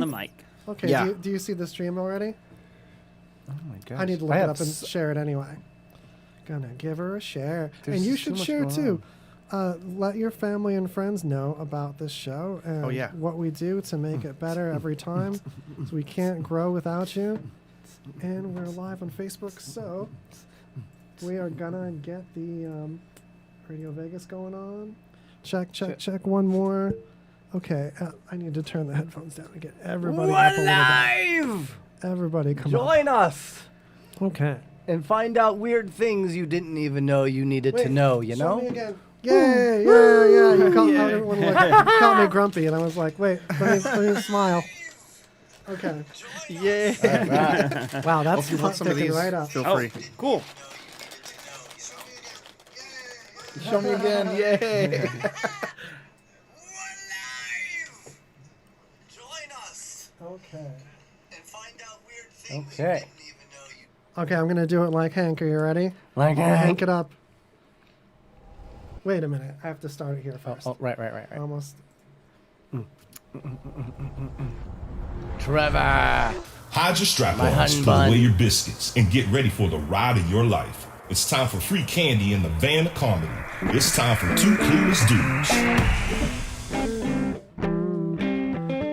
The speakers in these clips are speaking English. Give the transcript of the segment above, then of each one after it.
on the mic. Okay, Yeah. do you see the stream already? Oh my gosh. I need to look it up and share it anyway. Gonna give her a share. There's And you just too should much share going too. Let your family and friends know about this show and what we do to make it better every time. So we can't grow without you. And we're live on Facebook, so we are gonna get the Radio Vegas going on. Check one more. Okay, I need to turn the headphones down and get everybody up a little bit. Everybody come Join us. Okay. And find out weird things you didn't even know you needed to know, you know? Show me again. Yeah. You called me grumpy, and I was like, wait, let me smile. Okay. Yeah. Right. Wow, that's if you want some of these, right up. feel free. Cool. Show me again. Yay. Okay. Okay. Okay, I'm gonna do it like Hank. Are you ready? Like Hank it up. Wait a minute. I have to start it here first. Oh, right. Almost. Trevor. Hide your strap-ons, put away your biscuits, and get ready for the ride of your life. It's time for free candy in the van of comedy. It's time for Two Clueless Dudes.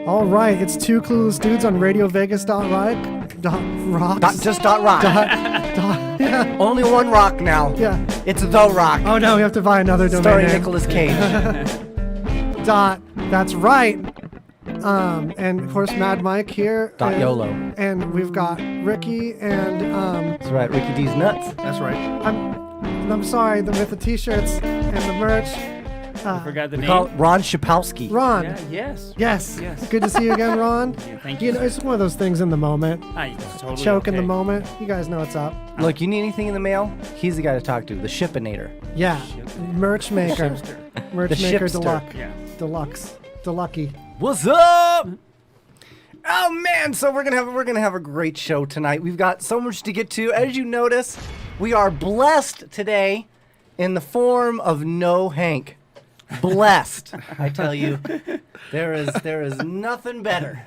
All right, it's Two Clueless Dudes on RadioVegas.rock. Rock. Yeah. Only one rock now. Yeah. It's The Rock. Oh no, we have to buy another domain Starring name. Nicolas Cage. That's right. And of course, Mad Mike here. Dot YOLO. And we've got Ricky and That's right, Ricky D's nuts. That's right. I'm sorry with the t-shirts and the merch. I forgot the We name. call it Ron Schapowski. Ron. Yeah, yes. Yes. Good to see you again, Ron. Thank you. You know, it's one of those things in the moment. Totally Choke in okay. the moment. You guys know what's up. Look, you need anything in the mail? He's the guy to talk to. The Shipinator. Yeah. Merch maker. Merch The maker shipster. deluxe. Yeah. Deluxe. Delucky. What's up? Oh man, so we're gonna have a great show tonight. We've got so much to get to. As you notice, we are blessed today in the form of no Hank. Blessed, I tell you. There is nothing better.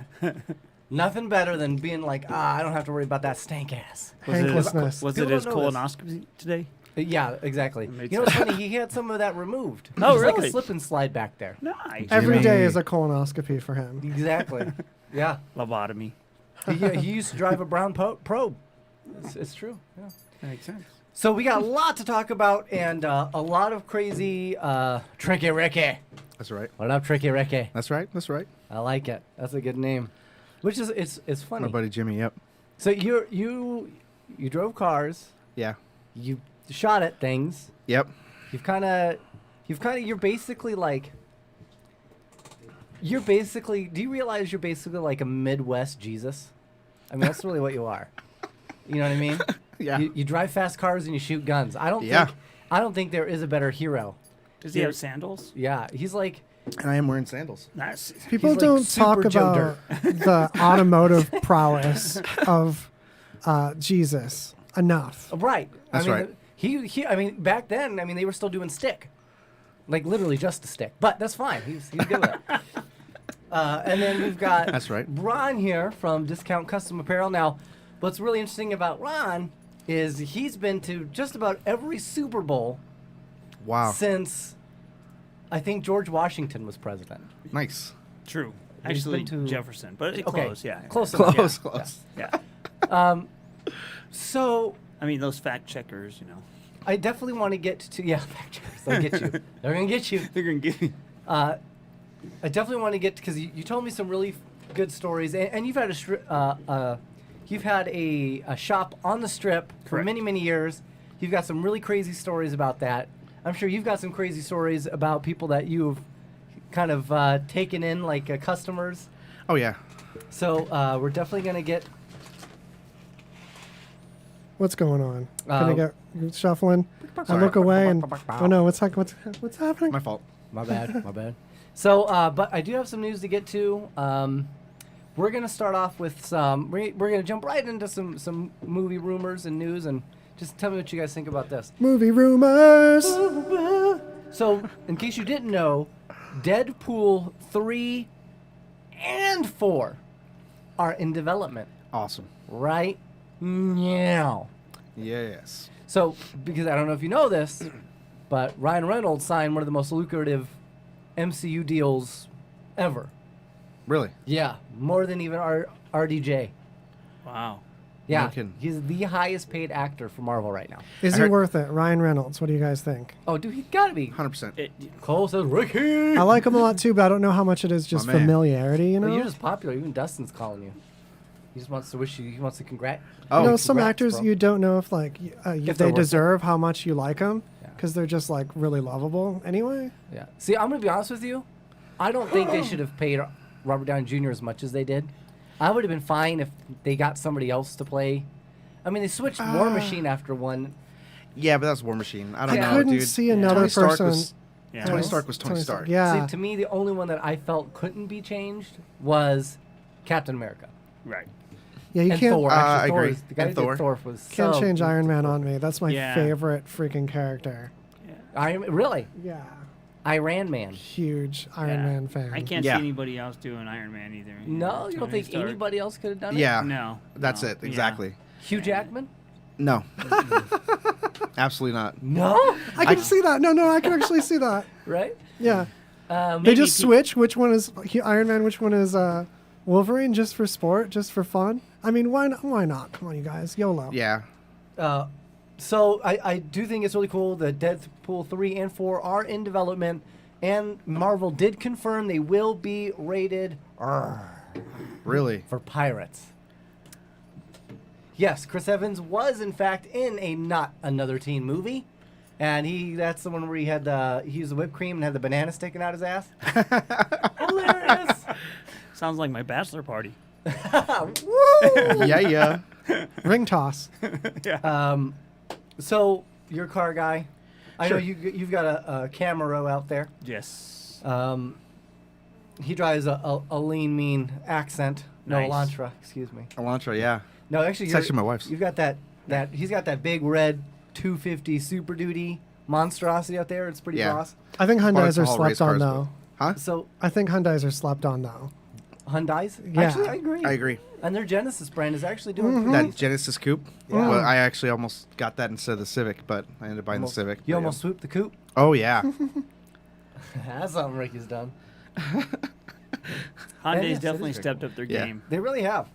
Nothing better than being like, I don't have to worry about that stank ass. Hanklessness. Was it his colonoscopy today? Yeah, exactly. Made You know what's sense. funny? He had some of that removed. Oh, It's like really? a slip and slide back there. Nice. Every Jimmy. day is a colonoscopy for him. Exactly. Yeah. Lobotomy. He used to drive a brown probe. It's true. Yeah. That makes sense. So we got a lot to talk about and a lot of crazy Tricky Ricky. That's right. What up, Tricky Ricky? That's right. That's right. I like it. That's a good name. Which is it's funny. My buddy Jimmy. Yep. So you drove cars. Yeah. You shot at things. Yep. You're basically like. Do you realize you're basically like a Midwest Jesus? I mean, that's really what you are. You know what I mean? Yeah. You drive fast cars and you shoot guns. I don't think there is a better hero. Does he have sandals? Yeah, he's like. And I am wearing sandals. Nice. People He's like don't talk Super Joe about the automotive prowess of Jesus enough. Right. That's right. I mean, back then, they were still doing stick. Like, literally just a stick. But that's fine. He's good with it. And then we've got That's right. Ron here from Discount Custom Apparel. Now, what's really interesting about Ron is he's been to just about every Super Bowl Wow. since, I think, George Washington was president. Nice. True. He's Actually, been to- Jefferson, but Okay, close, yeah. close enough. Close. Close. Yeah. So, I mean, those fact checkers, you know. I definitely want to get to, yeah, fact checkers. They'll get you. They're going to get you. They're going to give me. I definitely want to get because you told me some really good stories, and you've had a shop on the Strip for Correct. many years. You've got some really crazy stories about that. I'm sure you've got some crazy stories about people that you've kind of taken in like customers. Oh yeah. So we're definitely gonna get. What's going on? Can I get shuffling? I Sorry. look away and oh no, what's happening? My fault. My bad. So, but I do have some news to get to. We're gonna start off with some. We're gonna jump right into some movie rumors and news, and just tell me what you guys think about this. Movie rumors. So, in case you didn't know, Deadpool 3 and 4 are in development Awesome. right now. Yes. So, because I don't know if you know this, but Ryan Reynolds signed one of the most lucrative MCU deals ever. Really? Yeah, more than even RDJ. Wow. Yeah, No kidding. he's the highest paid actor for Marvel right now. Is I he heard- worth it? Ryan Reynolds. What do you guys think? Oh, dude, he's got to be. 100%. Cole says Ricky. I like him a lot too, but I don't know how much it is just My man. familiarity. You know, Well, you're just popular. Even Dustin's calling you. He just wants to wish you. He wants to congrat. Oh, you know, some congrats, actors bro. you don't know if like If they're they worth it. deserve how much you like them Yeah. because they're just like really lovable anyway. Yeah. See, I'm gonna be honest with you. I don't think they should have paid Robert Downey Jr. as much as they did. I would have been fine if they got somebody else to play. I mean, they switched War Machine after one. Yeah, but that's War Machine. I don't I know, couldn't dude. see another Tony Stark person. was Yeah. Tony Stark was Tony Stark. Yeah. See, to me, the only one that I felt couldn't be changed was Captain America. Right. Yeah, you And can't Thor. I Actually, Thor agree. is, the guy And who did Thor. Thor was can't so change Iron Man on me. That's my Yeah. favorite freaking character. Really? Yeah, Iron Man. huge Iron Yeah. Man fan. I can't Yeah. see anybody else doing Iron Man either. No, you don't Tony think Stark. anybody else could have done it? Yeah. No. That's no. it. Yeah. Exactly. Hugh Jackman? No. Absolutely not. No. I can see that. No, I can actually see that. Right? Yeah, they Maybe just pe- switch. Which one is Iron Man? Which one is Wolverine? Just for sport, just for fun. I mean, why not? Why not? Come on, you guys, YOLO. Yeah. So I do think it's really cool that Deadpool 3 and 4 are in development, and Marvel did confirm they will be rated R Really. for pirates. Yes, Chris Evans was in fact in a Not Another Teen movie, and that's the one where he used the whipped cream and had the banana sticking out his ass. Hilarious. Sounds like my bachelor party. Woo! Yeah. Ring toss. So you're a car guy. I know Sure. you've got a Camaro out there. Yes. He drives a lean, mean accent. No, Nice. Elantra, excuse me. Elantra, yeah. No, actually, It's actually my wife's. You've got that he's got that big red 250 Super Duty monstrosity out there. It's pretty Yeah. boss. I think Well, Hyundais it's are all slept race on cars, though. Huh? So I think Hyundais are slept on though. Hyundai's, Yeah. actually, I agree. I agree. And their Genesis brand is actually doing Mm-hmm. pretty That Genesis Coupe. Yeah. Well, I actually almost got that instead of the Civic, but I ended up buying the Civic. You but almost swooped the coupe. yeah. Oh yeah. That's something Ricky's done. Hyundai's yes, it definitely is very stepped up their Yeah. game. They really have.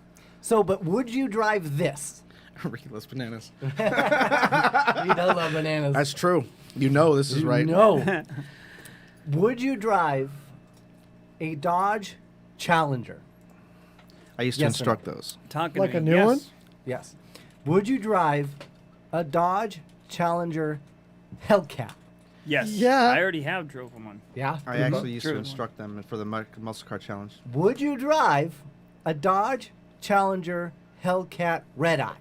So, but would you drive this? Ridiculous bananas. He does love bananas. That's true. You know this is right. No. Would you drive a Dodge Challenger? I used to Yes or no? instruct those. Talking Like to a me. new Yes. one? Yes. Would you drive a Dodge Challenger Hellcat? Yes. Yeah. I already have drove one. Yeah. I actually used to True. instruct them for the muscle car challenge. Would you drive a Dodge Challenger Hellcat Red Eye?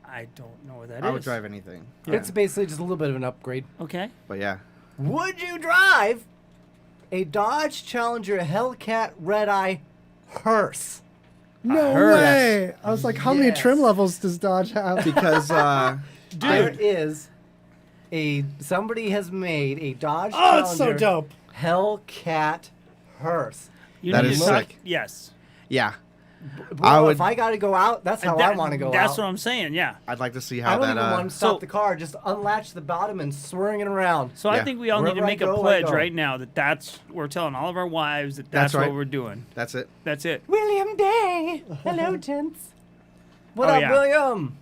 I don't know what that is. I would drive anything. Yeah. It's basically just a little bit of an upgrade. Okay. But yeah. Would you drive a Dodge Challenger Hellcat Red Eye hearse? No heard way! I was like, how many Yes. trim levels does Dodge have? Because There is somebody has made a Dodge Oh, it's Challenger so dope. Hellcat hearse. You That need is to look- sick. Yes. yeah, Bro, I would- if I got to go out, that's how I want to go That's out. what I'm saying. Yeah. I'd like to see I how don't that. even want to stop So- the car, just unlatch the bottom and swing it around. So I Yeah. think we all need to Wherever I make go, a I pledge go. right now that we're telling all of our wives that That's that's what right. we're doing. That's it. That's it. William Day. Hello, gents. What Oh, up, yeah. William?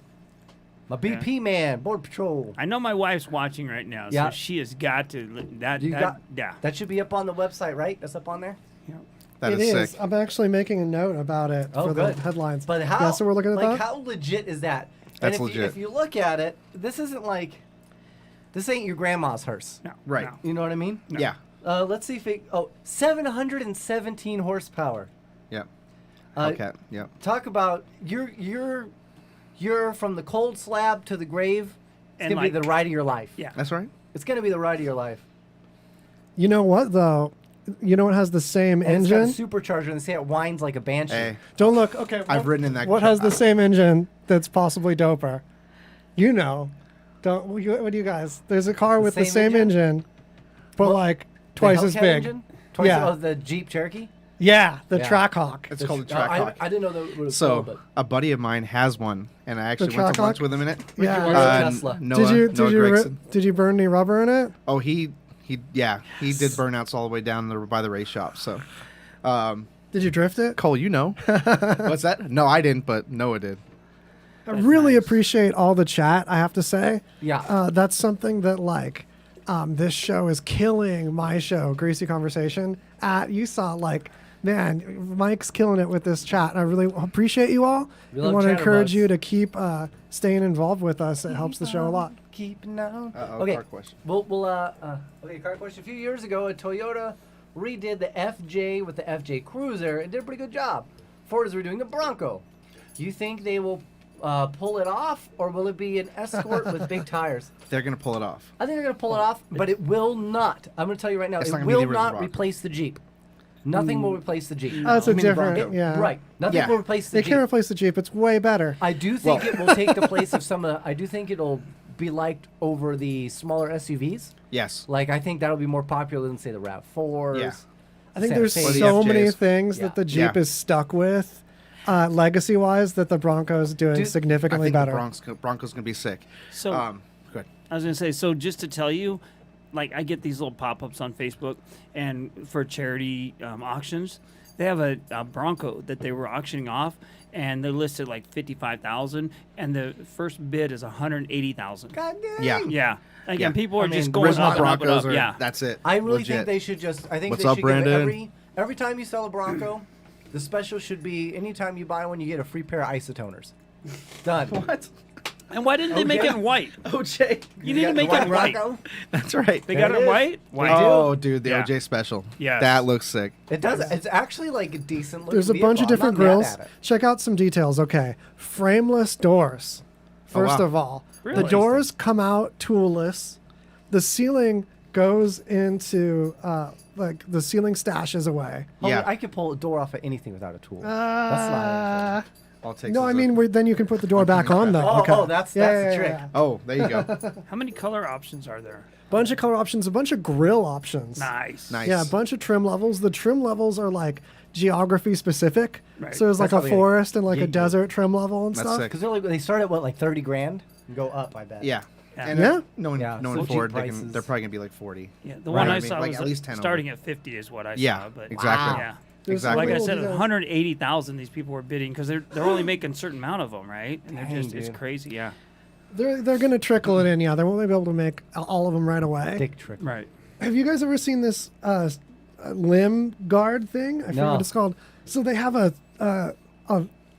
My BP man, Border Patrol. I know my wife's watching right now, Yeah. so she has got to yeah. That should be up on the website, right? That's up on there. That It is is. sick. I'm actually making a note about it Oh, for good. the headlines. But how? Yeah, so we're looking at like, that. how legit is that? That's and if legit. if you look at it, this isn't like, this ain't your grandma's hearse. No, Right. no. You know what I mean? Yeah. Let's see if it. Oh, 717 horsepower. Yeah. Uh, Okay. Yeah. Talk about you're from the cold slab to the grave. It's And gonna be like- the ride of your life. Yeah. That's right. It's gonna be the ride of your life. You know what though? You know what has the same And it's got a engine? supercharger, and they say it whines like a banshee. Hey, Don't look. Okay. I've ridden in that. What car. has the same engine that's possibly doper? You know. Don't. What do you guys? There's a car with the same same engine, but Well, like The twice as Hellcat big. engine? Twice Yeah. the Jeep Cherokee. Yeah, the Yeah. Trackhawk. It's called a Trackhawk. I didn't know that what it was So called, but a buddy of mine has one, and I actually went to Trackhawk? lunch with him in it. Yeah. Where's the Tesla? Noah, Noah Gregson. Did you burn any rubber in it? Oh, he did burnouts all the way down by the race shop. So, Did you drift it? Cole, you know, what's that? No, I didn't, but Noah did. I really appreciate all the chat, I have to say. Yeah. That's something that, like, this show is killing my show, Greasy Conversation. You saw, like, man, Mike's killing it with this chat. I really appreciate you all. We I love want to encourage chatterbox. you to keep staying involved with us. It helps the show a lot. Keep on. Uh-oh, car question. Okay, car question. A few years ago, a Toyota redid the FJ with the FJ Cruiser and did a pretty good job. Ford is redoing the Bronco. Do you think they will pull it off, or will it be an Escort with big tires? They're gonna pull it off. I think they're going to pull it off, but it will not. I'm going to tell you right now, It's it not gonna be the will original not Bronco. replace the Jeep. Nothing will replace the Jeep. That's a I mean, the different, Bronco. yeah. Right. Nothing Yeah. will replace the They Jeep. can't replace the Jeep. It's way better. I do think it will take the place of some of the, I do think it'll be liked over the smaller SUVs. Yes. Like, I think that'll be more popular than, say, the RAV4s. Yeah. I think Santa there's Fe. Or the so many FJs. things Yeah. that the Jeep Yeah. is stuck with, legacy-wise, that the Bronco's doing Dude, I significantly think better. the Bronco's gonna be sick. So Good. I was gonna say, so just to tell you, like I get these little pop-ups on Facebook, and for charity auctions, they have a Bronco that they were auctioning off, and they listed like 55,000, and the first bid is 180,000. God dang. Yeah. Yeah. Again, Yeah. people are I mean, just the going Original up and up and Broncos up. are. Yeah. That's it. I really Legit. think they should just, I think What's they up, should give Brandon? every time you sell a Bronco, the special should be anytime you buy one, you get a free pair of isotoners. Done. What? And why didn't they make it white? OJ. You need to make it white. That's right. They got There it it is. white? White. Oh, dude, the Yeah. OJ special. Yes. That looks sick. It does. It's actually like a decent looking There's a bunch of vehicle. I'm different not mad grills. at it. Check out some details. Okay, frameless doors. First wow. of all, Really? the doors come out toolless. The ceiling goes into like the ceiling stashes away. Homie, Yeah. I could pull a door off of anything without a tool. That's not it. All it takes No, is I a- mean then you can put the door back on though. Oh, okay. oh, that's the trick. Oh, there you go. How many color options are there? Bunch of color options, a bunch of grill options. Nice. Nice. Yeah, a bunch of trim levels. The trim levels are like geography specific. Right. So there's like That's a how they- forest and like Yeah. a desert trim level and That's stuff. sick. Because they start at what, like 30 grand and go up, I bet. Yeah. Yeah. And Yeah? knowing Yeah, so knowing cheap Ford, prices. they're probably gonna be like 40. Yeah, the Right. one I I mean, saw like was at least 10 starting at 50 is what I Yeah, saw. But exactly. Yeah. There's Exactly. Like I little said, details. 180,000 these people were bidding because they're only making a certain amount of them, right? And they're Dang, just it's dude. crazy. Yeah. They're gonna trickle it in. Yeah, they won't be able to make all of them right away. Dick trick. Right. Have you guys ever seen this limb guard thing? I forget No. what it's called. So they have a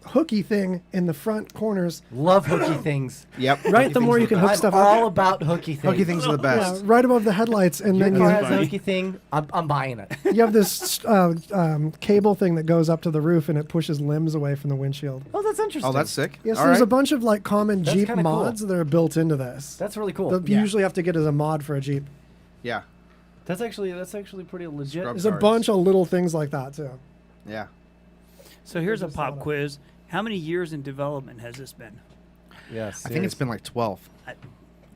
hooky thing in the front corners. Love hooky things. Yep. Right, Hooky the more things you can are hook I'm stuff all up. about hooky things. Hooky things are the Yeah, best. right above the headlights, and Your then car you, has a hooky thing, I'm buying it. you have this cable thing that goes up to the roof and it pushes limbs away from the windshield. Oh, that's interesting. Oh, that's sick. Yes, All there's a right. bunch of like common That's Jeep kinda cool. mods that are built into this. That's really cool. That you usually have to get as a mod for a Jeep. Yeah. That's actually pretty legit. Scrub There's a cars. bunch of little things like that too. Yeah. So here's a Just pop thought of- quiz. How many years in development has this been? Yes. I think it's been like 12.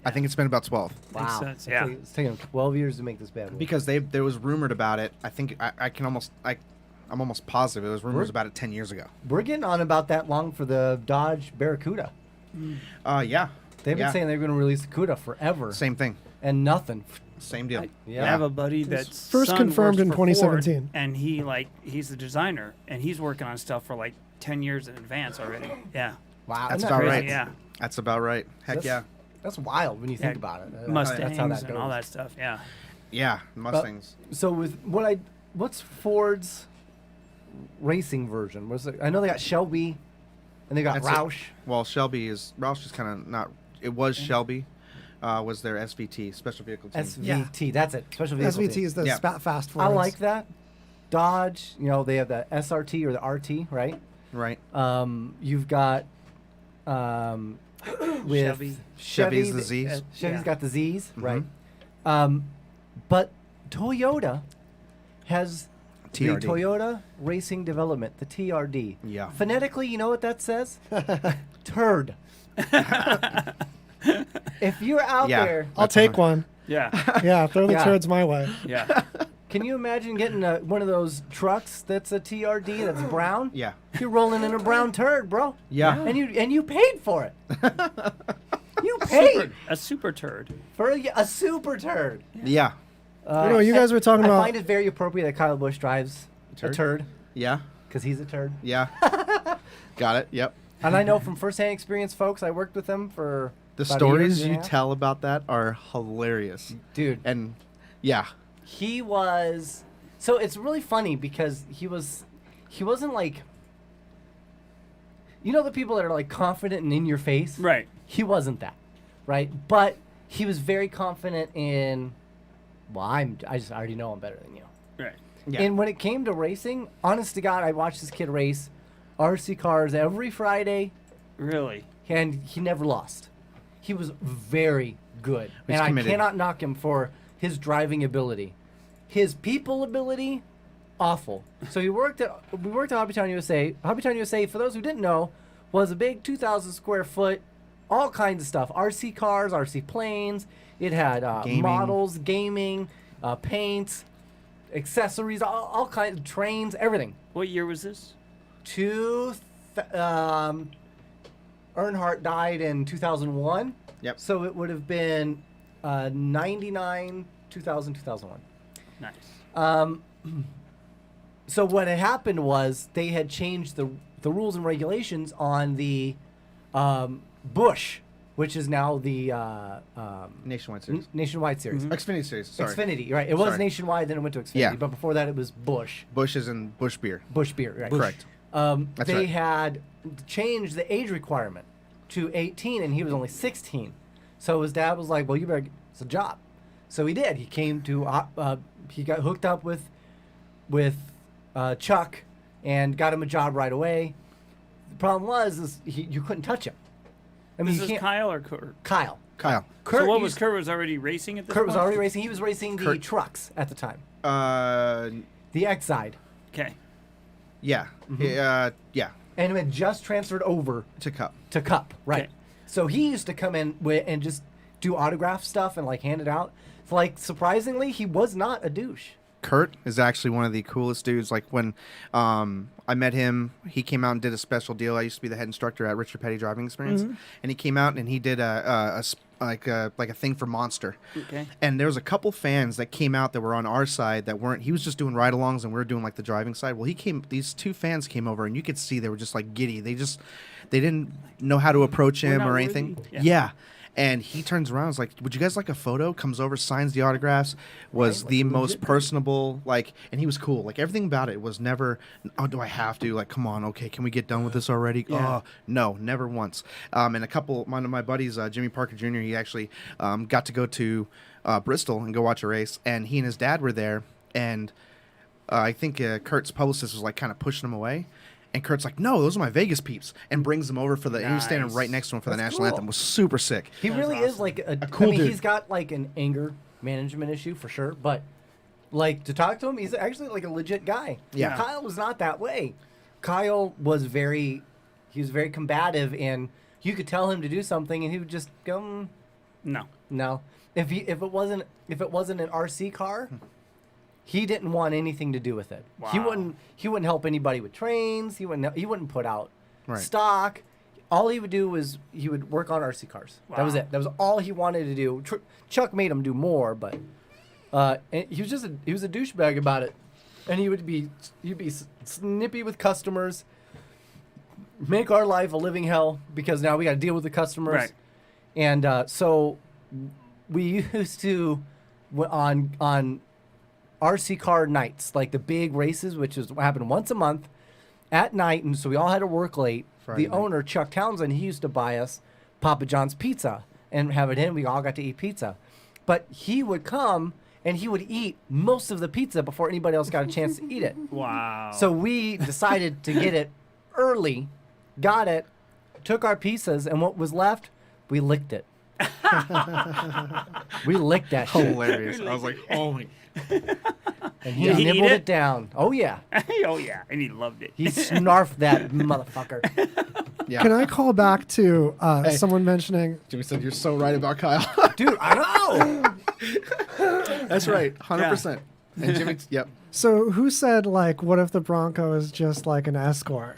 I think it's been about 12 wow. sense, It's yeah. taken- It's taken them 12 years to make this bad boy. because there was rumored about it. I think I'm almost positive it was rumors about it 10 years ago. We're getting on about that long for the Dodge Barracuda. Yeah. They've been Yeah. saying they're going to release the Cuda forever. Same thing. And nothing. Same deal. Yeah. I have a buddy that's first confirmed in 2017. and he's the designer, and he's working on stuff for like 10 years in advance already. Yeah. Wow. That's isn't that about crazy? right. Yeah. That's about right. Heck That's- yeah. That's wild when you think Yeah, about it. Mustangs That's how that and all goes. that stuff. Yeah. Yeah. Mustangs. So with what's Ford's racing version? I know they got Shelby, and they got That's it. Roush. Well, Roush is kind of not. It was Shelby. Was their SVT special vehicle team. SVT. That's it. Special vehicle. SVT team. is the Yeah. fast I forwards. like that. Dodge. You know they have the SRT or the RT, right? Right. You've got with Chevy. Chevy's the the- Z's. Chevy's Yeah. got the Z's, Mhm. right? But Toyota has TRD. the Toyota Racing Development, the TRD. Yeah. Phonetically, you know what that says? Turd. If you're out Yeah. there, I'll take one. Yeah. Yeah, throw the Yeah. turds my way. Yeah. Can you imagine getting one of those trucks that's a TRD that's brown? Yeah. You're rolling in a brown turd, bro. Yeah. And you paid for it. You paid A super turd. for a super turd. Yeah. You guys were talking about. I find it very appropriate that Kyle Busch drives a turd Yeah. because he's a turd. Yeah. Got it. Yep. And I know from firsthand experience, folks, I worked with him for The about a stories year and a you half. tell about that are hilarious. Dude. And yeah. He was so it's really funny because he wasn't like, you know, the people that are like confident and in your face. Right. He wasn't that, right? But he was very confident in. Well, I already know I'm better than you. Right. Yeah. And when it came to racing, honest to God, I watched this kid race RC cars every Friday, Really. and he never lost. He was very good, He's and committed. I cannot knock him for his driving ability. His people ability, awful. So we worked at Hobbytown USA. Hobbytown USA, for those who didn't know, was a big 2,000 square foot, all kinds of stuff. RC cars, RC planes. It had Gaming. models, gaming, paints, accessories, all kinds of trains, everything. What year was this? Earnhardt died in 2001. Yep. So it would have been 99, 2000, 2001. Nice. So what had happened was they had changed the rules and regulations on the Busch, which is now the Nationwide series. Nationwide series. Xfinity series. Sorry. Xfinity, right? It was Sorry. Nationwide, then it went to Xfinity. Yeah. But before that, it was Busch. Bush is in Bush beer. Busch beer, right? Correct. That's They right. had changed the age requirement to 18, and he was only 16. So his dad was like, "Well, you better get a job." So he did. He came to he got hooked up with Chuck and got him a job right away. The problem was you couldn't touch him. I mean, This you is can't. Kyle or Kurt? Kyle. Kyle. Kurt, So what was Kurt was already racing at this Kurt point? was already racing. He was racing the Kurt- trucks at the time. The X-Side. Okay. Yeah. Mm-hmm. Yeah. And it had just transferred over To Cup. to Cup, right? Okay. So he used to come in and just do autograph stuff and like hand it out. So, like, surprisingly, he was not a douche. Kurt is actually one of the coolest dudes. Like when I met him, he came out and did a special deal. I used to be the head instructor at Richard Petty Driving Experience, and he came out and he did a thing for Monster. Okay. And there was a couple fans that came out that were on our side that weren't. He was just doing ride-alongs and we were doing like the driving side. Well, these two fans came over and you could see they were just like giddy. They didn't know how to approach him not or worthy. anything. Yeah. Yeah. And he turns around, is like, "Would you guys like a photo?" Comes over, signs the autographs. Was Right, the like, most legit. personable, like, and he was cool. Like everything about it was never, "Oh, do I have to?" Like, come on, okay, can we get done with this already? Yeah. Oh, no, never once. And one of my buddies, Jimmy Parker Jr., he actually got to go to Bristol and go watch a race, and he and his dad were there, and I think Kurt's publicist was like kind of pushing him away. And Kurt's like, "No, those are my Vegas peeps," and brings them over for the. And he was standing Nice. right next to him for the That's national cool. anthem. It was super sick. He really is like a cool I mean, dude. he's got like an anger management issue for sure, but like to talk to him, he's actually like a legit guy. Yeah. Kyle was not that way. Kyle was very combative, and you could tell him to do something, and he would just go, No. no. If it wasn't an RC car, he didn't want anything to do with it. He Wow. wouldn't help anybody with trains. He wouldn't put out Right. stock. All he would do was he would work on RC cars. That was Wow. it. That was all he wanted to do. Chuck made him do more, but and he was a douchebag about it. And he'd be snippy with customers, make our life a living hell because now we got to deal with the customers. Right. And so we used to on RC car nights, like the big races, which is what happened once a month at night, and so we all had to work late. Friday The night. owner, Chuck Townsend, he used to buy us Papa John's pizza and have it in. We all got to eat pizza. But he would come and he would eat most of the pizza before anybody else got a chance to eat it. Wow. So we decided to get it early, got it, took our pizzas, and what was left, we licked it. We licked that shit. Hilarious. I was like, "Holy." And he Did he eat nibbled it? it down. Oh, yeah. Oh yeah, and he loved it. He snarfed that motherfucker. Yeah. Can I call back to someone mentioning? Jimmy said, "You're so right about Kyle." Dude, I know. That's right, 100%. And Jimmy, yep. So who said like, what if the Bronco is just like an escort?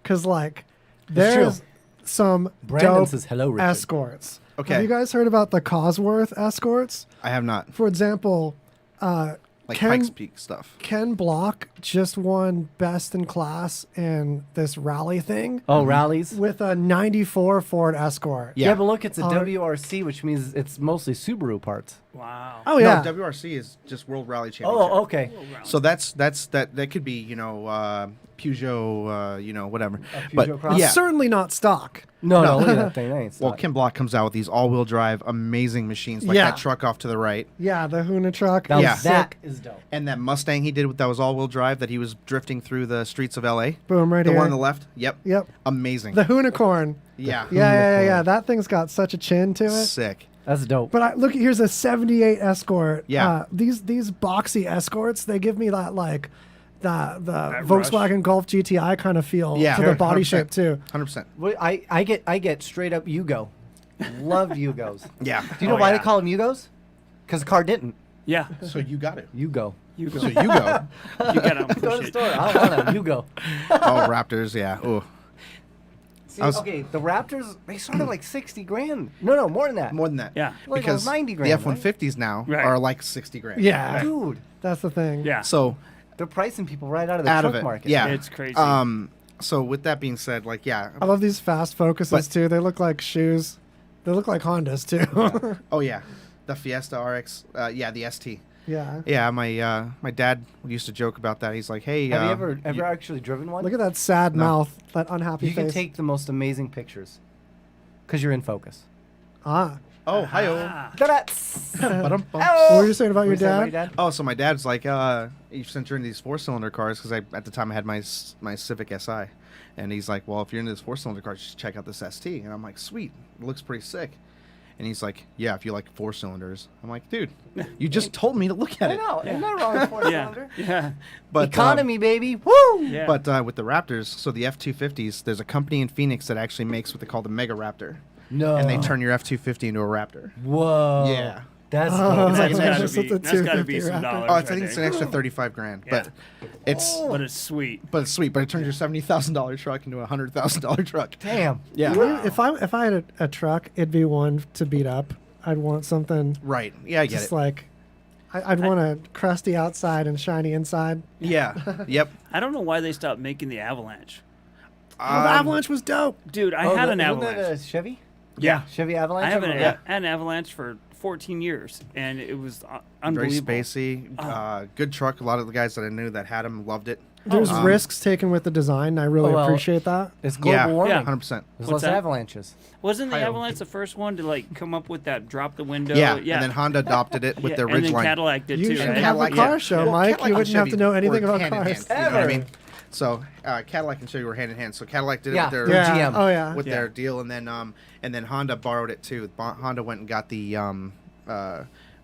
Because like, there's some Brandon dope says, "Hello, Richard." escorts. Okay. Have you guys heard about the Cosworth escorts? I have not. For example, Like Ken- Pikes Peak stuff. Ken Block just won best in class in this rally thing Oh, rallies. with a 94 Ford Escort. Yeah, but look, it's a Uh, WRC, which means it's mostly Subaru parts. Wow. Oh yeah. No, WRC is just World Rally Championship. Oh, okay. So that could be, Peugeot, whatever. Peugeot But Cross? yeah. Certainly not stock. No, No. look at that thing. That ain't Well, stock. Ken Block comes out with these all-wheel drive amazing machines, like Yeah. that truck off to the right, Yeah, the Huna truck. Now Yeah. that is dope. and that Mustang he did that was all-wheel drive that he was drifting through the streets of LA. Boom, right The here. one on the left. Yep. Yep. Amazing. The Unicorn. yeah. Yeah. That thing's got such a chin to it. Sick. That's dope. But look, here's a 78 Escort. Yeah. These boxy Escorts, they give me that like the That Volkswagen Golf GTI kind of feel Yeah. to the body 100%. shape too. 100%. Wait, I get straight up Yugo. Love Yugos. Yeah. Do you know why they call them Yugos? Because the car didn't. Yeah. So you got it. Yugo. You go. So you go. You gotta Go to push the it. store. I want a Yugo. Oh, Raptors. Yeah. Oh, See, I was- okay, the Raptors, they started like 60 grand. No, more than that. more than that. Yeah. Like Because 90 the grand. F-150s now Right. are like 60 grand. Yeah. Dude, That's the thing. Yeah. So they're pricing people right out of the out truck of it. market. Yeah. It's crazy. So with that being said, like, yeah. I love these fast Focuses But- too. They look like shoes. They look like Hondas too. Oh yeah, the Fiesta RX. Yeah, the ST. Yeah. Yeah, my dad used to joke about that. He's like, hey, Have you ever actually driven one? Look at that sad No. mouth, that unhappy You face. can take the most amazing pictures because you're in focus. Ah. Oh, hi-oh. Ah. Ta-da! Ba-dum-bum. What were you saying about What your you saying dad? about Oh, so my dad's like, since you're into these 4-cylinder cars, because at the time I had my Civic Si, and he's like, well, if you're into this 4-cylinder car, just check out this ST. And I'm like, sweet, it looks pretty sick. And he's like, yeah, if you like 4 cylinders. I'm like, dude, you just told me to look at I it. know. Isn't that wrong with Yeah. four-cylinder? Yeah. But Economy, baby. Woo! Yeah. But with the Raptors, so the F-250s, there's a company in Phoenix that actually makes what they call the Mega Raptor, No. and they turn your F-250 into a Raptor. Whoa. Yeah. That's Oh, dope. That's It's gotta just be. a That's gotta 250 be some Raptor. dollars. Oh, I right think it's an there. extra 35 grand, Yeah. but it's But it's sweet. but it's sweet. But it turns your $70,000 truck into a $100,000 truck. Damn. Yeah. If I had a truck, it'd be one to beat up. I'd want something Right. Yeah, I get just it. like I'd want a crusty outside and shiny inside. Yeah. Yep. I don't know why they stopped making the Avalanche. Oh, the Avalanche was dope. Dude, I Oh, had an wasn't that Avalanche. a Chevy? Yeah. Chevy Avalanche? I have an, Yeah. an Avalanche for 14 years, and it was Very unbelievable. spacey. Good truck. A lot of the guys that I knew that had them loved it. There's Um, risks taken with the design. And I really Oh, well, appreciate that. It's global Yeah. warming. Yeah. 100%. There's What's less that? avalanches. Wasn't the Hi-oh. Avalanche the first one to like come up with that drop the window? Yeah. And then Honda adopted it with Yeah, their and then Ridgeline. Cadillac did You too, should right? have a Cadillac- car yeah. show, Well, Mike. Cadillac You and wouldn't have to Chevy know anything were about hand in cars. hand, you know what I Ever. mean? So Cadillac and Chevy were hand in hand. So Cadillac did it Yeah. with their Yeah. Yeah. GM. Oh yeah. with Yeah. their deal, and then Honda borrowed it too. Honda went and got the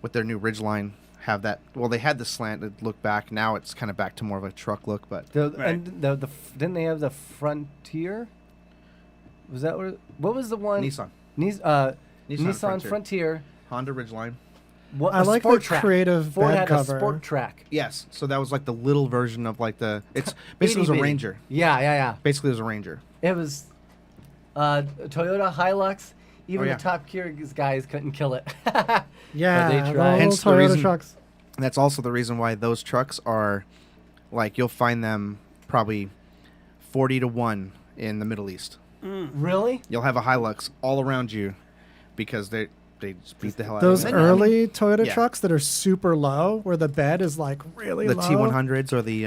with their new Ridgeline. Have that? Well, they had the slanted look back. Now it's kind of back to more of a truck look, but Right. And didn't they have the Frontier? Was that what was the one? Nissan, Nissan Frontier. Honda Ridgeline. What, I a like sport the track. creative Ford bed had cover. a sport track. Yes, so that was like the little version of like the. It's basically it was a Itty-bitty. Ranger. Yeah. Basically, it was a Ranger. It was Toyota Hilux. Even Oh, yeah. the Top Gear guys couldn't kill it. Yeah. they The tried. old Hence the Toyota reason- trucks. And that's also the reason why those trucks are, like, you'll find them probably 40-1 in the Middle East. Really? You'll have a Hilux all around you because they just beat the hell out Those of it. early Toyota Yeah. trucks that are super low, where the bed is like really The low. T100s or the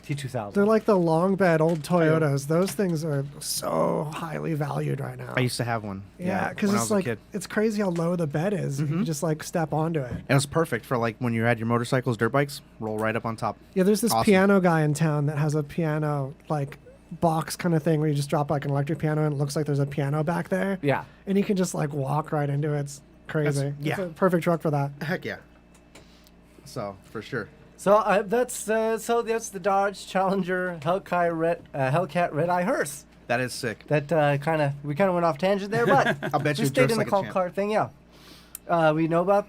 T2000. They're like the long bed old Toyotas. Those things are so highly valued right now. I used to have one. Yeah, because when I it's was a like kid. it's crazy how low the bed is. You just like step onto it. And it was perfect for like when you had your motorcycles, dirt bikes, roll right up on top. Yeah, there's this Awesome. piano guy in town that has a piano like box kind of thing where you just drop like an electric piano and it looks like there's a piano back there. Yeah. And you can just like walk right into it. It's crazy. yeah. It's a perfect truck for that. Heck yeah. So for sure. So that's the Dodge Challenger Hellcat Red Eye hearse. That is sick. That we kind of went off tangent there, but I'll bet we you stayed dressed in like the a call champ. car thing. Yeah, we know about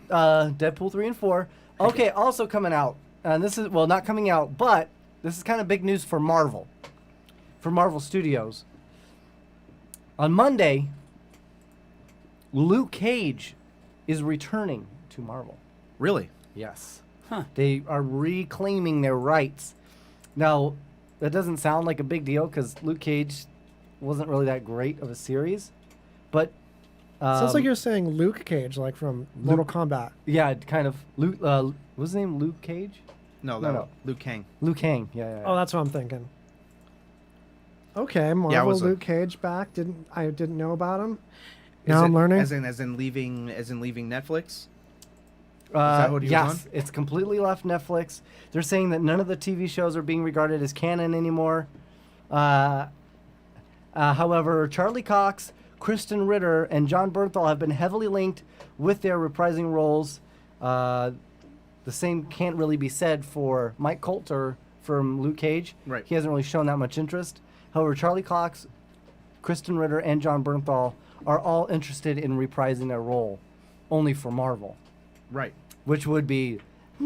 Deadpool 3 and 4. Okay, also coming out, and this is, well, not coming out, but this is kind of big news for Marvel Studios. On Monday, Luke Cage is returning to Marvel. Really? Yes. Huh. They are reclaiming their rights. Now, that doesn't sound like a big deal because Luke Cage wasn't really that great of a series, but Sounds like you're saying Luke Cage, like from Mortal Kombat. yeah, kind of. Luke, what's his name? Luke Cage? No. Luke Kang. Luke Kang. Yeah. Oh, that's what I'm thinking. Okay, Marvel Luke Cage back. I didn't know about him. Now I'm learning. As in leaving Netflix. Is that what he was yes, on? it's completely left Netflix. They're saying that none of the TV shows are being regarded as canon anymore. However, Charlie Cox, Kristen Ritter, and John Bernthal have been heavily linked with their reprising roles. The same can't really be said for Mike Coulter from Luke Cage. Right. He hasn't really shown that much interest. However, Charlie Cox, Kristen Ritter, and John Bernthal are all interested in reprising their role, only for Marvel, Right. which would be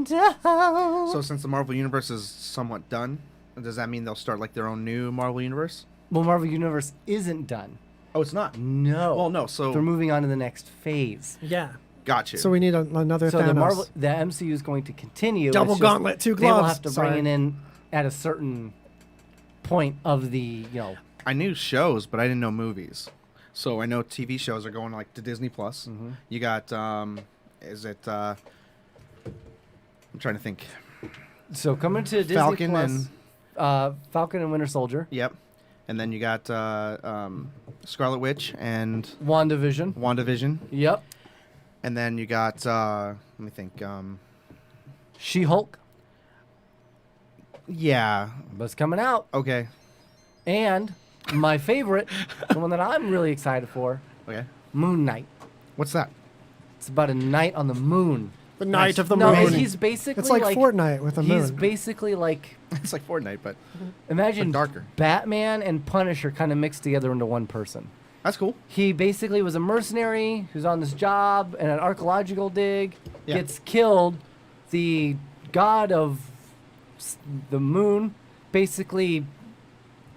So since the Marvel Universe is somewhat done, does that mean they'll start like their own new Marvel Universe? well, Marvel Universe isn't done. Oh, it's not. No. Well, no. So They're moving on to the next phase. Yeah. got you. So we need another So Thanos. the MCU is going to continue. Double It's just gauntlet, two They will gloves. have to Sorry. bring it in at a certain point of the, I knew shows, but I didn't know movies. So I know TV shows are going like to Disney Plus. Mm-hmm. You got is it? I'm trying to think. So coming to Disney Falcon Plus, Falcon and Winter Soldier, Yep. And then you got Scarlet Witch and WandaVision. WandaVision. Yep. And then you got let me think. She-Hulk Yeah. was coming out. Okay. And my favorite, the one that I'm really excited for, Okay. Moon Knight. What's that? It's about a night on the moon. the night of the No, moon. he's basically It's like Fortnite with a moon. He's basically like, It's like Fortnite, but imagine darker. Batman and Punisher kind of mixed together into one person. that's cool. He basically was a mercenary who's on this job and an archaeological dig, Yeah. gets killed. The god of the moon basically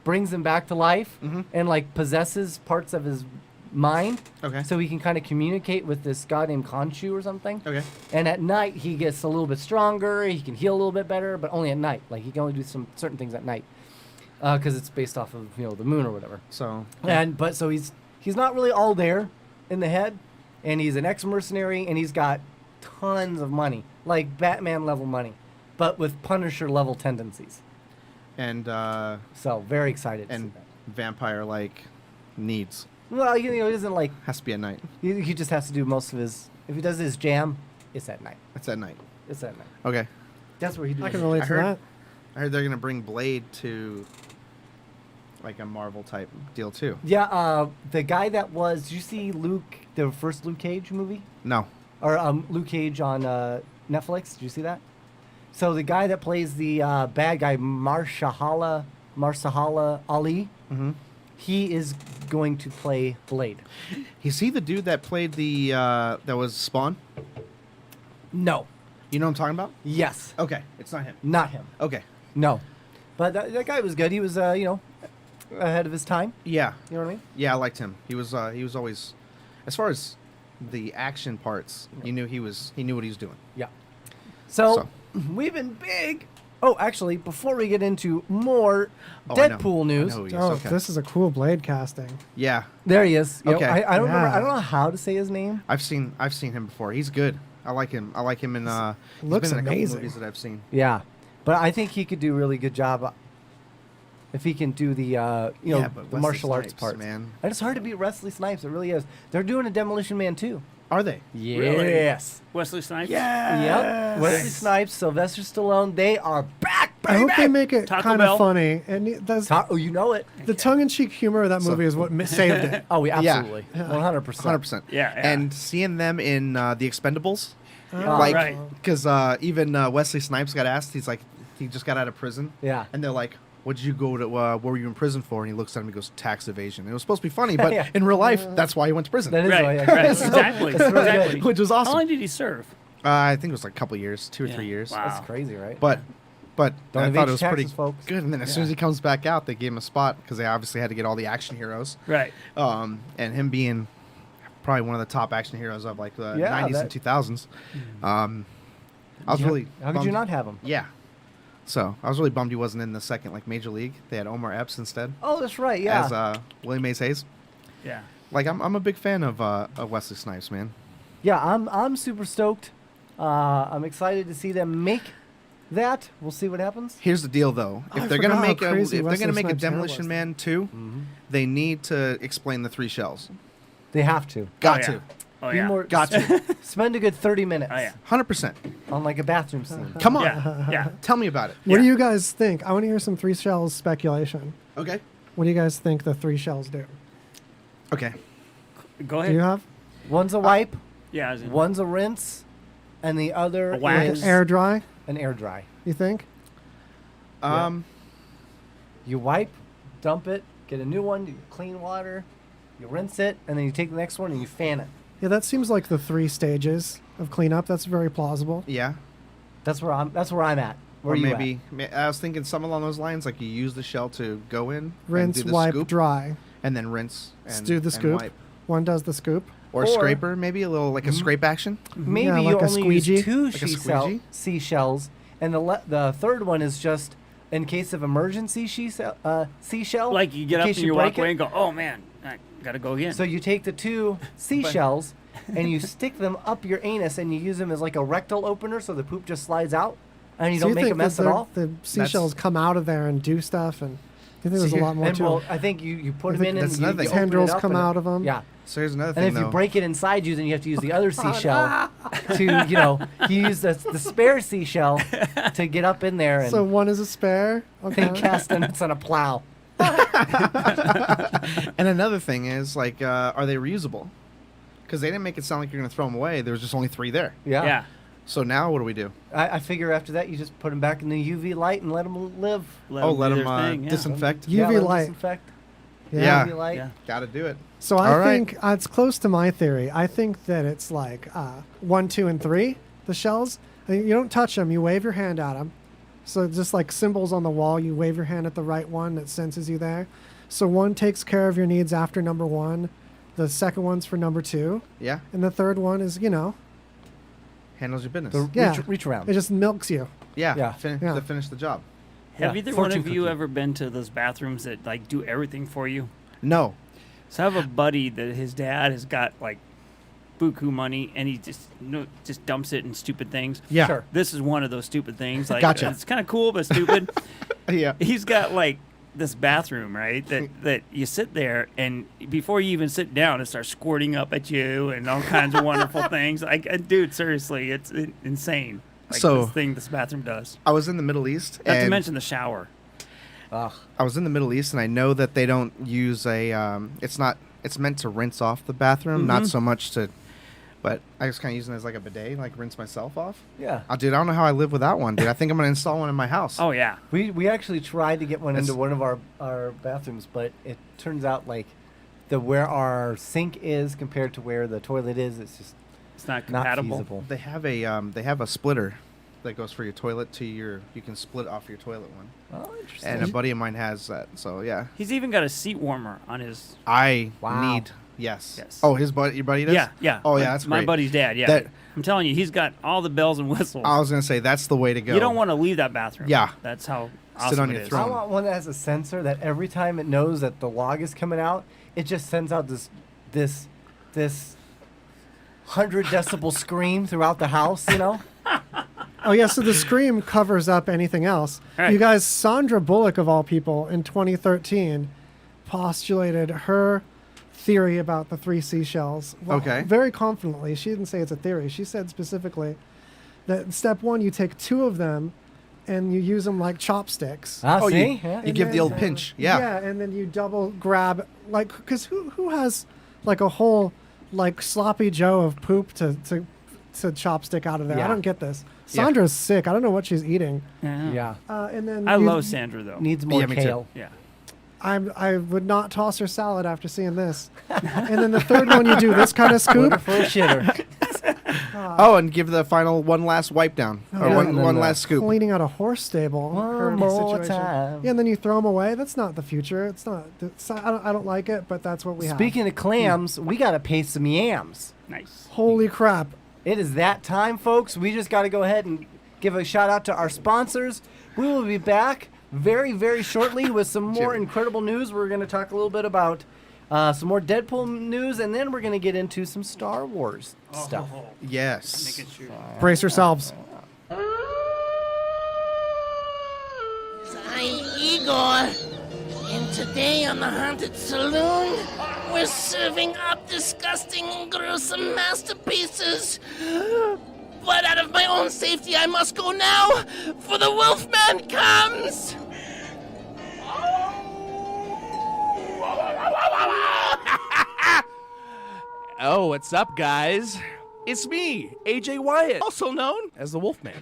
brings him back to life and like possesses parts of his mind. Okay. So he can kind of communicate with this god named Khonshu or something. Okay. And at night he gets a little bit stronger. He can heal a little bit better, but only at night. Like he can only do some certain things at night because it's based off of the moon or whatever. So But so he's not really all there in the head, and he's an ex-mercenary, and he's got tons of money, like Batman level money, but with Punisher level tendencies. and So very excited. To see that. vampire like needs Well, he doesn't like. has to be at night. He just has to do most of his. If he does his jam, it's at night. It's at night. It's at night. Okay. That's where he does. I can relate I to heard- that. I heard they're gonna bring Blade to like a Marvel type deal too. Yeah, the guy that was. Did you see the first Luke Cage movie? No. Or Luke Cage on Netflix. Did you see that? So the guy that plays the bad guy, Marshala Ali, he is going to play Blade. Is he the dude that played the that was Spawn? No. You know what I'm talking about? Yes. Okay, it's not him. Not him. Okay. No. But that guy was good. He was, ahead of his time. Yeah. You know what I mean? Yeah, I liked him. He was always, as far as the action parts, he knew what he was doing. Yeah. So we've been big. Oh, actually, before we get into more Deadpool news, I know who he is. Oh, Okay. this is a cool Blade casting. Yeah, there he is. Okay. I don't remember. Yeah. I don't know how to say his name. I've seen him before. He's good. I like him. I like him in. He's Looks been in a couple amazing. movies that I've seen. Yeah, but I think he could do a really good job if he can do the but the Wesley martial arts Snipes, part. man. And it's hard to beat Wesley Snipes. It really is. They're doing a Demolition Man too. Are they? Yes. Wesley Snipes. Yep. Wesley Snipes, Sylvester Stallone. They are back, baby. I hope they make it Taco kind Bell. of funny. And Oh, you know it. the tongue-in-cheek humor of that movie is what saved it. Oh, Yeah. absolutely. 100%. 100%. Yeah. And seeing them in The Expendables, Oh, like, right. because even Wesley Snipes got asked, he's like, he just got out of prison. Yeah. And they're like, what did you go to, what were you in prison for? And he looks at him and goes, tax evasion. It was supposed to be funny, but Yeah. in real life, that's why he went to prison. That is Right. why, Right. Exactly. It's really Exactly. Which was How awesome. long did he serve? I think it was like a couple years, 2 or 3 years. Wow. That's crazy, right? But Don't I evade thought your it was pretty taxes, folks. good. And then as soon as he comes back out, they gave him a spot because they obviously had to get all the action heroes. Right. And him being probably one of the top action heroes of like the 90s and 2000s. I was really How could you bummed. not have him? Yeah. So I was really bummed he wasn't in the second like major league. They had Omar Epps instead Oh, that's right. Yeah. as Willie Mays Hayes. Yeah. Like I'm a big fan of Wesley Snipes, man. Yeah, I'm super stoked. I'm excited to see them make that. We'll see what happens. Here's the deal, though. I If they're gonna forgot how make crazy Wesley a Snipes' hair Demolition was. Man 2, they need to explain the 3 shells. They have to. Got Oh, to. yeah. Oh, Be yeah. more- Got to. Spend a good 30 minutes Oh, yeah. 100%. on like a bathroom scene. Come on. Yeah. Yeah. Tell me about it. What do Yeah. you guys think? I want to hear some 3 shells speculation. Okay. What do you guys think the 3 shells do? Okay. Go Do ahead. you have One's a wipe, Yeah. I was in- one's a rinse, and the other A wax. is air dry? an air dry. You think? You wipe, dump it, get a new one, you clean water, you rinse it, and then you take the next one and you fan it. Yeah, that seems like the 3 stages of cleanup. That's very plausible. Yeah. That's where I'm at. Where Or you maybe I was thinking something along those lines, like you use the shell to go in, Rinse, and do the wipe, scoop, dry. and then rinse and Do the and scoop. wipe. One does the scoop. Or Or- scraper, maybe a little like a scrape action. at? Maybe Yeah, you like a only squeegee. use 2 Like a squeegee? seashells, and the third one is just in case of emergency seashell. Like you get in up case and you break walk away it. and go, oh man, I gotta go again. So you take the 2 seashells and you stick them up your anus and you use them as like a rectal opener so the poop just slides out and you So don't make a think mess that at all. the seashells come out of there and do stuff, and you think there's See, a lot more And to well, it. I think you put I them think in and that's you, another you thing. open it Tendrils up come and out of 'em. Yeah. So here's another And thing, if you though. break it inside you, then you have to use the other seashell to, you use the spare seashell to get up in there and, So one is a spare. Okay. and cast and it's on a plow. And another thing is, like, are they reusable? Because they didn't make it sound like you're going to throw them away. There was just only 3 there. Yeah. yeah. So now what do we do? I figure after that you just put them back in the UV light and let them live. Let do them their thing, yeah. disinfect. You- UV let 'em light. disinfect. Yeah. UV light. Yeah. Got to do it. So All I right. think it's close to my theory. I think that it's like 1, 2, and 3, the shells. I think you don't touch them. You wave your hand at them. So just like symbols on the wall, you wave your hand at the right one that senses you there. So 1 takes care of your needs after number 1. The second one's for number 2. Yeah. And the third one is, Handles your business. The Yeah. reach around. it just milks you. yeah. Yeah. Yeah. To finish the job. Have Yeah. either one Fortune of you cookie. ever been to those bathrooms that like do everything for you? No. So I have a buddy that his dad has got like buku money and he just dumps it in stupid things. Yeah. Sure. This is one of those stupid things. Like Gotcha. it's kind of cool but stupid. Yeah. He's got like this bathroom, right? That you sit there and before you even sit down, it starts squirting up at you and all kinds of wonderful things. Like, dude, seriously, it's insane. Like So- this thing this bathroom does. I was in the Middle East. Not to and mention the shower. Ugh. I was in the Middle East, and I know that they don't use a. It's meant to rinse off the bathroom, not so much to. But I was kind of using it as like a bidet, like rinse myself off. Yeah. Dude, I don't know how I live without one, dude. I think I'm gonna install one in my house. Oh yeah. We actually tried to get one That's- into one of our bathrooms, but it turns out like where our sink is compared to where the toilet is, it's just It's not not compatible. feasible. They have a splitter that goes for your toilet to your. You can split off your toilet one. Oh, interesting. And a buddy of mine has that. So yeah, He's even got a seat warmer on his. I Wow. need. Yes. Yes. Oh, your buddy does. Yeah, yeah. Oh yeah, that's my great. buddy's dad. Yeah, That- I'm telling you, he's got all the bells and whistles. I was gonna say that's the way to go. You don't want to leave that bathroom. Yeah. That's how Sit awesome on it your is. throne. I want one that has a sensor that every time it knows that the log is coming out, it just sends out this 100 decibel scream throughout the house, you know? Oh, yeah, so the scream covers up anything else. All right. You guys, Sandra Bullock, of all people, in 2013, postulated her theory about the 3 seashells. Okay. Very confidently. She didn't say it's a theory. She said specifically that step 1, you take 2 of them and you use them like chopsticks. Oh, see? you Yeah. And give the then- old pinch. Yeah. Yeah, and then you double grab, like, because who has, like, a whole, like, sloppy Joe of poop to chopstick out of there? Yeah. I don't get this. Yeah. Sandra's sick. I don't know what she's eating. Yeah. Yeah. And then I you- love Sandra though. Needs more Yeah, me too. kale. Yeah. I would not toss her salad after seeing this. And then the third one, you do this kind of Put her scoop. for a shitter. Oh, and give the final one last wipe down. Or yeah, one last scoop. Cleaning out a horse stable. One more time. Yeah, and then you throw them away. That's not the future. It's not. I don't like it, but that's what we have. Speaking of clams, we got to pay some yams. Nice. Holy crap. It is that time, folks. We just got to go ahead and give a shout out to our sponsors. We will be back very, very shortly with some more incredible news. We're going to talk a little bit about some more Deadpool news, and then we're going to get into some Star Wars stuff. Yes. Making sure. Brace yourselves. I'm Igor, and today on the Haunted Saloon, we're serving up disgusting and gruesome masterpieces. But out of my own safety, I must go now, for the Wolfman comes! Oh, what's up, guys? It's me, AJ Wyatt, also known as the Wolfman.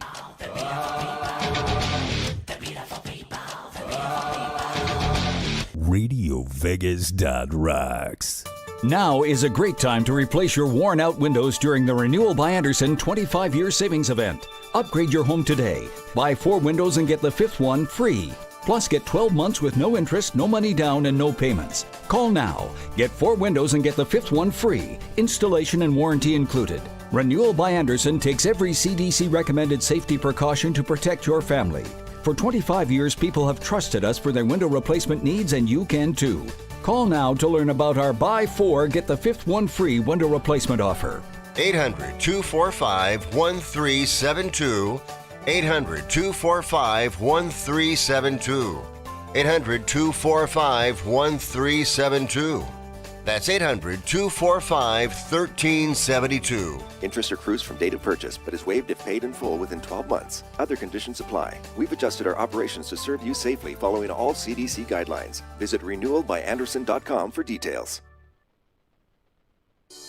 RadioVegas.rocks. Now is a great time to replace your worn-out windows during the Renewal by Andersen 25-year savings event. Upgrade your home today. Buy 4 windows and get the 5th one free. Plus, get 12 months with no interest, no money down, and no payments. Call now. Get 4 windows and get the 5th one free. Installation and warranty included. Renewal by Andersen takes every CDC-recommended safety precaution to protect your family. For 25 years, people have trusted us for their window replacement needs, and you can too. Call now to learn about our buy 4, get the 5th one free window replacement offer. 800-245-1372. 800-245-1372. 800-245-1372. That's 800-245-1372. Interest accrues from date of purchase, but is waived if paid in full within 12 months. Other conditions apply. We've adjusted our operations to serve you safely following all CDC guidelines. Visit renewalbyanderson.com for details.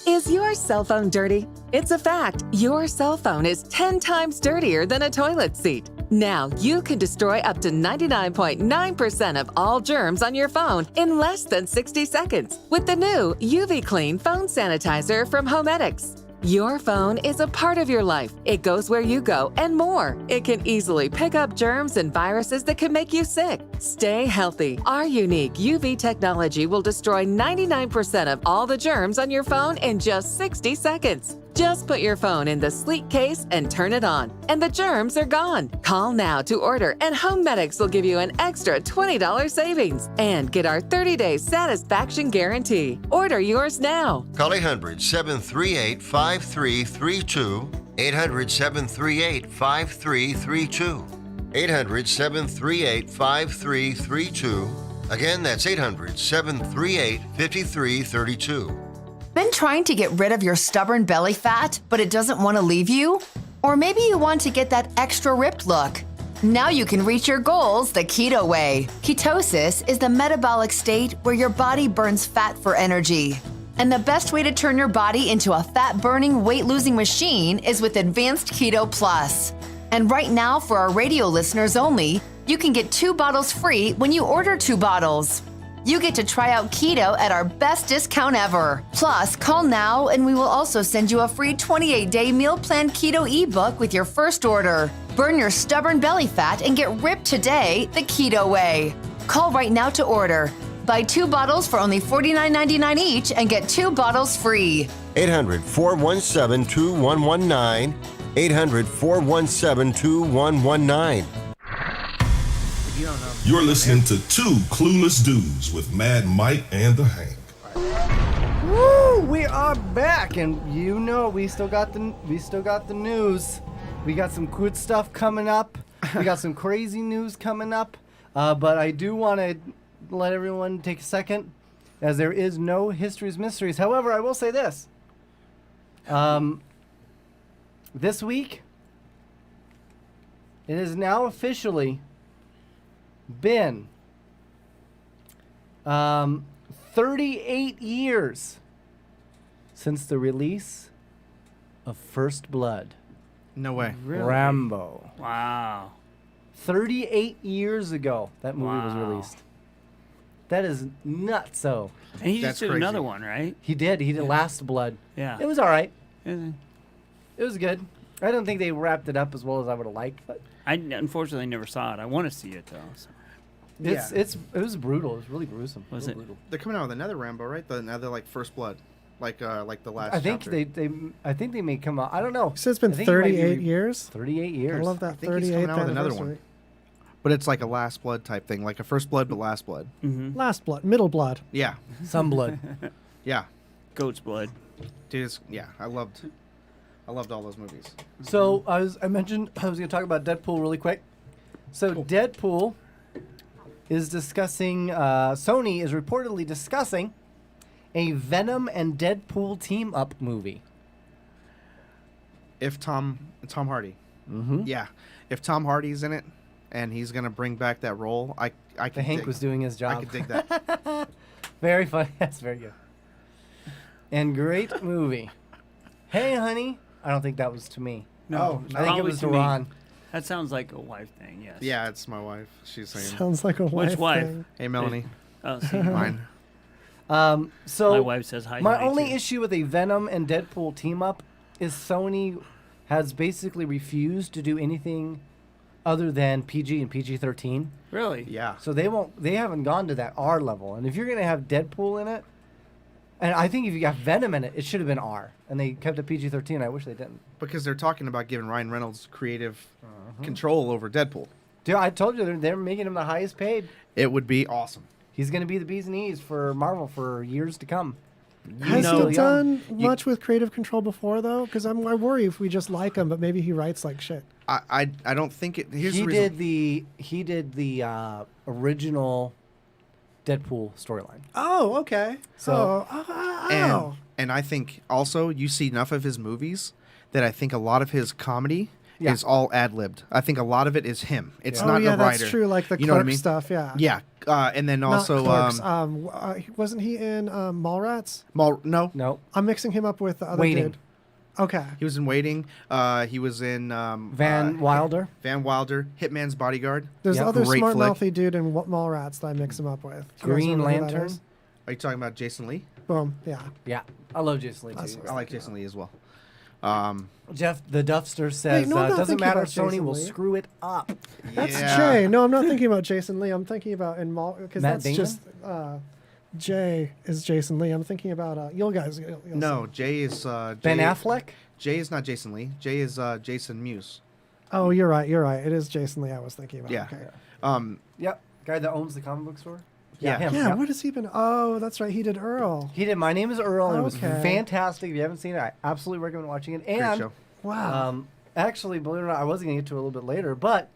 Is your cell phone dirty? It's a fact. Your cell phone is 10 times dirtier than a toilet seat. Now you can destroy up to 99.9% of all germs on your phone in less than 60 seconds with the new UV Clean Phone Sanitizer from Homedics. Your phone is a part of your life. It goes where you go and more. It can easily pick up germs and viruses that can make you sick. Stay healthy. Our unique UV technology will destroy 99% of all the germs on your phone in just 60 seconds. Just put your phone in the sleek case and turn it on, and the germs are gone. Call now to order, and Homedics will give you an extra $20 savings and get our 30-day satisfaction guarantee. Order yours now. Call 800-738-5332. 800-738-5332. 800-738-5332. Again, that's 800-738-5332. Been trying to get rid of your stubborn belly fat, but it doesn't want to leave you? Or maybe you want to get that extra ripped look. Now you can reach your goals the keto way. Ketosis is the metabolic state where your body burns fat for energy. And the best way to turn your body into a fat-burning, weight-losing machine is with Advanced Keto Plus. And right now, for our radio listeners only, you can get 2 bottles free when you order 2 bottles. You get to try out keto at our best discount ever. Plus, call now and we will also send you a free 28-day meal plan keto ebook with your first order. Burn your stubborn belly fat and get ripped today the keto way. Call right now to order. Buy 2 bottles for only $49.99 each and get 2 bottles free. 800-417-2119. 800-417-2119. You're listening to 2 Clueless Dudes with Mad Mike and the Hank. Woo! We are back, and you know we still got the news. We got some good stuff coming up. We got some crazy news coming up. But I do want to let everyone take a second, as there is no History's Mysteries. However, I will say this. This week, it is now officially been 38 years since the release of First Blood. No way. Really? Rambo. Wow. 38 years ago that movie was released. That is nuts. So. And he just did another one, right? He did. He did Last Blood. Yeah. It was all right. Yeah. It It was good. I don't think they wrapped it up as well as I would have liked, but I unfortunately never saw it. I want to see it though. So. it was brutal. It was really gruesome. Was Real it? brutal. They're coming out with another Rambo, right? Another like First Blood, like the last. I think chapter. I think they may come out. I don't know. He said it's been I think it might be 38 years. 38 years. I love that. I think he's 38th coming out with another anniversary. one. But it's like a Last Blood type thing, like a First Blood but Last Blood. Mm-hmm. Last blood, middle blood. Yeah, Some blood. yeah, Goat's blood. dude. I loved all those movies. So I mentioned I was going to talk about Deadpool really quick. So Deadpool is discussing. Sony is reportedly discussing a Venom and Deadpool team up movie. If Tom Hardy, Mm-hmm. yeah, if Tom Hardy's in it and he's gonna bring back that role, I could Hank dig, was doing his job. I could dig that. Very funny. That's very good. And great movie. Hey, honey. I don't think that was to me. No, I think it was to me. Ron. That sounds like a wife thing. Yes. Yeah, it's my wife. She's saying, Sounds like a wife. Which wife? thing. "Hey, Melanie, Oh, see, mine." So my wife says hi. my honey, only too. issue with a Venom and Deadpool team up is Sony has basically refused to do anything other than PG and PG-13. Really? Yeah, So they haven't gone to that R level. And if you're gonna have Deadpool in it, and I think if you got Venom in it, it should have been R. And they kept it PG-13. I wish they didn't. because they're talking about giving Ryan Reynolds creative control over Deadpool. Dude, I told you they're making him the highest paid. It would be awesome. He's gonna be the bee's knees for Marvel for years to come. Has know- he done much with creative control before though? Because I worry if we just like him, but maybe he writes like shit. I don't think it. Here's He the reason. did the original Deadpool storyline. Oh, okay. So- And I think also you see enough of his movies that I think a lot of his comedy Yeah. is all ad libbed. I think a lot of it is him. It's Oh not yeah, the writer. that's true. Like the You know what I Clerks mean? stuff. Yeah. Yeah, and then Not also Clerks. Wasn't he in Mallrats? no, I'm mixing him up with the other Waiting. dude. Okay. he was in Waiting. He was in Van Wilder. Van Wilder, Hitman's Bodyguard. There's Yep. the other Great smart flick. mouthy dude in Mallrats that I mix him up with. Do you guys Green remember who that Lantern. is? Are you talking about Jason Lee? Boom. Yeah. Yeah, I love Jason Lee That's too. I like Jason Lee as well. Jeff the Duffster says no, I'm not doesn't thinking matter. about Sony Jason will Lee. screw it up. That's Yeah. Jay. No, I'm not thinking about Jason Lee. I'm thinking about in Mall because Matt that's Damon? just Jay is Jason Lee. I'm thinking about you guys. You'll No, see. Jay is Ben Jay- Affleck. Jay is not Jason Lee. Jay is Jason Mewes. Oh, you're right. You're right. It is Jason Lee. I was thinking about. Yeah. Okay. Yep, guy that owns the comic book store. Yeah. him. Yeah. yep. What has he been? Oh, that's right. He did Earl. He did My Name Is Earl, and it was Okay. fantastic. If you haven't seen it, I absolutely recommend watching it. Great And show. Wow. actually, believe it or not, I was going to get to it a little bit later, but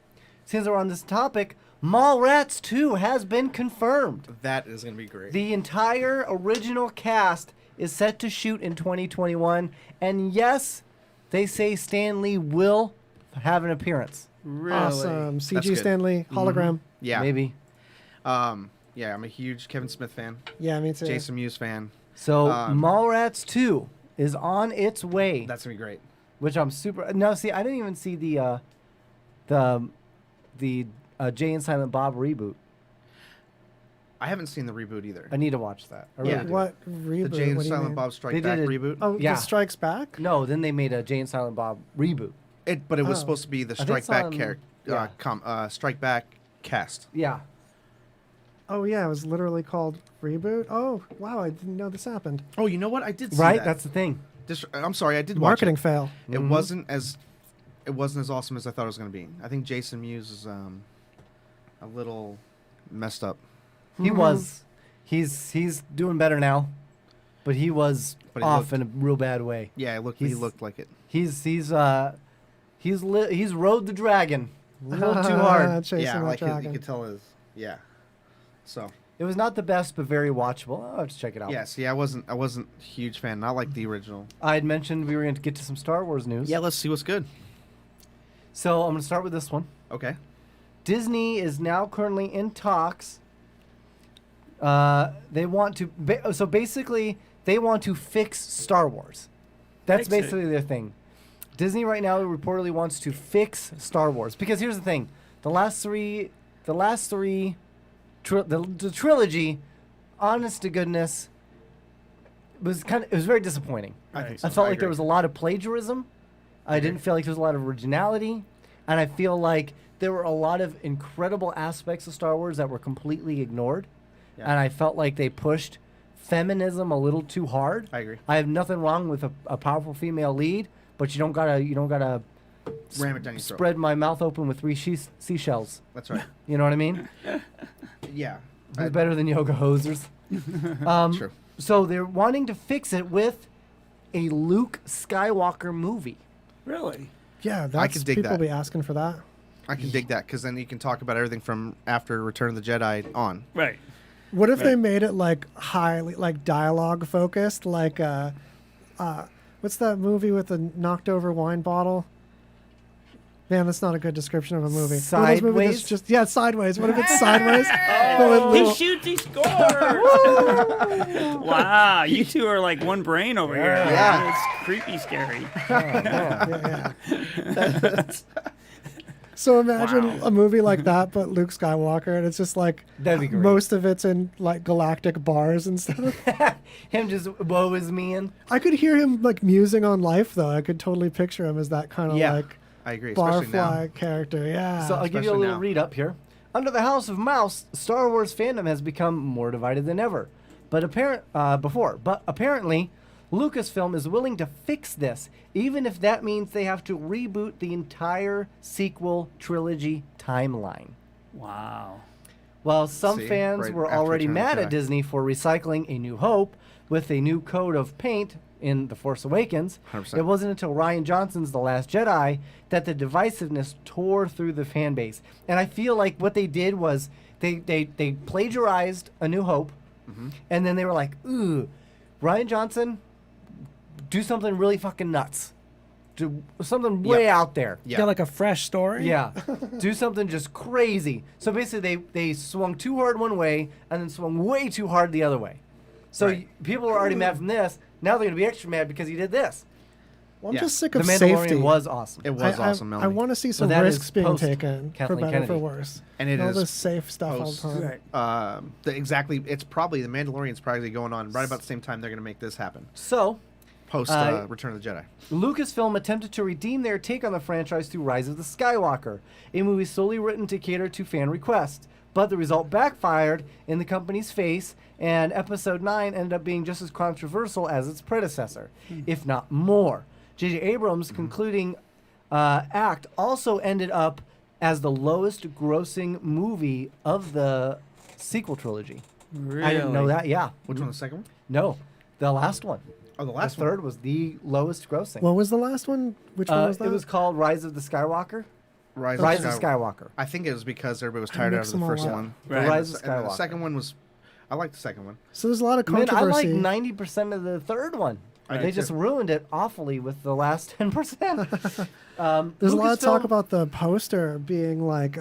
since we're on this topic, Mallrats 2 has been confirmed. That is gonna be great. The entire original cast is set to shoot in 2021, and yes, they say Stan Lee will have an appearance. Really? Awesome. That's CG good. Stanley hologram. yeah. Maybe. Yeah, I'm a huge Kevin Smith fan. Yeah, me too. Jason Mewes fan. So Mallrats 2 is on its way. That's gonna be great. Which I'm super. No, see, I didn't even see the Jay and Silent Bob reboot. I haven't seen the reboot either. I need to watch that. I Yeah. really do. What reboot? The Jay and What do you Silent mean? Bob Strike They Back did it- reboot. Oh, Yeah. The Strikes Back. No, then they made a Jay and Silent Bob reboot. But it was Oh. supposed to be the I think Strike it's Back on- character. yeah. Strike Back cast. Yeah. Oh yeah, it was literally called Reboot. Oh wow, I didn't know this happened. Oh, you know what? I did see Right. that. That's the thing. I'm sorry, I did Marketing watch fail. it. It wasn't as awesome as I thought it was going to be. I think Jason Mewes is a little messed up. He was. He's doing better now, but he was But he off looked- in a real bad way. Yeah, he He's- looked like it. He's rode the dragon a little too hard. Chasing Yeah, that like you dragon. could tell his So It was not the best, but very watchable. I'll have to check it out. yeah, see, I wasn't a huge fan. Not like the original. I had mentioned we were going to get to some Star Wars news. Yeah, let's see what's good. So I'm going to start with this one. Okay. Disney is now currently in talks. They want to. So basically, they want to fix Star Wars. That's Fix it. basically their thing. Disney right now reportedly wants to fix Star Wars because here's the thing: the trilogy, honest to goodness, it was very disappointing. I think I so. felt like agree. there was a lot of plagiarism, I didn't feel like there was a lot of originality, and I feel like there were a lot of incredible aspects of Star Wars that were completely ignored, and I felt like they pushed feminism a little too hard. I agree. I have nothing wrong with a powerful female lead, but you don't gotta ram it down your throat. spread my mouth open with 3 seashells. That's right. You know what I mean? Yeah. Who's better than yoga hosers? True. So they're wanting to fix it with a Luke Skywalker movie. Really? Yeah, that's could dig people that. be asking for that. I can dig that because then you can talk about everything from after Return of the Jedi on. Right. What if they made it like highly like dialogue focused, like what's that movie with the knocked over wine bottle? Man, that's not a good description of a movie. One of those movies that's just Sideways. What if it's Sideways? He shoots, he scores. Wow, you two are like one brain over here. Yeah. It's creepy, scary. So imagine a movie like that, but Luke Skywalker, and it's just like That'd be great. most of it's in like galactic bars and stuff. Him just woe is me and I could hear him like musing on life, though. I could totally picture him as that kind of like I agree, especially now. barfly character. Yeah. So I'll give you a Especially little now. read up here. Under the House of Mouse, Star Wars fandom has become more divided than ever. But apparently, Lucasfilm is willing to fix this, even if that means they have to reboot the entire sequel trilogy timeline. Wow. While some See, fans right were after already Return of the mad at Jedi. Disney for recycling A New Hope with a new coat of paint in The Force Awakens, 100%. it wasn't until Rian Johnson's The Last Jedi that the divisiveness tore through the fan base. And I feel like what they did was they plagiarized A New Hope, and then they were like, ooh, Rian Johnson, do something really fucking nuts. Do something way out there. Yeah, like a fresh story. Yeah. Do something just crazy. So basically they swung too hard one way and then swung way too hard the other way. So people were already mad from this. Now they're going to be extra mad because he did this. Well, I'm just sick of The Mandalorian safety. was awesome. It was awesome, I Melanie. want to see some that risks is being post taken, for Kathleen better Kennedy. for worse. And it all is this safe stuff post- all the time. It's probably the Mandalorian's probably going on right about the same time they're going to make this happen. So, Post Return of the Jedi. Lucasfilm attempted to redeem their take on the franchise through Rise of the Skywalker, a movie solely written to cater to fan requests. But the result backfired in the company's face, and Episode 9 ended up being just as controversial as its predecessor, if not more. J.J. Abrams' concluding act also ended up as the lowest grossing movie of the sequel trilogy. Really? I didn't know that, yeah. Which one, the second one? No, the last one. Oh, the The last one. third was the lowest grossing. What was the last one? Which one was that? It was called Rise of the Skywalker. Rise of Skywalker. I think it was because everybody was tired out of mix the them all first up. one. The Rise of And the Skywalker. second one was... I liked the second one. So there's a lot of Man, I like controversy. 90% of the third one. I They did just too. ruined it awfully with the last 10%. There's a lot of talk Lucasfilm- about the poster being like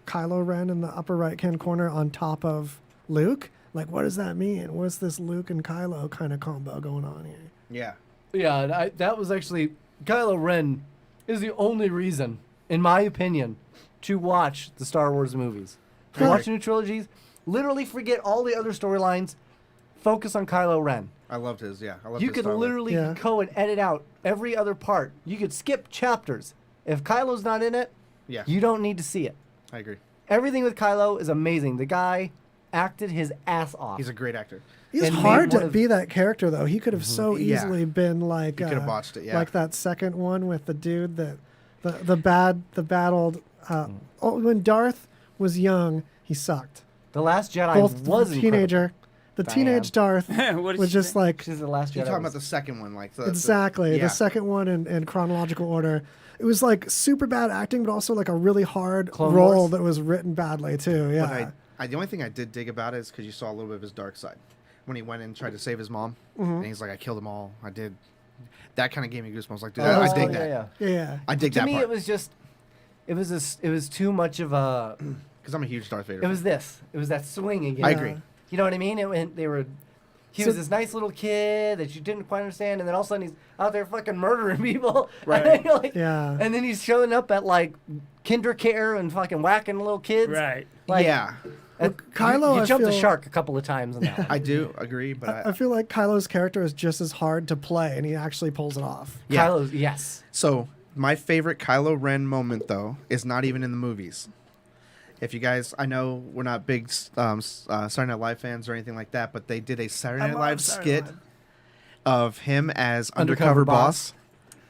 Kylo Ren in the upper right-hand corner on top of Luke. Like, what does that mean? What's this Luke and Kylo kind of combo going on here? Yeah. Yeah, and that was actually Kylo Ren is the only reason, in my opinion, to watch the Star Wars movies. To watch the new trilogies, literally forget all the other storylines, focus on Kylo Ren. I loved his, I loved You his could Star Wars. literally go and edit out every other part. You could skip chapters. If Kylo's not in it, Yeah. you don't need to see it. I agree. Everything with Kylo is amazing. The guy acted his ass off. He's a great actor. He's And hard made one to of- be that character, though. He could have so Yeah. easily been like... He could have botched it, yeah. Like that second one with the dude that... The bad old... when Darth was young, he sucked. The Last Jedi Both was the teenager... The Diane. teenage Darth What did was she just say? like... She's the Last Jedi. You're talking was- about the second one, like the Exactly. yeah. The second one in chronological order. It was like super bad acting, but also like a really hard Clone role Wars? that was written badly too. Yeah. But the only thing I did dig about it is because you saw a little bit of his dark side when he went and tried to save his mom, and he's like, "I killed them all. I did." That kind of gave me goosebumps. Like, dude, I dig that. Yeah. I dig To that me, part it was just, it was too much of a. because I'm a huge Darth Vader. It was this. It was that swing again. I agree. You know what I mean? He was this nice little kid that you didn't quite understand, and then all of a sudden he's out there fucking murdering people. Right. And you're like, Yeah. And then he's showing up at like kinder care and fucking whacking little kids. Right. Like, yeah, Kylo, you I jumped the feel- shark a couple of times in that one. I do agree, but I feel like Kylo's character is just as hard to play, and he actually pulls it off. Yeah. Kylo's, yes. So My favorite Kylo Ren moment, though, is not even in the movies. If you guys, I know we're not big Saturday Night Live fans or anything like that, but they did a Saturday Night Live skit of him as undercover boss.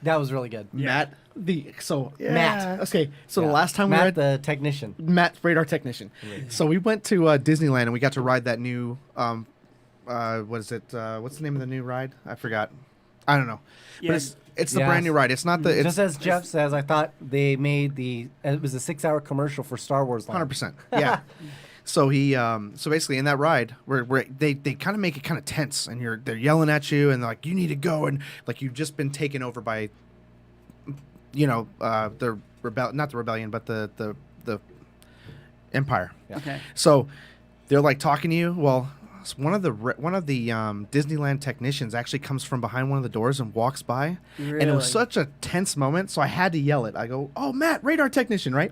That was really good. Matt, Matt. Okay, so the last time Matt, the technician. Matt, radar technician. So we went to Disneyland and we got to ride that new, what's the name of the new ride? I forgot. I don't know. Yeah. But it's the brand new ride. It's not the... Just as Jeff says, I thought they made it was a 6-hour commercial for Star Wars Land. 100%. Yeah. So so basically in that ride where they kind of make it kind of tense and they're yelling at you and they're like, you need to go, and like you've just been taken over by, the not the rebellion, but the Empire. Yeah. Okay. So they're like talking to you. Well, one of the Disneyland technicians actually comes from behind one of the doors and walks by, and it was such a tense moment. So I had to yell it. I go, "Oh, Matt, radar technician, right?"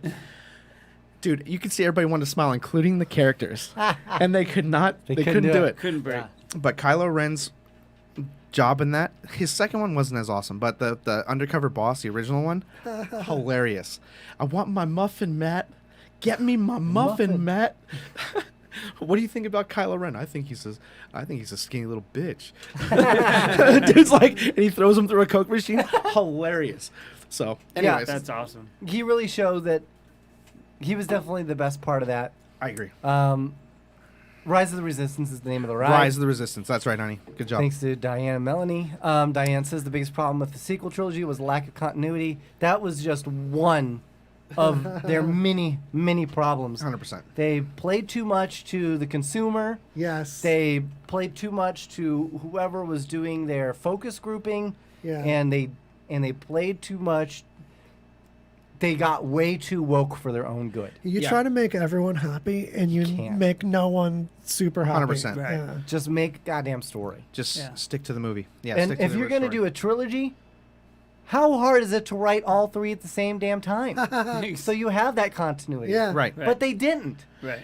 Dude, you could see everybody wanted to smile, including the characters, and they could not. They couldn't do it. Couldn't break. Yeah. But Kylo Ren's job in that, his second one wasn't as awesome, but the undercover boss, the original one, hilarious. I want my muffin, Matt. Get me my muffin, Matt. What do you think about Kylo Ren? I think he's a skinny little bitch. Dude's like, and he throws him through a Coke machine. Hilarious. So, anyways, That's awesome. He really showed that he was definitely the best part of that. I agree. Rise of the Resistance is the name of the ride. Rise of the Resistance. That's right, honey. Good job. Thanks to Diane and Melanie. Diane says the biggest problem with the sequel trilogy was lack of continuity. That was just one of their many, many problems. 100%. They played too much to the consumer. Yes. They played too much to whoever was doing their focus grouping. Yeah. And they played too much. They got way too woke for their own good. You try to make everyone happy, and you make no one super happy. 100%. Right. Yeah. Just make a goddamn story. Just stick to the movie. Yeah. And stick to if the you're going to story. do a trilogy, how hard is it to write all three at the same damn time? So you have that continuity. Yeah. Right. But they didn't. Right.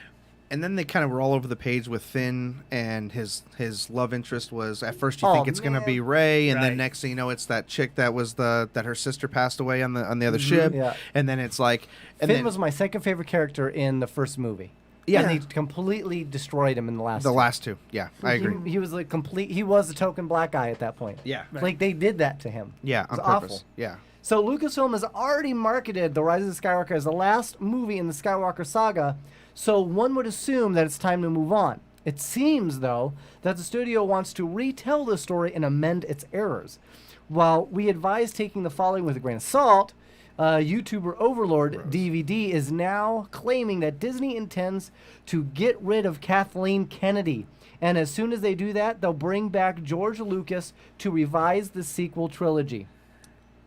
And then they kind of were all over the page with Finn, and his love interest was, at first you think it's going to be Rey, and then next thing you know it's that chick that was that her sister passed away on the other ship. Yeah. And then it's like, Finn was my second favorite character in the first movie. Yeah. And they completely destroyed him in the last two. last two. Yeah, I agree. He was like he was a token black guy at that point. Yeah. Like they did that to him. Yeah, It was on purpose. awful. Yeah. So Lucasfilm has already marketed The Rise of the Skywalker as the last movie in the Skywalker saga, so one would assume that it's time to move on. It seems, though, that the studio wants to retell the story and amend its errors. While we advise taking the following with a grain of salt, YouTuber Overlord DVD is now claiming that Disney intends to get rid of Kathleen Kennedy. And as soon as they do that, they'll bring back George Lucas to revise the sequel trilogy.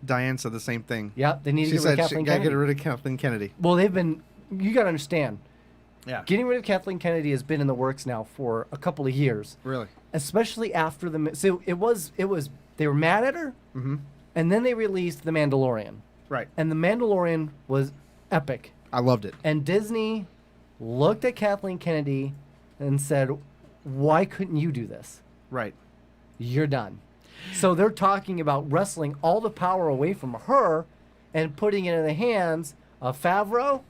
Diane said the same thing. Yeah, they need to She get rid of said Kathleen she got to Kennedy. get rid of Kathleen Kennedy. Well, you got to understand, Yeah. getting rid of Kathleen Kennedy has been in the works now for a couple of years. Really? Especially after so it was they were mad at her, and then they released The Mandalorian. Right. And The Mandalorian was epic. I loved it. And Disney looked at Kathleen Kennedy and said, why couldn't you do this? Right. You're done. So they're talking about wrestling all the power away from her and putting it in the hands of Favreau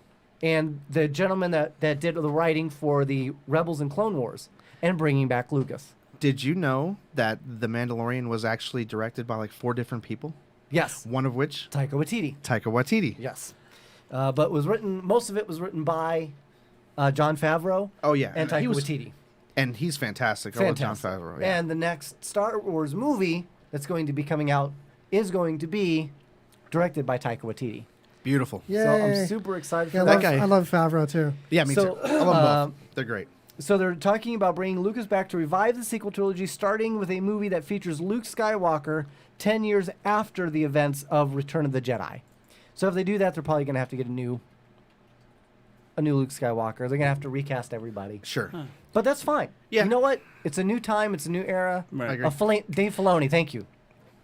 and the gentleman that did the writing for the Rebels and Clone Wars, and bringing back Lucas. Did you know that The Mandalorian was actually directed by like 4 different people? Yes. One of which? Taika Waititi. Taika Waititi. Yes. But most of it was written by Jon Favreau. Oh, yeah. And Taika He was- Waititi. And he's fantastic. I love Jon Favreau. Yeah. And the next Star Wars movie that's going to be coming out is going to be directed by Taika Waititi. Beautiful. So I'm super excited for Yeah, that. I love Favreau too. Yeah, me So, too. I love them both. They're great. So they're talking about bringing Lucas back to revive the sequel trilogy, starting with a movie that features Luke Skywalker 10 years after the events of Return of the Jedi. So if they do that, they're probably going to have to get a new Luke Skywalker. They're going to have to recast everybody. Sure. But that's fine. Yeah. You know what? It's a new time. It's a new era. Right. I agree. Dave Filoni, thank you.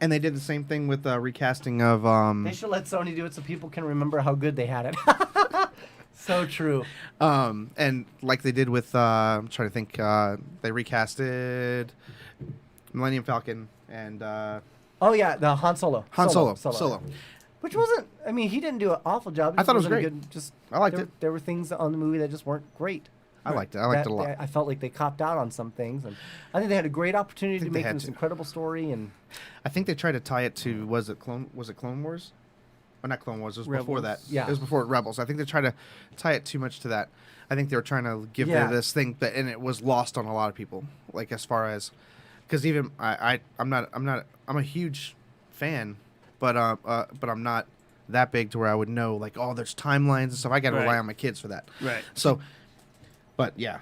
And they did the same thing with recasting of... They should let Sony do it so people can remember how good they had it. So true. And like they did with... I'm trying to think. They recasted Millennium Falcon and... Oh, yeah. The Han Solo. Han Solo. Which wasn't. I mean, he didn't do an awful job. I thought it was wasn't a great. Good, I liked it. There were things on the movie that just weren't great. I liked it. I liked it a lot. I felt like they copped out on some things, and I think they had a great opportunity to make this incredible story. And I think they tried to tie it to was it Clone Wars? Or not Clone Wars. It was before that. Yeah. It was before Rebels. I think they tried to tie it too much to that. I think they were trying to give there this thing, and it was lost on a lot of people. Like as far as, because even I'm a huge fan, but I'm not that big to where I would know like, oh, there's timelines and stuff. I got to rely on my kids for that. Right. So, but yeah.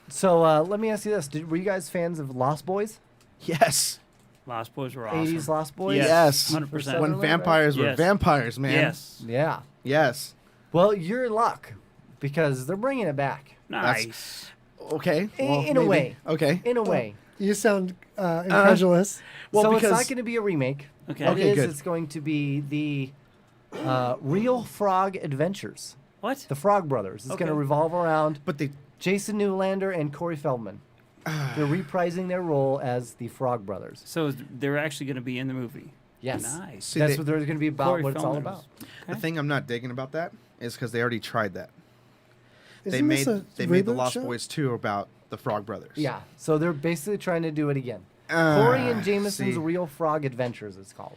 So let me ask you this: were you guys fans of Lost Boys? Yes. Lost Boys were awesome. 80s Lost Boys? Yes. 100%. When vampires were vampires, man. Yes. Yeah. Yes. Well, you're in luck because they're bringing it back. Nice. Okay. In a way. Okay. In a way. You sound incredulous. So it's not going to be a remake. Okay. What it is, good. it's going to be the Real Frog Adventures. What? The Frog Brothers. It's going to revolve around Jason Newlander and Corey Feldman. They're reprising their role as the Frog Brothers. So they're actually going to be in the movie. Yes. Nice. See, That's what they're going to be about, Corey what it's all Feldman about. The thing I'm not digging about that is because they already tried that. Isn't this a They made the reboot Lost show? Boys 2 about the Frog Brothers. Yeah. So they're basically trying to do it again. Corey and Jameson's see. Real Frog Adventures, it's called.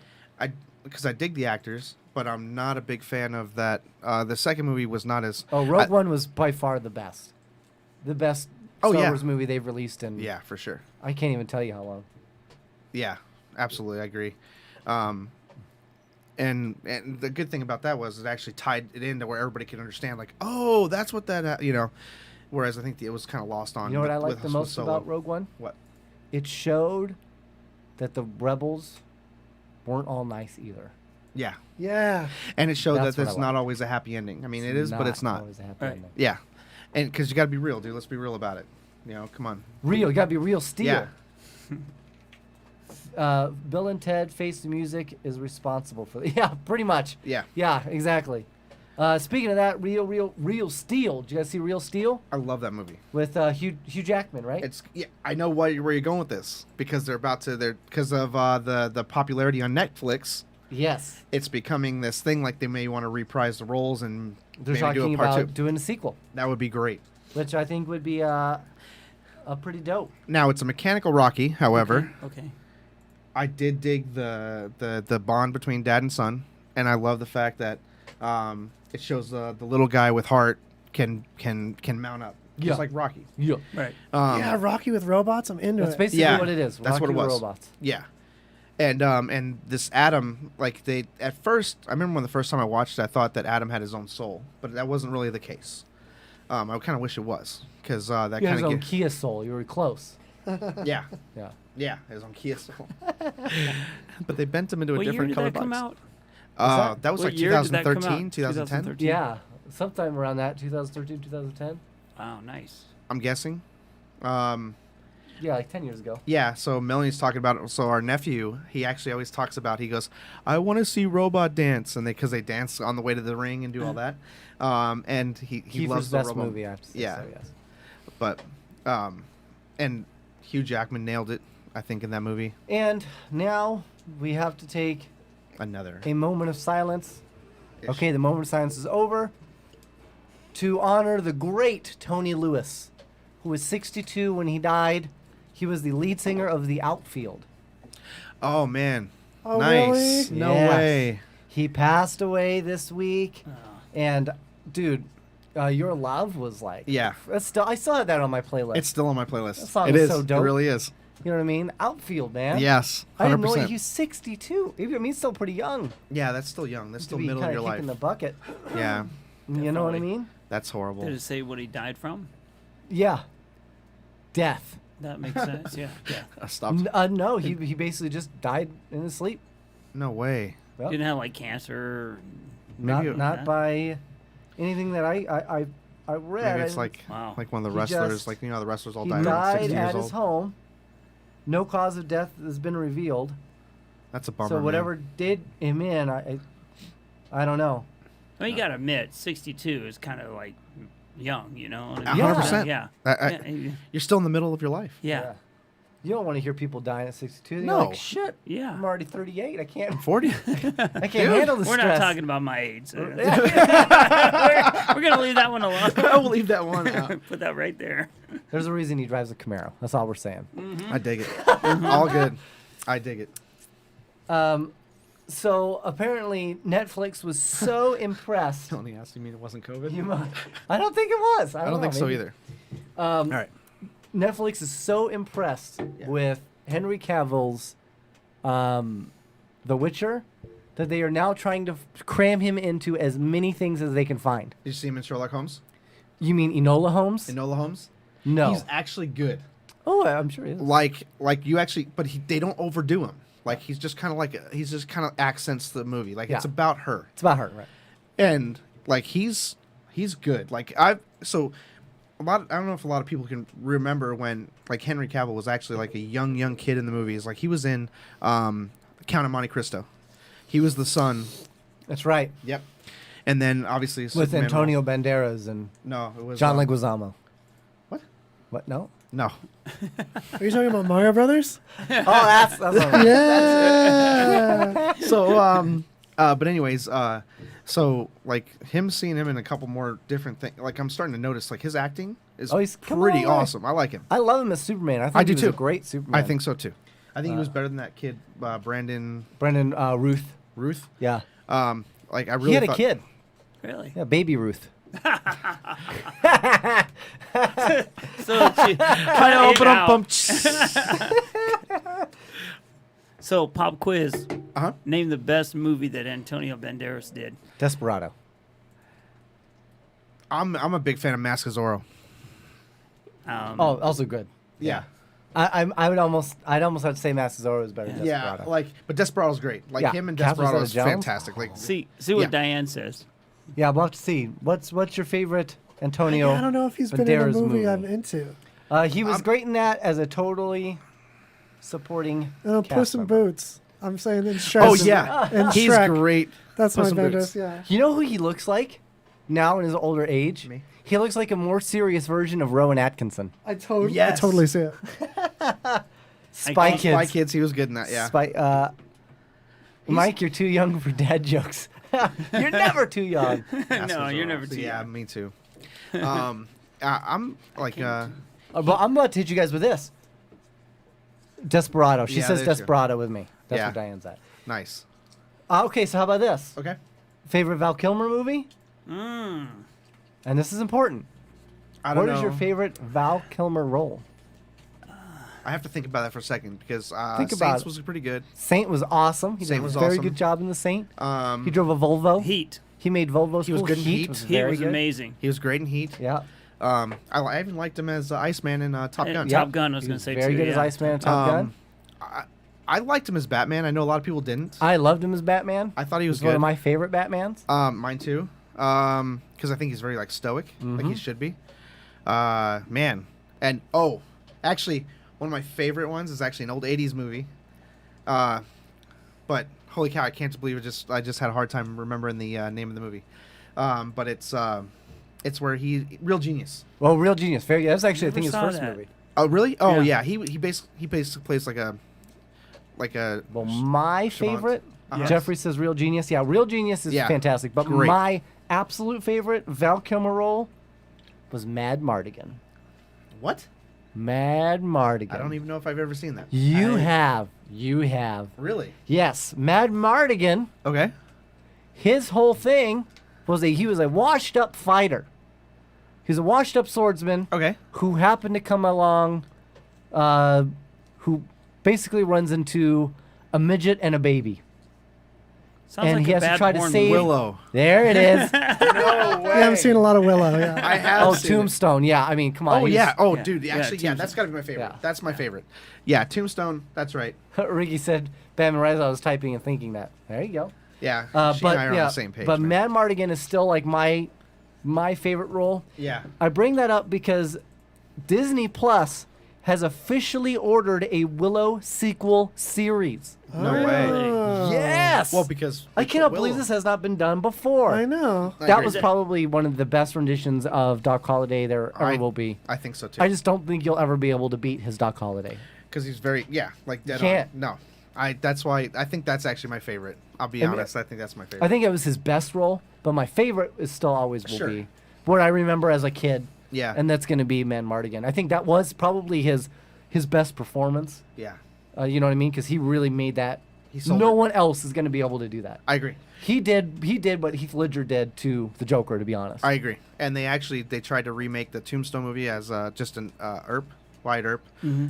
Because I dig the actors, but I'm not a big fan of that. The second movie was not as. Oh, Rogue One was by far the best. The best Star Wars movie they've released in. Yeah, for sure. I can't even tell you how long. Yeah, absolutely, I agree. And the good thing about that was it actually tied it into where everybody could understand, like, oh, that's what that, Whereas I think it was kind of lost on. You know what I with like the most Solo. about Rogue One? What? It showed that the rebels weren't all nice either. Yeah. Yeah. And it showed That's that what I it's like. not always a happy ending. I mean, it is, but it's not. Always a happy ending. Yeah. And because you got to be real, dude. Let's be real about it. Come on. Real. You got to be real steel. Yeah. Bill and Ted Face the Music is responsible for Yeah, pretty much. Yeah. Yeah, exactly. Speaking of that, Real Steel. Did you guys see Real Steel? I love that movie. With Hugh Jackman, right? I know where you're going with this because because of the popularity on Netflix. Yes. It's becoming this thing like they may want to reprise the roles and They're maybe do talking a part about 2. doing a sequel. That would be great. Which I think would be pretty dope. Now it's a mechanical Rocky, however. Okay. I did dig the bond between dad and son, and I love the fact that it shows the little guy with heart can mount up, just like Rocky. Yeah. Right. Yeah, Rocky with robots. I'm into That's it. basically what it is. That's Rocky what it with was. Robots. Yeah. And this Adam, like at first, I remember when the first time I watched it, I thought that Adam had his own soul, but that wasn't really the case. I kind of wish it was, because that He had kind his of own Kia Soul. You were close. Yeah. Yeah. Yeah, his own Kia Soul. But they bent him into a What year different did color that come box. out? That was What like year did that come out? 2013, 2010. Yeah, sometime around that, 2013, 2010. Wow, nice. I'm guessing. Yeah, like 10 years ago. Yeah, so Melanie's talking about it. So our nephew, he actually always talks about, he goes, I want to see Robot dance. And because they dance on the way to the ring and do all that. And he Kiefer's loves the best Robot. movie, I have to say. Yeah. So, yes. But, and Hugh Jackman nailed it, I think, in that movie. And now we have to take Another. a moment of silence. Okay, the moment of silence is over to honor the great Tony Lewis, who was 62 when he died. He was the lead singer of the Outfield. Oh, man. Oh, nice. really? No Yes. way. He passed away this week. And, dude, Your Love was like... Yeah. I still have that on my playlist. It's still on my playlist. That song It is is. so dope. It really is. You know what I mean? Outfield, man. Yes. 100%. I didn't know he was 62. I mean, he's still pretty young. Yeah, that's still young. That's still To be middle of kinda your life. kicking the bucket. Yeah. You know what I mean? That's horrible. Did it say what he died from? Yeah. Death. That makes sense. Yeah. Stop. No, he basically just died in his sleep. No way. Yep. Didn't have like cancer. Not by anything that I read. Maybe it's like one of the wrestlers, the wrestlers all He died around died 60 years at his old. home. No cause of death has been revealed. That's a bummer. So whatever did him in, I don't know. Well, you gotta admit, 62 is kind of like young, you know. 100%. Yeah. You're still in the middle of your life. Yeah. You don't want to hear people dying at 62. You're No. like, shit. Yeah. I'm already 38. I can't. 40. I can't handle the We're stress. not talking about my age. So. we're going to leave that one alone. I will leave that one out. Put that right there. There's a reason he drives a Camaro. That's all we're saying. I dig it. All good. I dig it. So apparently Netflix was so impressed. Tony asked, you mean it wasn't COVID? I don't think it was. I don't think so either. All right. Netflix is so impressed with Henry Cavill's The Witcher that they are now trying to cram him into as many things as they can find. Did you see him in Sherlock Holmes? You mean Enola Holmes? Enola Holmes? No. He's actually good. Oh, I'm sure he is. Like you actually, but they don't overdo him. Like he's just kind of accents the movie. Like it's about her. It's about her, right? And like he's good. Like I don't know if a lot of people can remember when like Henry Cavill was actually like a young kid in the movies. Like he was in Count of Monte Cristo. He was the son. That's right. Yep. And then obviously with Superman Antonio Banderas and it was John Leguizamo. What? What? No. No. Are you talking about Mario Brothers? Oh, that's yeah. So but anyways, so like seeing him in a couple more different things, like I'm starting to notice like his acting is he's pretty awesome. I like him. I love him as Superman. I think I do he was too. a great Superman. I think so too. I think he was better than that kid Brandon Ruth. Ruth. Yeah. Like I really He had a thought- kid. Really? Yeah, baby Ruth. So So pop quiz. Name the best movie that Antonio Banderas did. Desperado. I'm a big fan of Mask of Zorro. Also good. Yeah. I'd almost have to say Master Zorro is better than Desperado. Yeah, but Desperado's great. Like him and Catherine Desperado is Zeta-Jones. fantastic. Like See what Diane says. Yeah, we'll have to see. What's your favorite Antonio? I don't know if he's been in a Banderas movie I'm into. He was great in that as a totally supporting. Puss in Boots. I'm saying in Shrek. Oh yeah, and he's Shrek. great. That's Puss my in Boots. Banderas. Yeah. You know who he looks like now in his older age? Me. He looks like a more serious version of Rowan Atkinson. I totally see it. Spy Kids. Spy Kids. He was good in that. Yeah. Mike, you're too young for dad jokes. You're never too young. No, you're never too Yeah, young. me too. I'm like But I'm about to hit you guys with this. Desperado. She Yeah, says there you go. Desperado with me. That's Yeah. where Diane's at. nice. Okay, so how about this? Okay. Favorite Val Kilmer movie? And this is important. I don't What know. is your favorite Val Kilmer role? I have to think about that for a second because Think about Saints it. was pretty good. Saint was awesome. He Saint did was a very awesome. good job in The Saint. Um, He drove a Volvo. Heat. He made Volvo. He was School. good in Heat. Was Heat very was good. amazing. He was great in Heat. Yeah. I even liked him as Iceman in Top Gun. Top Gun, I was He going to say very too. good as yeah. Iceman and Top Gun. I liked him as Batman. I know a lot of people didn't. I loved him as Batman. I thought he was He's one good. of my favorite Batmans. Mine too. Because I think he's very like stoic, like he should be. Man, and actually, one of my favorite ones is actually an old '80s movie. But holy cow, I can't believe it! I just had a hard time remembering the name of the movie. But it's where Real Genius. Well, Real Genius. Very good. That's actually I think his Never first saw that. movie. Oh really? Oh Yeah. yeah. He basically plays like a. Well, my favorite. Uh-huh. Jeffrey says Real Genius. Yeah, Real Genius is Yeah, fantastic. But great. my absolute favorite Val Kilmer role was Mad Mardigan. What? Mad Mardigan. I don't even know if I've ever seen that. You have. Really? Yes, Mad Mardigan. Okay. His whole thing was he was a washed-up fighter. He's a washed-up swordsman. Okay. Who happened to come along, who basically runs into a midget and a baby. Sounds and like he a has to bad try to porn save Willow. There it is. No way. Yeah, I've seen a lot of Willow. Yeah. I have. seen it. Tombstone. Yeah, I mean, come on. Oh he's- yeah. Oh Yeah. dude. Yeah, Actually, yeah. Tombstone. That's gotta be my favorite. Yeah. That's my favorite. Yeah. Tombstone. That's right. Ricky said, Bam Rez, I was typing and thinking that. There you go. Yeah. She but and I are yeah, on the same page. But man. Mad Mardigan is still like my favorite role. Yeah. I bring that up because Disney Plus has officially ordered a Willow sequel series. No way. Oh. Yes. Well, because I cannot Willow. believe this has not been done before. I know. I That agree. was probably one of the best renditions of Doc Holliday there ever will be. I think so too. I just don't think you'll ever be able to beat his Doc Holliday. Because he's very like dead Can't. on. No, that's why I think that's actually my favorite. I'll be honest. I think that's my favorite. I think it was his best role, but my favorite is still always will be what I remember as a kid. Yeah. And that's going to be Man Mardigan. I think that was probably his best performance. Yeah. You know what I mean? Because he really made that. No one else is going to be able to do that. I agree. He did what Heath Ledger did to the Joker, to be honest. I agree. And they tried to remake the Tombstone movie as just an Wyatt Earp.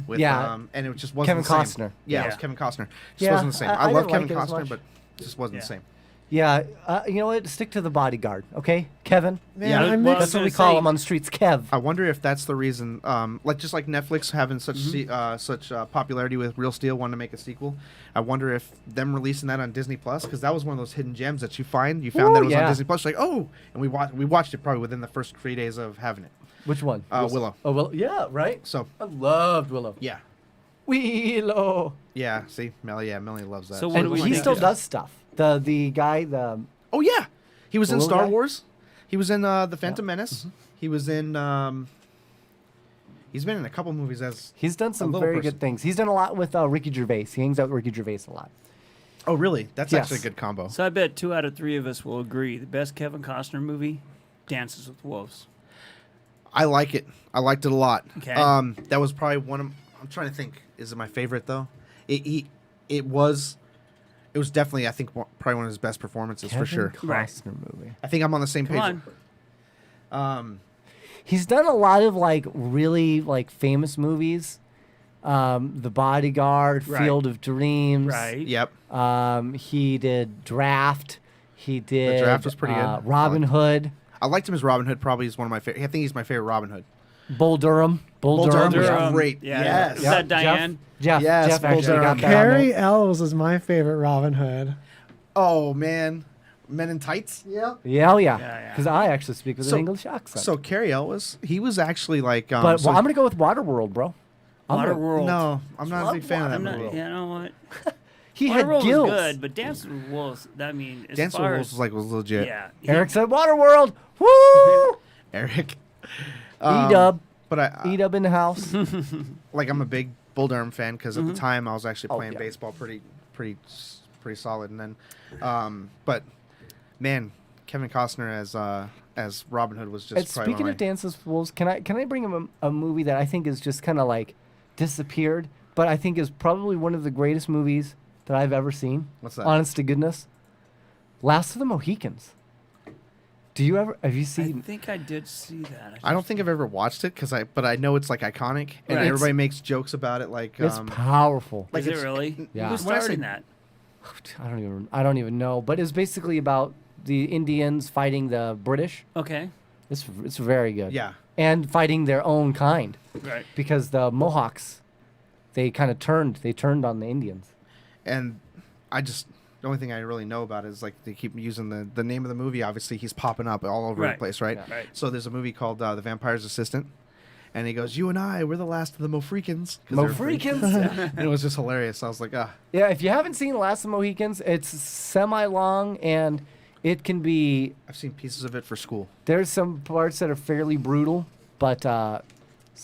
With, and it just wasn't Kevin the same. Costner. Yeah, it was Kevin Costner. Just wasn't the same. I love didn't Kevin like it as Costner, much. but it just wasn't the same. Yeah, you know what? Stick to the bodyguard, okay? Kevin. Man, I mixed- That's what we call him on the streets, Kev. I wonder if that's the reason, just like Netflix having such popularity with Real Steel, wanting to make a sequel. I wonder if them releasing that on Disney Plus, because that was one of those hidden gems that you found that it was on Disney Plus. Like, oh, and we watched it probably within the first 3 days of having it. Which one? Willow. Oh, Willow. Yeah, right. So I loved Willow. Yeah. Willow. Yeah. See, Melanie loves that. So And he still does stuff. The guy. Oh yeah, he was in little Star guy? Wars. He was in the Phantom Menace. He was in. He's been in a couple movies as. He's done some little very person. good things. He's done a lot with Ricky Gervais. He hangs out with Ricky Gervais a lot. Oh really? That's Yes. actually a good combo. So I bet 2 out of 3 of us will agree. The best Kevin Costner movie, Dances with Wolves. I like it. I liked it a lot. Okay. That was probably one of. I'm trying to think. Is it my favorite though? It was definitely, I think, probably one of his best performances for sure. Costner movie. I think I'm on the same page. Come He's done a lot of really famous movies. The Bodyguard, Right. Field of Dreams. Right. Yep. He did Draft. He did. The Draft was pretty good. Robin Hood. I liked him as Robin Hood. Probably is one of my favorite. I think he's my favorite Robin Hood. Bull Durham. Bull Durham was Durham. great. Yeah. Yes. Is that Diane? Jeff. Yes, Jeff Bull actually Durham. got that on there. Carrie Elves is my favorite Robin Hood. Oh man, Men in Tights. Yep. Yeah, oh yeah. Yeah, yeah. Because I actually speak with an English accent. So Carrie Ellis, he was actually like. but so I'm gonna go with Waterworld, bro. Waterworld. No, I'm not a big fan of that I'm not, movie. you know what? He had Waterworld gills. was good, but Dances with Wolves, I mean, as Dance with far Wolves as... was legit. Yeah. Eric said Waterworld. Woo! Eric. E-Dub. But E-Dub in the house. like I'm a big Bull Durham fan because at the time I was actually playing yeah. baseball pretty solid, and then, but man, Kevin Costner as Robin Hood was just. And probably speaking one of Dances with Wolves, can I bring him a movie that I think is just kind of disappeared, but I think is probably one of the greatest movies that I've ever seen. What's that? Honest to goodness, Last of the Mohicans. Have you I seen? think I did see that. I don't think I've ever watched it but I know it's iconic, and Right. everybody makes jokes about it. Like It's powerful. like Is it it's- really? Yeah. Who's When I starred say- in that? I don't even know, but it's basically about the Indians fighting the British. Okay. It's very good. Yeah. And fighting their own kind. Right. Because the Mohawks, they kind of turned on the Indians. And the only thing I really know about it is like they keep using the name of the movie. Obviously, he's popping up all over the Right. place, right? Yeah. Right. So there's a movie called The Vampire's Assistant, and he goes, "You and I, we're the last of the Mofrikins." 'Cause they're Mofrikins? freaks. And it was just hilarious. I was like, Yeah, if you haven't seen Last of the Mohicans, it's semi-long and it can be. I've seen pieces of it for school. There's some parts that are fairly brutal, but so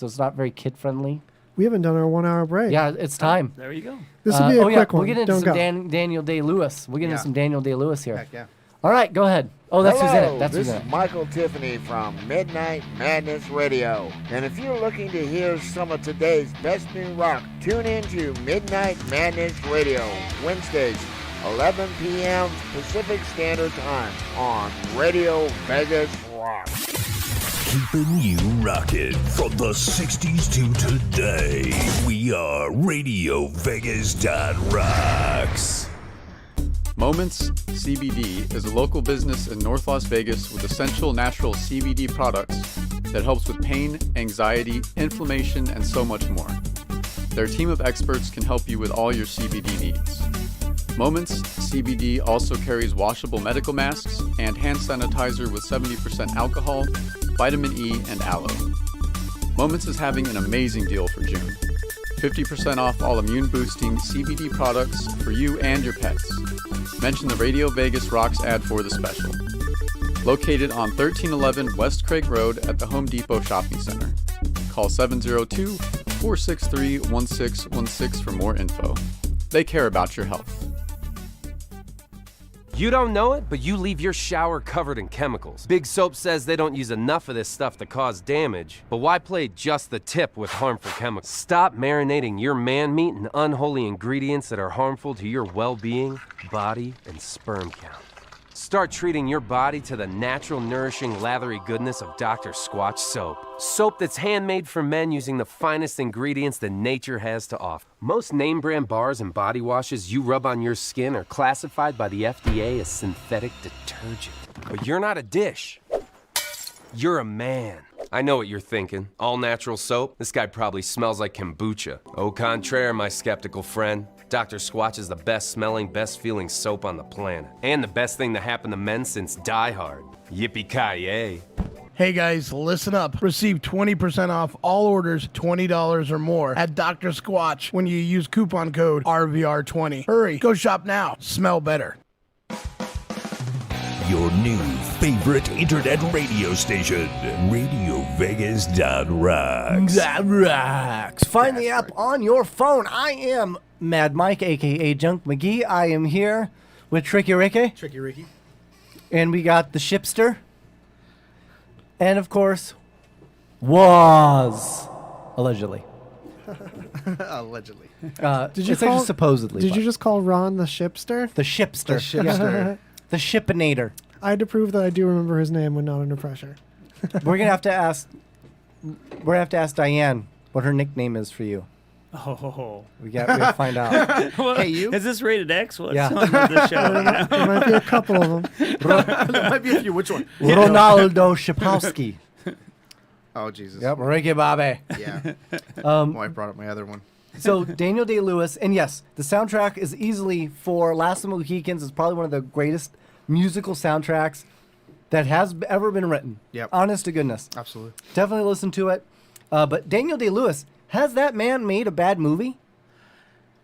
it's not very kid-friendly. We haven't done our 1 hour break. Yeah, it's time. There you go. This will be a quick one. We'll get into Don't some go. Daniel Day-Lewis. We'll get into Yeah. some Daniel Day-Lewis here. Heck yeah. All right, go ahead. Oh, that's who's in it. That's this who's in is it. Michael Tiffany from Midnight Madness Radio. And if you're looking to hear some of today's best new rock, tune in to Midnight Madness Radio, Wednesdays, 11 p.m. Pacific Standard Time on Radio Vegas Rock. Keeping you rocking from the 60s to today. We are Radio Vegas Rocks. Moments CBD is a local business in North Las Vegas with essential natural CBD products that helps with pain, anxiety, inflammation, and so much more. Their team of experts can help you with all your CBD needs. Moments CBD also carries washable medical masks and hand sanitizer with 70% alcohol, vitamin E, and aloe. Moments is having an amazing deal for June. 50% off all immune-boosting CBD products for you and your pets. Mention the Radio Vegas Rocks ad for the special. Located on 1311 West Craig Road at the Home Depot Shopping Center. Call 463-1616 for more info. They care about your health. You don't know it, but you leave your shower covered in chemicals. Big Soap says they don't use enough of this stuff to cause damage, but why play just the tip with harmful chemicals? Stop marinating your man meat in unholy ingredients that are harmful to your well-being, body, and sperm count. Start treating your body to the natural, nourishing, lathery goodness of Dr. Squatch Soap. Soap that's handmade for men using the finest ingredients that nature has to offer. Most name brand bars and body washes you rub on your skin are classified by the FDA as synthetic detergent. But you're not a dish. You're a man. I know what you're thinking. All natural soap? This guy probably smells like kombucha. Au contraire, my skeptical friend. Dr. Squatch is the best smelling, best feeling soap on the planet. And the best thing to happen to men since Die Hard. Yippee-ki-yay. Hey guys, listen up. Receive 20% off all orders $20 or more at Dr. Squatch when you use coupon code RVR20. Hurry, go shop now. Smell better. Your new favorite internet radio station, RadioVegas.rocks. That rocks. Find the app on your phone. I am Mad Mike, a.k.a. Junk McGee. I am here with Tricky Ricky. Tricky Ricky. And we got the Shipster. And, of course, was allegedly. Allegedly. Did you it's actually supposedly. Did you just call Ron the Shipster? The Shipster. The Shipster. The Shipinator. I had to prove that I do remember his name when not under pressure. We're gonna have to ask. We're gonna have to ask Diane what her nickname is for you. Oh, we gotta find out. Well, hey, you? Is this rated X? What's Yeah. on this show? You know? There might be a couple of them. There might be a few. Which one? Ronaldo Shapowski. Oh, Jesus. Yep, Ricky Bobby. Yeah. I brought up my other one. So Daniel Day-Lewis, and yes, the soundtrack is easily for Last of the Mohicans. Is probably one of the greatest musical soundtracks that has ever been written. Yep. Honest to goodness. Absolutely. Definitely listen to it. But Daniel Day-Lewis, has that man made a bad movie?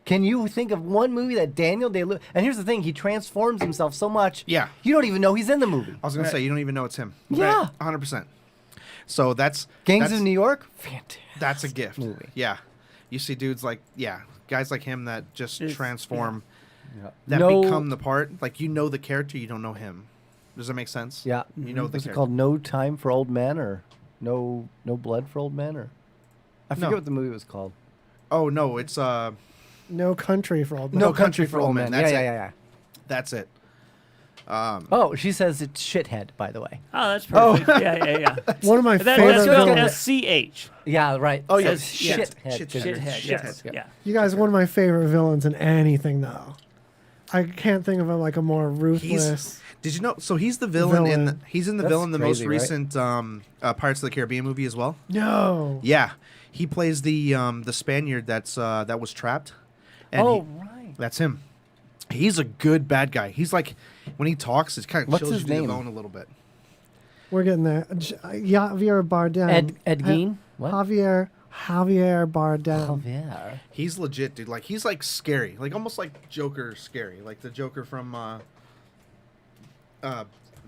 Can you think of one movie that Daniel Day-Lewis... And here's the thing, he transforms himself so much, Yeah. you don't even know he's in the movie. I was going to say, you don't even know it's him. Yeah. 100%. So that's... Gangs of New York? Fantastic. That's a gift. movie. Yeah. You see dudes like, guys like him that just transform, Yeah. that No- become the part. Like, you know the character, you don't know him. Does that make sense? Yeah. You know the What's it character. called? No Time for Old Men, or No Blood for Old Men, or... I forget what the movie was called. Oh, no, it's... No Country for Old Men. No Country for Old Men. That's Yeah. That's it. Oh, she says it's shithead, by the way. Oh, that's perfect. Yeah. One of my That's favorite spelled villains. S-C-H. Yeah, right. Oh, yeah. Says shithead. Shithead. Yes. Yeah. You guys, one of my favorite villains in anything, though. I can't think of a more ruthless. Did you know? So he's the villain in the, he's in the That's villain in the crazy, most right? recent Pirates of the Caribbean movie as well. No. Yeah, he plays the Spaniard that was trapped. And Right. that's him. He's a good bad guy. He's like, when he talks, it kind of What's chills his you to the name? bone a little bit. We're getting there. Javier Bardem. Ed Gein? What? Javier Bardem. Yeah. He's legit, dude. Like, he's like scary, like almost like Joker scary, like the Joker from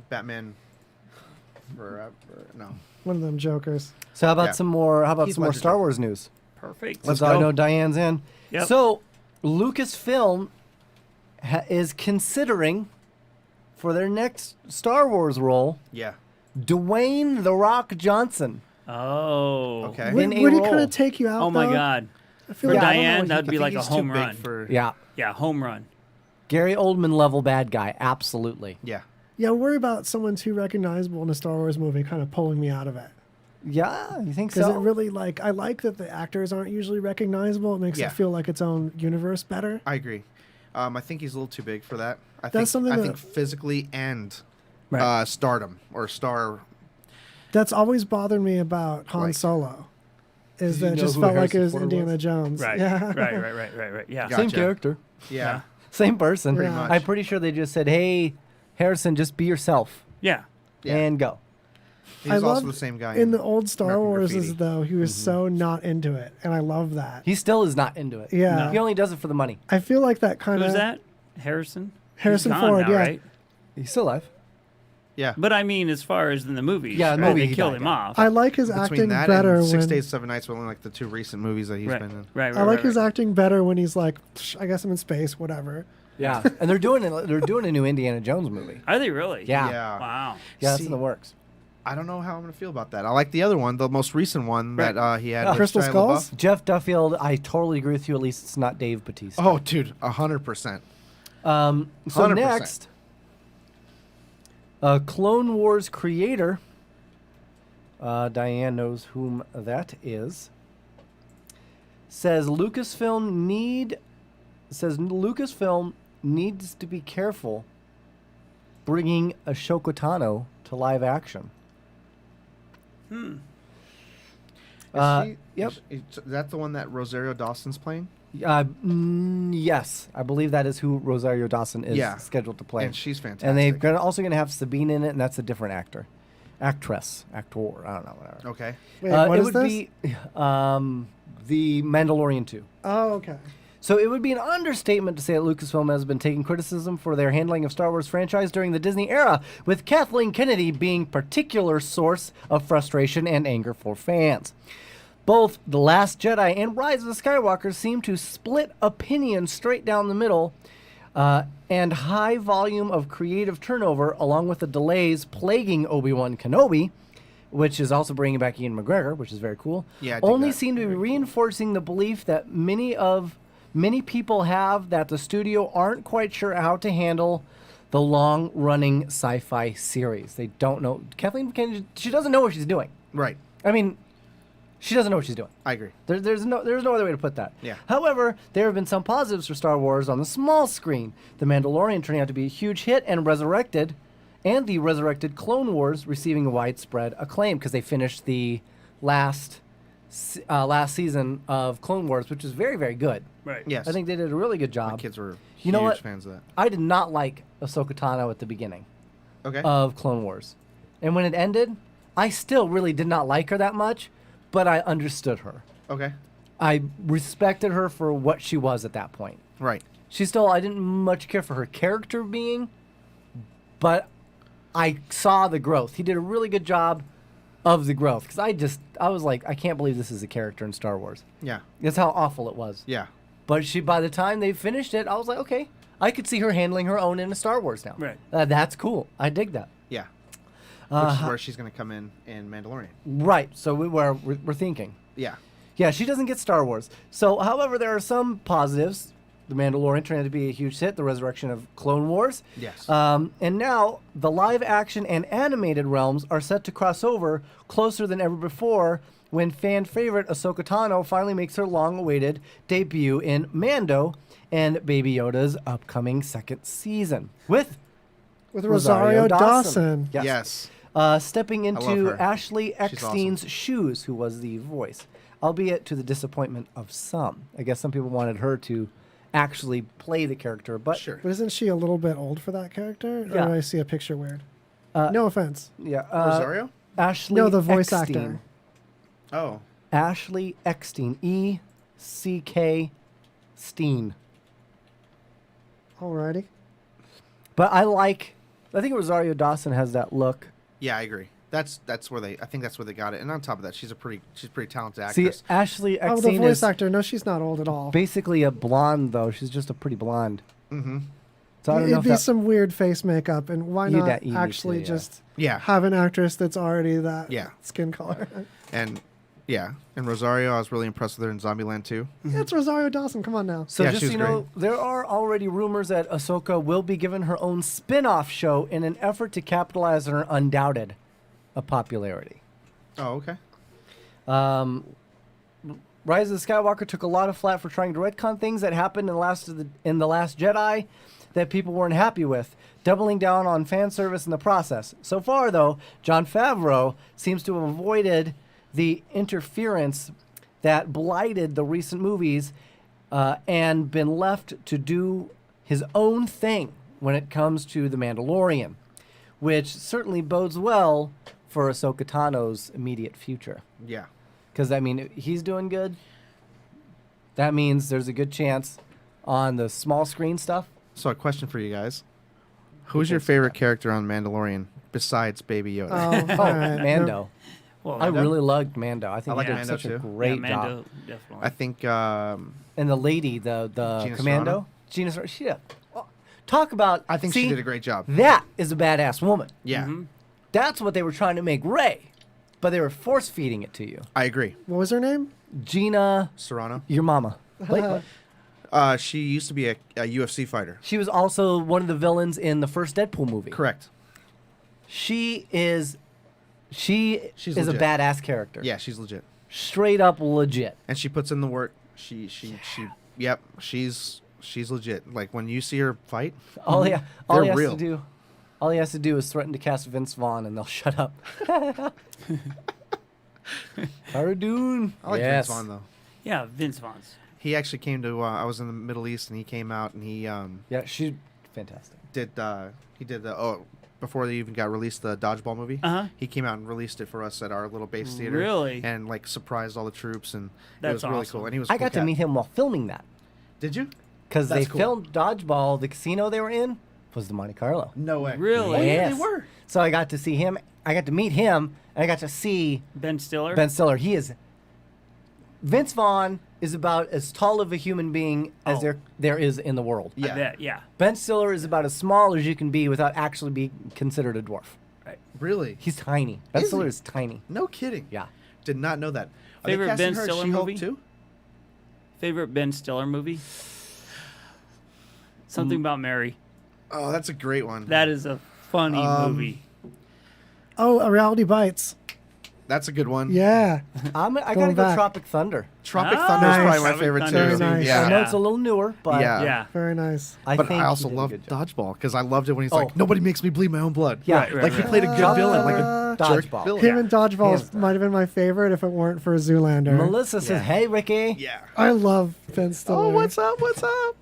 Batman. No. One of them jokers. So how about Yeah. some more? How about He's some more Star legendary. Wars news? Perfect. Let's So I go. know Diane's in. Yep. So Lucasfilm is considering for their next Star Wars role Yeah. Dwayne "The Rock" Johnson. Oh. Okay. Would a he role. kind of take you out? Oh my though? God. I feel For like Diane, I that'd be think like a he's too home big run. for- Yeah. Yeah, home run. Gary Oldman level bad guy. Absolutely. Yeah. Yeah, I worry about someone too recognizable in a Star Wars movie kind of pulling me out of it. Yeah, you think Because so? it really, I like that the actors aren't usually recognizable. It makes Yeah. it feel like its own universe better. I agree. I think he's a little too big for that. That's something I that- think physically and Right. stardom or star. That's always bothered me about Han Right. Solo. Is Did that you it know just who felt like it Harrison was Ford Indiana was? Jones. Right. Yeah. Right. Yeah. Gotcha. Same character. Yeah. Same person. Pretty much. I'm pretty sure they just said, "Hey, Harrison, just be yourself Yeah. Yeah. and go." He's I also loved the same guy in the old Star American Wars, Graffiti. though, he was so not into it, and I love that. He still is not into it. Yeah. He only does it for the money. I feel like that kind Who's of that? Harrison? Harrison He's gone Ford, now, yeah. right? He's still alive. Yeah. But I mean, as far as in the movies, Yeah, right, movie they he killed died, him yeah. off. I like his Between acting that better and when 6 Days, 7 Nights were only like the 2 recent movies that he's Right. been in. Right. I like his acting better when he's like, I guess I'm in space, whatever. Yeah, and they're doing a new Indiana Jones movie. Are they really? Yeah. Yeah. Wow. Yeah, that's See, in the works. I don't know how I'm going to feel about that. I like the other one, the most recent one that he had. with Crystal Shia Skulls? LaBeouf. Jeff Duffield, I totally agree with you. At least it's not Dave Bautista. Oh, dude, 100%. So 100%. next, Clone Wars creator, Diane knows whom that is, says Lucasfilm needs to be careful bringing Ahsoka Tano to live action. Yep. Is that the one that Rosario Dawson's playing? Yes, I believe that is who Rosario Dawson is scheduled to play. And she's fantastic. And they're also going to have Sabine in it, and that's a different actor. Actor, I don't know, whatever. Okay. Wait, what it is would this? be The Mandalorian 2. Oh, okay. So it would be an understatement to say that Lucasfilm has been taking criticism for their handling of Star Wars franchise during the Disney era, with Kathleen Kennedy being particular source of frustration and anger for fans. Both The Last Jedi and Rise of the Skywalker seem to split opinions straight down the middle, and high volume of creative turnover, along with the delays plaguing Obi-Wan Kenobi, which is also bringing back Ian McGregor, which is very cool, only seem to be reinforcing the belief that many people have that the studio aren't quite sure how to handle the long-running sci-fi series. They don't know. Kathleen Kennedy, she doesn't know what she's doing. Right. I mean, she doesn't know what she's doing. I agree. There's no other way to put that. Yeah. However, there have been some positives for Star Wars on the small screen. The Mandalorian turning out to be a huge hit and the resurrected Clone Wars receiving a widespread acclaim because they finished the last season of Clone Wars, which is very, very good. Right. Yes. I think they did a really good job. My kids were You know huge what? fans of that. I did not like Ahsoka Tano at the beginning Okay. of Clone Wars. And when it ended, I still really did not like her that much, but I understood her. Okay. I respected her for what she was at that point. Right. I didn't much care for her character being, but I saw the growth. He did a really good job of the growth because I was like, I can't believe this is a character in Star Wars. Yeah. That's how awful it was. Yeah. But by the time they finished it, I was like, okay, I could see her handling her own in a Star Wars now. Right. That's cool. I dig that. Yeah. Which is where she's going to come in Mandalorian. Right. So we're thinking. Yeah. Yeah, she doesn't get Star Wars. So, however, there are some positives. The Mandalorian turned out to be a huge hit. The resurrection of Clone Wars. Yes. And now the live action and animated realms are set to cross over closer than ever before when fan favorite Ahsoka Tano finally makes her long-awaited debut in Mando and Baby Yoda's upcoming second season with Rosario Dawson. Yes. Stepping into Ashley Eckstein's shoes, who was the voice, albeit to the disappointment of some. I guess some people wanted her to actually play the character, but But isn't she a little bit old for that character? Yeah. Or do I see a picture weird? No offense. Yeah. Rosario? Ashley No, the voice Eckstein. actor. Oh. Ashley Eckstein. E-C-K Steen. Alrighty. But I think Rosario Dawson has that look. Yeah, I agree. I think that's where they got it. And on top of that, she's pretty talented See, actress. Ashley Oh, Eckstein the voice is actor. No, she's not old at all. basically a blonde, though. She's just a pretty blonde. Mm-hmm. So I don't know It'd if be that, some weird face makeup, and why not that you need actually to, yeah. just Yeah. have an actress that's already that Yeah. skin color? And yeah, and Rosario, I was really impressed with her in Zombieland 2. Yeah, it's Rosario Dawson. Come on now. So Yeah, just she so was you know, there are already rumors that Ahsoka will be given her own spin-off show in an effort to capitalize on her undoubted popularity. Oh, okay. Rise of the Skywalker took a lot of flack for trying to retcon things that happened in the Last Jedi that people weren't happy with, doubling down on fan service in the process. So far, though, Jon Favreau seems to have avoided the interference that blighted the recent movies and been left to do his own thing when it comes to The Mandalorian, which certainly bodes well for Ahsoka Tano's immediate future. Yeah. Because, I mean, he's doing good. That means there's a good chance on the small screen stuff. So a question for you guys. Who's your favorite character on Mandalorian besides Baby Yoda. Oh, all right. Mando. Well, I really loved Mando. I think like he did Mando such too. a great Mando, job. definitely. I think And the lady, the Gina commando, Gina Serrano, she talk about. I think see, she did a great job. That is a badass woman. Yeah. That's what they were trying to make Rey, but they were force feeding it to you. I agree. What was her name? Gina Serrano. Your mama. She used to be a UFC fighter. She was also one of the villains in the first Deadpool movie. Correct. She's a legit. badass character. Yeah, she's legit. Straight up legit. And she puts in the work. Yep, she's legit. Like when you see her fight, All he they're has real. to do, all he has to do is threaten to cast Vince Vaughn, and they'll shut up. Cara Dune. I like Vince Vaughn though. Yeah, Vince Vaughn's. He actually came to. I was in the Middle East, and he came out, and he Yeah, she's fantastic. he did the before they even got released, the dodgeball movie. He came out and released it for us at our little base theater. Really? And like surprised all the troops, and it That's was really awesome. cool. And he was. I got to meet him while filming that. Did you? Because they That's cool. filmed Dodgeball. The casino they were in was the Monte Carlo. No way. Really? Oh, yeah, Yes. they were. So I got to see him. I got to meet him, and I got to see Ben Stiller. Ben Stiller. He is. Vince Vaughn is about as tall of a human being as there is in the world. I bet, yeah. Ben Stiller is about as small as you can be without actually being considered a dwarf. Right. Really? He's tiny. Ben Is Stiller he? is tiny. No kidding. Yeah. Did not know that. Are they Favorite casting Ben her as Stiller She-Hulk movie? too? Favorite Ben Stiller movie? Something About Mary. Oh, that's a great one. That is a funny movie. Oh, A Reality Bites. That's a good one. Yeah. I Going gotta go back. Tropic Thunder. Tropic Thunder is Nice. probably my Tropic favorite Thunder too. is nice. Yeah. I know it's a little newer, but Yeah. Yeah. Very nice. I But think I he also did a love good job. Dodgeball because I loved it when he's Oh. like, nobody makes me bleed my own blood. Yeah. Right, Like he played a good villain, like a jerk Dodgeball. villain. Him and Dodgeball Hands down. might have been my favorite if it weren't for Zoolander. Melissa says, "Hey, Ricky." Yeah. I love Ben Stiller. Oh, what's up? What's up?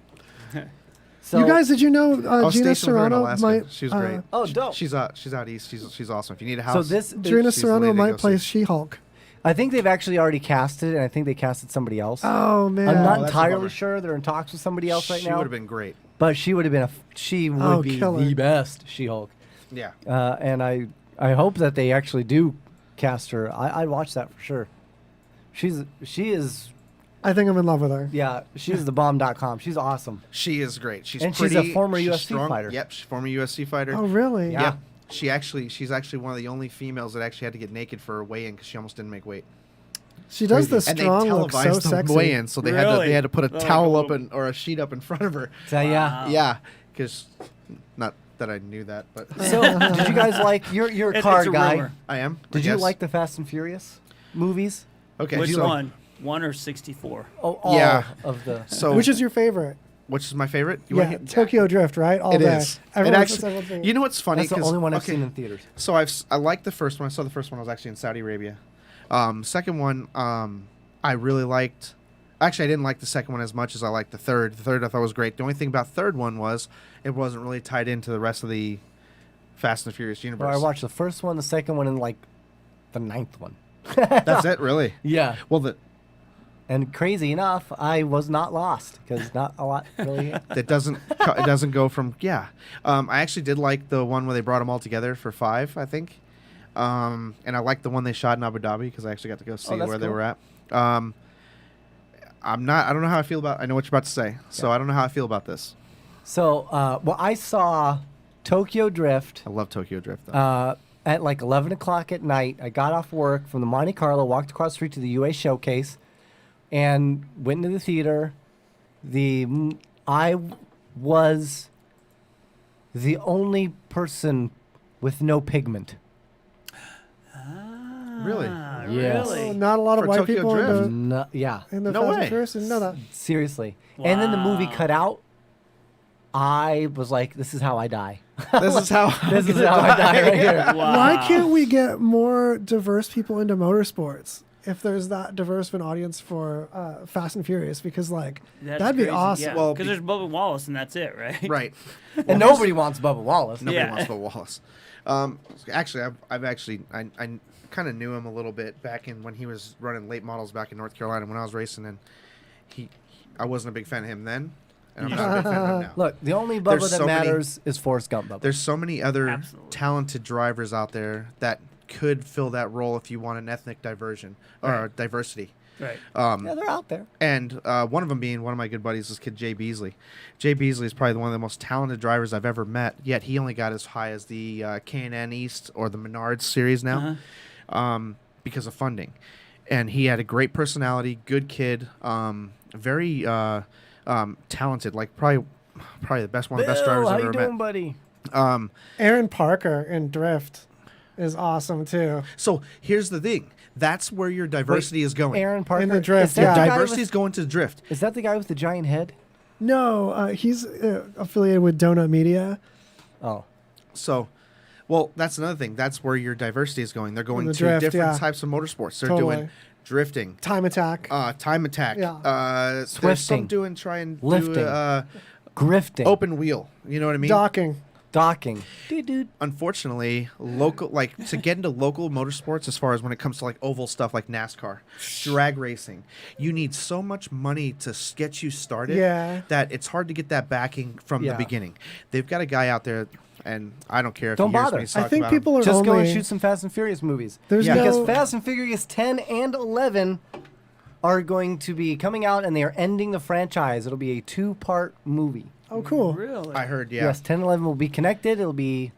So, you guys, did you know Oh, Gina stationed with her in Serrano Alaska. might? She was great. Oh, dope. She's out east. She's awesome. If you need a house. So this, Gina she's the Serrano lady to might go play see. She-Hulk. I think they've actually already casted, and I think they casted somebody else. Oh man. I'm not that's a entirely bummer. sure. They're in talks with somebody else right She now. would have been great. But she would have been she would Oh, be killer. the best She-Hulk. Yeah. And I hope that they actually do cast her. I'd watch that for sure. She is I think I'm in love with her. yeah, she's the bomb.com. She's awesome. She is great. She's And pretty. she's a former she's UFC strong. fighter. Yep, she's a former UFC fighter. Oh really? Yeah. Yep. She's actually one of the only females that actually had to get naked for a weigh-in because she almost didn't make weight. She does the And they strong look so televised the sexy. weigh-in, so they Really? had to put a Oh, towel cool. up or a sheet up in front of her. So yeah. Yeah, because not that I knew that, but So did you guys like you're a car It's a guy? rumor. I am. Did I you guess. like the Fast and Furious movies? Okay, Which so, one? 1 or 64? Oh, all Yeah. of the. So Which is your favorite? which is my favorite? You Yeah, wanna hit- Tokyo Drift, right? All It day. is. Everyone It says actually. everyone's You know what's funny? That's the 'Cause- only one I've okay, seen in theaters. So I liked the first one. I saw the first one. I was actually in Saudi Arabia. Second one, I really liked. Actually, I didn't like the second one as much as I liked the third. The third I thought was great. The only thing about the third one was it wasn't really tied into the rest of the Fast and Furious universe. Well, I watched the first one, the second one, and like the ninth one. That's it, really. Yeah. Well, And crazy enough, I was not lost because not a lot really. it doesn't go from I actually did like the one where they brought them all together for 5, I think. And I liked the one they shot in Abu Dhabi because I actually got to go see that's where they cool. were at. I don't know how I feel about. I know what you're about to say, so I don't know how I feel about this. So, I saw Tokyo Drift. I love Tokyo Drift though. At like 11 o'clock at night. I got off work from the Monte Carlo, walked across the street to the UA Showcase, and went into the theater. I was the only person with no pigment. Really? Yes. Oh, not a lot of For white Tokyo people Drift? in No, yeah. the No Fast way. and Furious. Didn't know that. Seriously. And then the movie Wow. cut out. I was like, this is how I die. This is how. This is how I die right here. Wow. Why can't we get more diverse people into motorsports? If there's that diverse of an audience for Fast and Furious, because That's that'd be crazy. awesome. Yeah. Well, Because there's Bubba Wallace and that's it, right? Right. And nobody wants Bubba Wallace. Nobody Yeah. wants Bill Wallace. Actually, I kind of knew him a little bit back in when he was running late models back in North Carolina when I was racing, and I wasn't a big fan of him then. and I'm not a big fan of him now. Look, the only Bubba There's that so many- matters is Forrest Gump Bubba. There's so many other talented drivers out there that could fill that role if you want an ethnic diversion or diversity. Right. Yeah, they're out there. And one of them being one of my good buddies, this kid Jay Beasley. Jay Beasley is probably one of the most talented drivers I've ever met. Yet he only got as high as the K&N East or the Menards series now, because of funding. And he had a great personality, good kid, very talented. Like probably the best one of the best drivers I've ever met. Buddy? Aaron Parker in Drift is awesome too. So here's the thing. That's where your diversity is going. Aaron Parker In the Drift, Is that the guy Diversity is with- going to the drift. Is that the guy with the giant head? No, he's affiliated with Donut Media. Oh. So, well, that's another thing. That's where your diversity is going. They're going the to drift, different yeah. types of motorsports. They're Totally. doing drifting, Time Attack. time attack. Yeah. There's some Swifting. try and Lifting. do Grifting. open wheel. You know what I mean? Docking. Docking. Dude. Unfortunately, to get into local motorsports, as far as when it comes to like oval stuff like NASCAR, drag racing, you need so much money to get you started Yeah. that it's hard to get that backing from the Yeah. beginning. They've got a guy out there, and I don't care if Don't he hears bother. me talk I think about him. people are Just go and only- shoot some Fast and Furious movies. There's Because no- Fast and Furious 10 and 11 are going to be coming out, and they are ending the franchise. It'll be a 2-part movie. Oh, cool. Really? I heard, yeah. Yes, 10 and 11 will be connected. It'll be,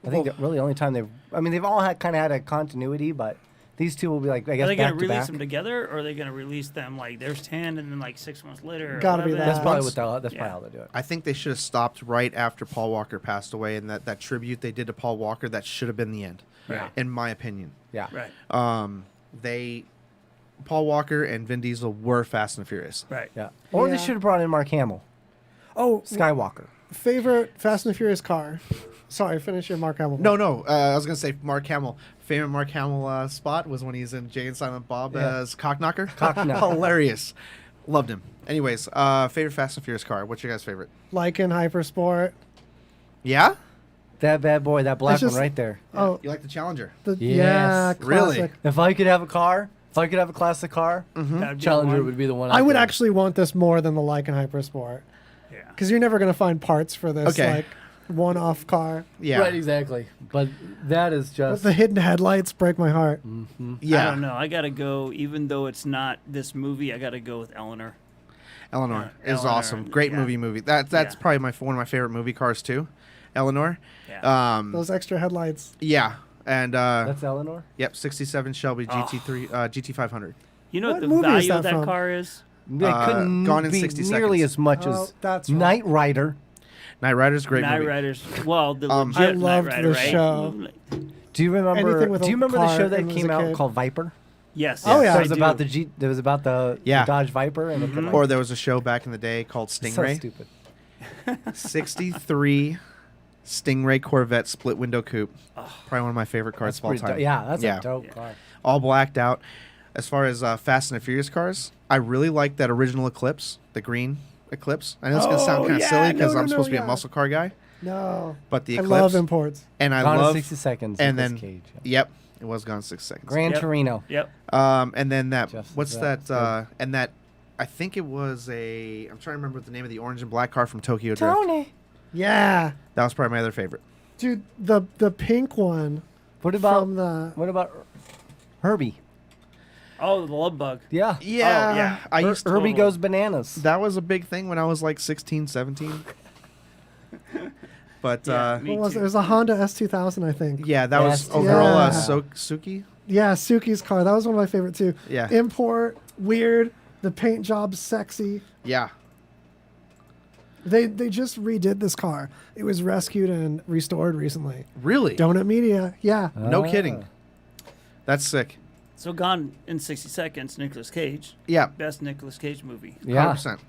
I think, really the only time they've all kind of had a continuity, but these two will be like, I guess, Are they going back to to release back. them together, or are they going to release them like there's 10 and then like 6 months later? or Gotta be 11? that. That's probably Once- that's probably how they do it. I think they should have stopped right after Paul Walker passed away, and that tribute they did to Paul Walker, that should have been the end, Right. in my opinion. Yeah. Right. Paul Walker and Vin Diesel were Fast and Furious. Right. Yeah. Or they Yeah. should have brought in Mark Hamill. Oh, Skywalker. favorite Fast and Furious car. Sorry, finish your Mark Hamill. No. I was gonna say Mark Hamill. Favorite Mark Hamill spot was when he's in Jay and Silent Bob as Cockknocker. Cockknocker. Hilarious. Loved him. Anyways, favorite Fast and Furious car. What's your guys' favorite? Lycan Hypersport. Yeah. That bad boy, that black just- one right there. Oh, You like the Challenger? Yes. yeah, Really? classic. If I could have a car, if I could have a classic car, That'd be the Challenger one. would be the one. I would pick. actually want this more than the Lycan Hypersport. Yeah. Because you're never going to find parts for this Okay. like one-off car. Yeah. Right, exactly. But that is But just. the hidden headlights break my heart. Yeah. I don't know. I got to go, even though it's not this movie, I got to go with Elenore. Elenore is Elenore, awesome. Great yeah. movie. That's Yeah. probably one of my favorite movie cars too. Elenore. Yeah. Those extra headlights. Yeah. And That's Elenore? yep, 67 Shelby GT3 GT500. You know What what the movie is value that of that from? car is? They couldn't Gone in be 60 nearly seconds. as much Oh, as that's right. Knight Rider. Knight Rider's a great Knight movie. Riders. Well, the Um, legit I Knight loved Rider, the right? show. Do you remember? Anything with Do a you remember the car show that and as came a out kid. called Viper? Yes. Oh, yeah. That I was about That was about the Yeah. Dodge Viper, and it could, like, Or there was a show back in the day called so Stingray. stupid. 63 Stingray Corvette split window coupe. Probably one of my favorite cars of all Pretty time. dope. Yeah, that's a dope car. All blacked out. As far as Fast and the Furious cars, I really like that original Eclipse, the green Eclipse. I know it's going to sound Oh, kind of yeah, silly because no, I'm no, supposed to be a yeah. muscle car guy. No. But the I Eclipse. love imports. And I Gone in love 60 seconds. And Nicolas then, Cage, yep, it was Gone in 6 seconds. Gran Torino. Yep. And then that, Just what's that, that? And that, I think it was I'm trying to remember the name of the orange and black car from Tokyo Drift. Tony. Yeah. That was probably my other favorite. Dude, the pink one. What about from the what about Herbie? Oh, the love bug. Yeah. Yeah. Oh, yeah. I used to, Herbie goes bananas. that was a big thing when I was like 16, 17. But Yeah, me what was it? too. It was a Honda S2000, I think. yeah, that was Yes, overall yeah. Suki. Yeah, Suki's car. That was one of my favorite too. Yeah. Import, weird. The paint job's sexy. Yeah. They just redid this car. It was rescued and restored recently. Really? Donut Media. Yeah. No kidding. That's sick. So Gone in 60 Seconds, Nicolas Cage. Yeah. Best Nicolas Cage movie. Yeah. 100%.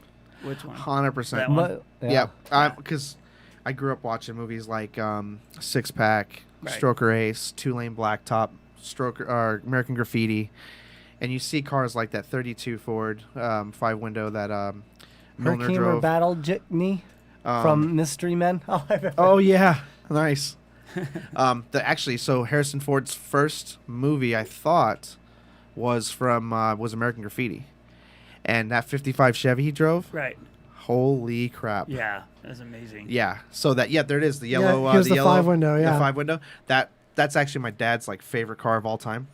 Which one? 100%. That one? But- Yeah. Because I grew up watching movies like Six Pack, Right. Stroker Ace, Two Lane Blacktop, American Graffiti. And you see cars like that 32 Ford 5-window that Milner Herkimer drove. Battle Jitney from Mystery Men. Oh, I remember. Oh yeah, nice. So Harrison Ford's first movie, I thought, was American Graffiti, and that '55 Chevy he drove. Right. Holy crap. Yeah, that's amazing. Yeah. So there it is. The yellow. here's the yellow, 5-window, yeah. The 5-window. That's actually my dad's like favorite car of all time.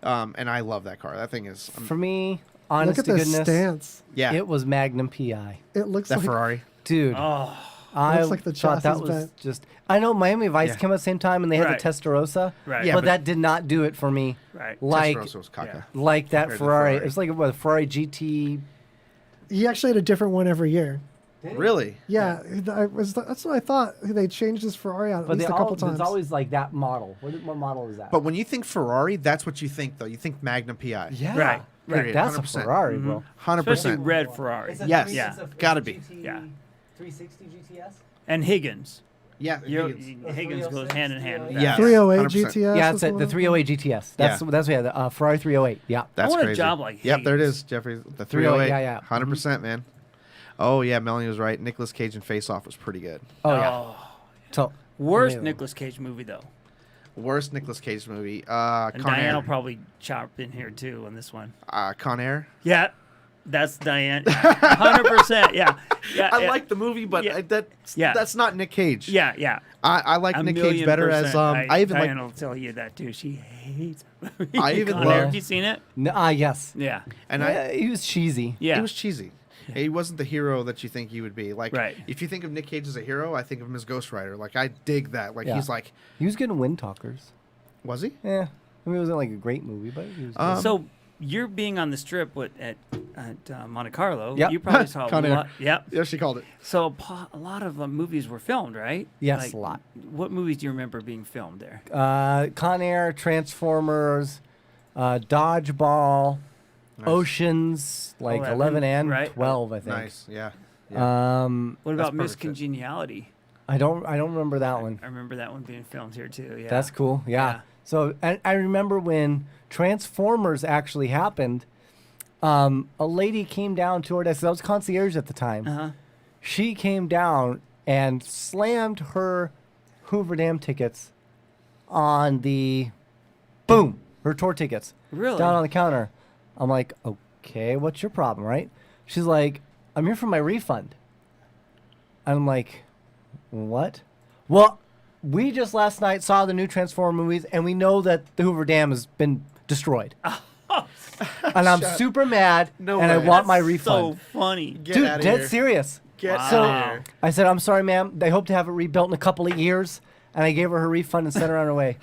And I love that car. That thing is. For me, honest Look at to the goodness, stance. Yeah. it was Magnum PI. It looks that like Ferrari. Dude. Oh. I looks like the thought that chassis was bent. just. I know Miami Vice Yeah. came at the same time, and they had Right. the Testarossa, Right. Yeah, but but- that did not do it for me. Right. Like, Testarossa was caca. like that Compared to the Ferrari. Ferrari. It was like a Ferrari GT. He actually had a different one every year. Really? Yeah, that's what I thought. They changed his Ferrari out at But least a couple times. It's always like that model. What model is that? But when you think Ferrari, that's what you think, though. You think Magnum PI. yeah, Right. Like, Period. that's 100%. a Ferrari, bro. 100%. Especially red Ferrari. Yes. Yeah. Gotta be. Yeah. 360 GTS. And Higgins. Yeah. Higgins goes hand in hand with that. Yeah. 308 100%. GTS. Yeah, was it's one the of them. 308 GTS. That's Yeah. that's what we had. The Ferrari 308. Yeah. That's want a crazy. job like Yep, there it Higgins. is, Jeffrey. The 308, 308. yeah, yeah. 100%, man. Oh, yeah, Melanie was right. Nicolas Cage in Face Off was pretty good. Oh yeah. So Worst amazing. Nicolas Cage movie though. Worst Nicolas Cage movie. And Con Diane Air. will probably chop in here too on this one. Con Air. Yeah, that's Diane. 100%. Yeah. Yeah. I yeah. like the movie, but Yeah. that's that's not Nick Cage. Yeah. Yeah. I like A Nick Cage million better as percent. I even Diane like will tell you that too. She hates. I even Con Air. love- Have you seen it? No, yes. Yeah. and Yeah, he was cheesy. Yeah. He was cheesy. He wasn't the hero that you think he would be. Like, Right. if you think of Nick Cage as a hero, I think of him as Ghost Rider. Like, I dig that. Like, Yeah. he's like, He was good in Wind Talkers. was he? Yeah. I mean, it wasn't like a great movie, but he was good. So you're being on the strip at Monte Carlo. Yep. You probably saw a Con Air. lot. Yep. Yeah, she called it. So a lot of movies were filmed, right? Yes, Like, a lot. What movies do you remember being filmed there? Con Air, Transformers, Dodgeball, Oceans, like 11 and right. 12, I think. Nice. Yeah. What about That's Miss perfect fit. Congeniality? I don't remember that one. I remember that one being filmed here too. Yeah. That's cool. Yeah. So I remember when Transformers actually happened. A lady came down to our desk. I was concierge at the time. Uh-huh. She came down and slammed her Hoover Dam tickets on the her tour tickets. Really? Down on the counter. I'm like, okay, what's your problem, right? She's like, I'm here for my refund. And I'm like, what? Well, we just last night saw the new Transformer movies, and we know that the Hoover Dam has been destroyed. And I'm super mad, No and I way. want my That's refund. so funny. Dude, outta dead here. serious. Get Wow. So outta here. I said, I'm sorry, ma'am. They hope to have it rebuilt in a couple of years. And I gave her refund and sent her on her way.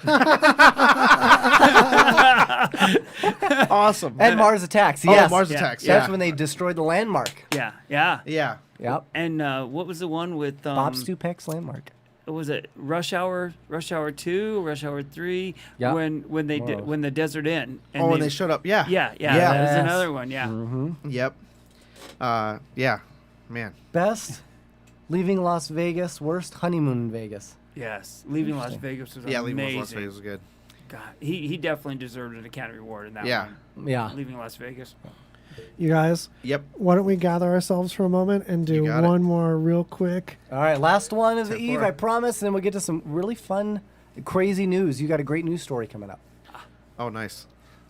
Awesome. And Mars Attacks, Oh, yes. Mars Yeah. Attacks. That's Yeah. when they destroyed the landmark. Yeah. Yeah. Yeah. Yep. And what was the one with Bob Stupek's landmark. was it Rush Hour 2, Rush Hour 3? Yeah. When they did when the Desert Inn. Oh, when they showed up. Yeah. Yeah. Yeah. That was Yes. another one. Yeah. Mm-hmm. Yep. Yeah. Man. Best leaving Las Vegas, worst honeymoon in Vegas. Yes. Leaving Las Vegas was Yeah, amazing. Leaving Las Vegas was good. God, he definitely deserved an Academy Award in that Yeah. one. Yeah. Leaving Las Vegas. You guys, Yep. why don't we gather ourselves for a moment and do You got it. one more real quick? All right, last one of the 10-4. eve, I promise, and then we'll get to some really fun, crazy news. You got a great news story coming up. Oh, nice.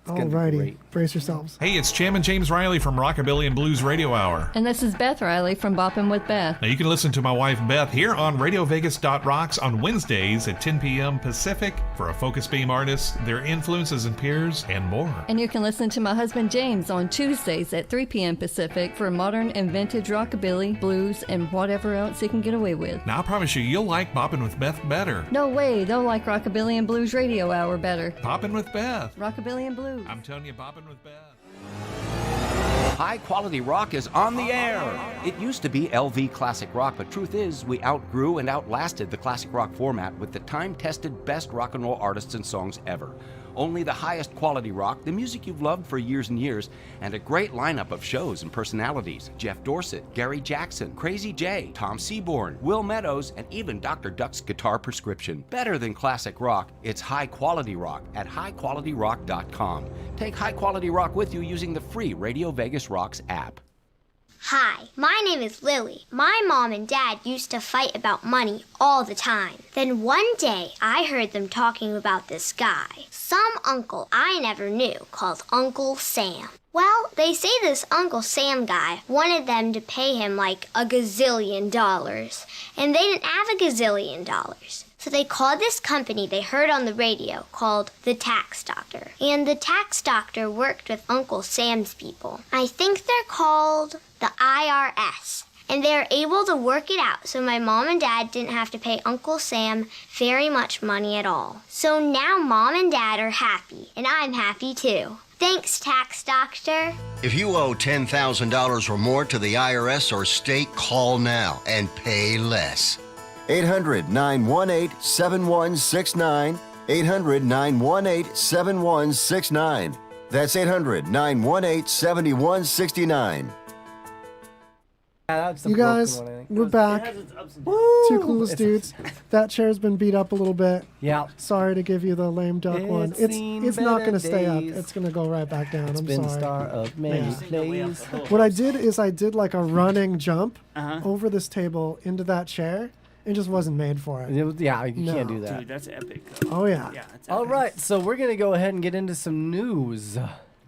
gonna be Alrighty, great. brace yourselves. Hey, it's Chairman James Riley from Rockabilly and Blues Radio Hour. And this is Beth Riley from Boppin' with Beth. Now, you can listen to my wife Beth here on RadioVegas.rocks on Wednesdays at 10 p.m. Pacific for a focus beam artist, their influences and peers, and more. And you can listen to my husband James on Tuesdays at 3 p.m. Pacific for modern and vintage rockabilly, blues, and whatever else he can get away with. Now, I promise you'll like Boppin' with Beth better. No way, they'll like Rockabilly and Blues Radio Hour better. Boppin' with Beth. Rockabilly and Blues. I'm telling you, Boppin' with Beth. High quality rock is on the air. It used to be LV Classic Rock, but truth is, we outgrew and outlasted the classic rock format with the time-tested best rock and roll artists and songs ever. Only the highest quality rock, the music you've loved for years and years, and a great lineup of shows and personalities. Jeff Dorset, Gary Jackson, Crazy J, Tom Seaborn, Will Meadows, and even Dr. Duck's Guitar Prescription. Better than classic rock, it's high quality rock at highqualityrock.com. Take high quality rock with you using the free Radio Vegas Rocks app. Hi, my name is Lily. My mom and dad used to fight about money all the time. Then one day, I heard them talking about this guy, some uncle I never knew called Uncle Sam. Well, they say this Uncle Sam guy wanted them to pay him like $1 gazillion, and they didn't have $1 gazillion. So they called this company they heard on the radio called the Tax Doctor. And the Tax Doctor worked with Uncle Sam's people. I think they're called the IRS. And they were able to work it out so my mom and dad didn't have to pay Uncle Sam very much money at all. So now mom and dad are happy, and I'm happy too. Thanks, Tax Doctor. If you owe $10,000 or more to the IRS or state, call now and pay less. 800-918-7169. 800-918-7169. That's 800-918-7169. You guys, we're back. Two coolest dudes. That chair's been beat up a little bit. Yeah. Sorry to give you the lame duck one. It's not going to stay up. It's going to go right back down. I'm been sorry. star of many plays. What I did is I did like a running jump over this table into that chair. It just wasn't made for it. You can't do that. Dude, that's epic. Oh, yeah. All right, so we're going to go ahead and get into some news.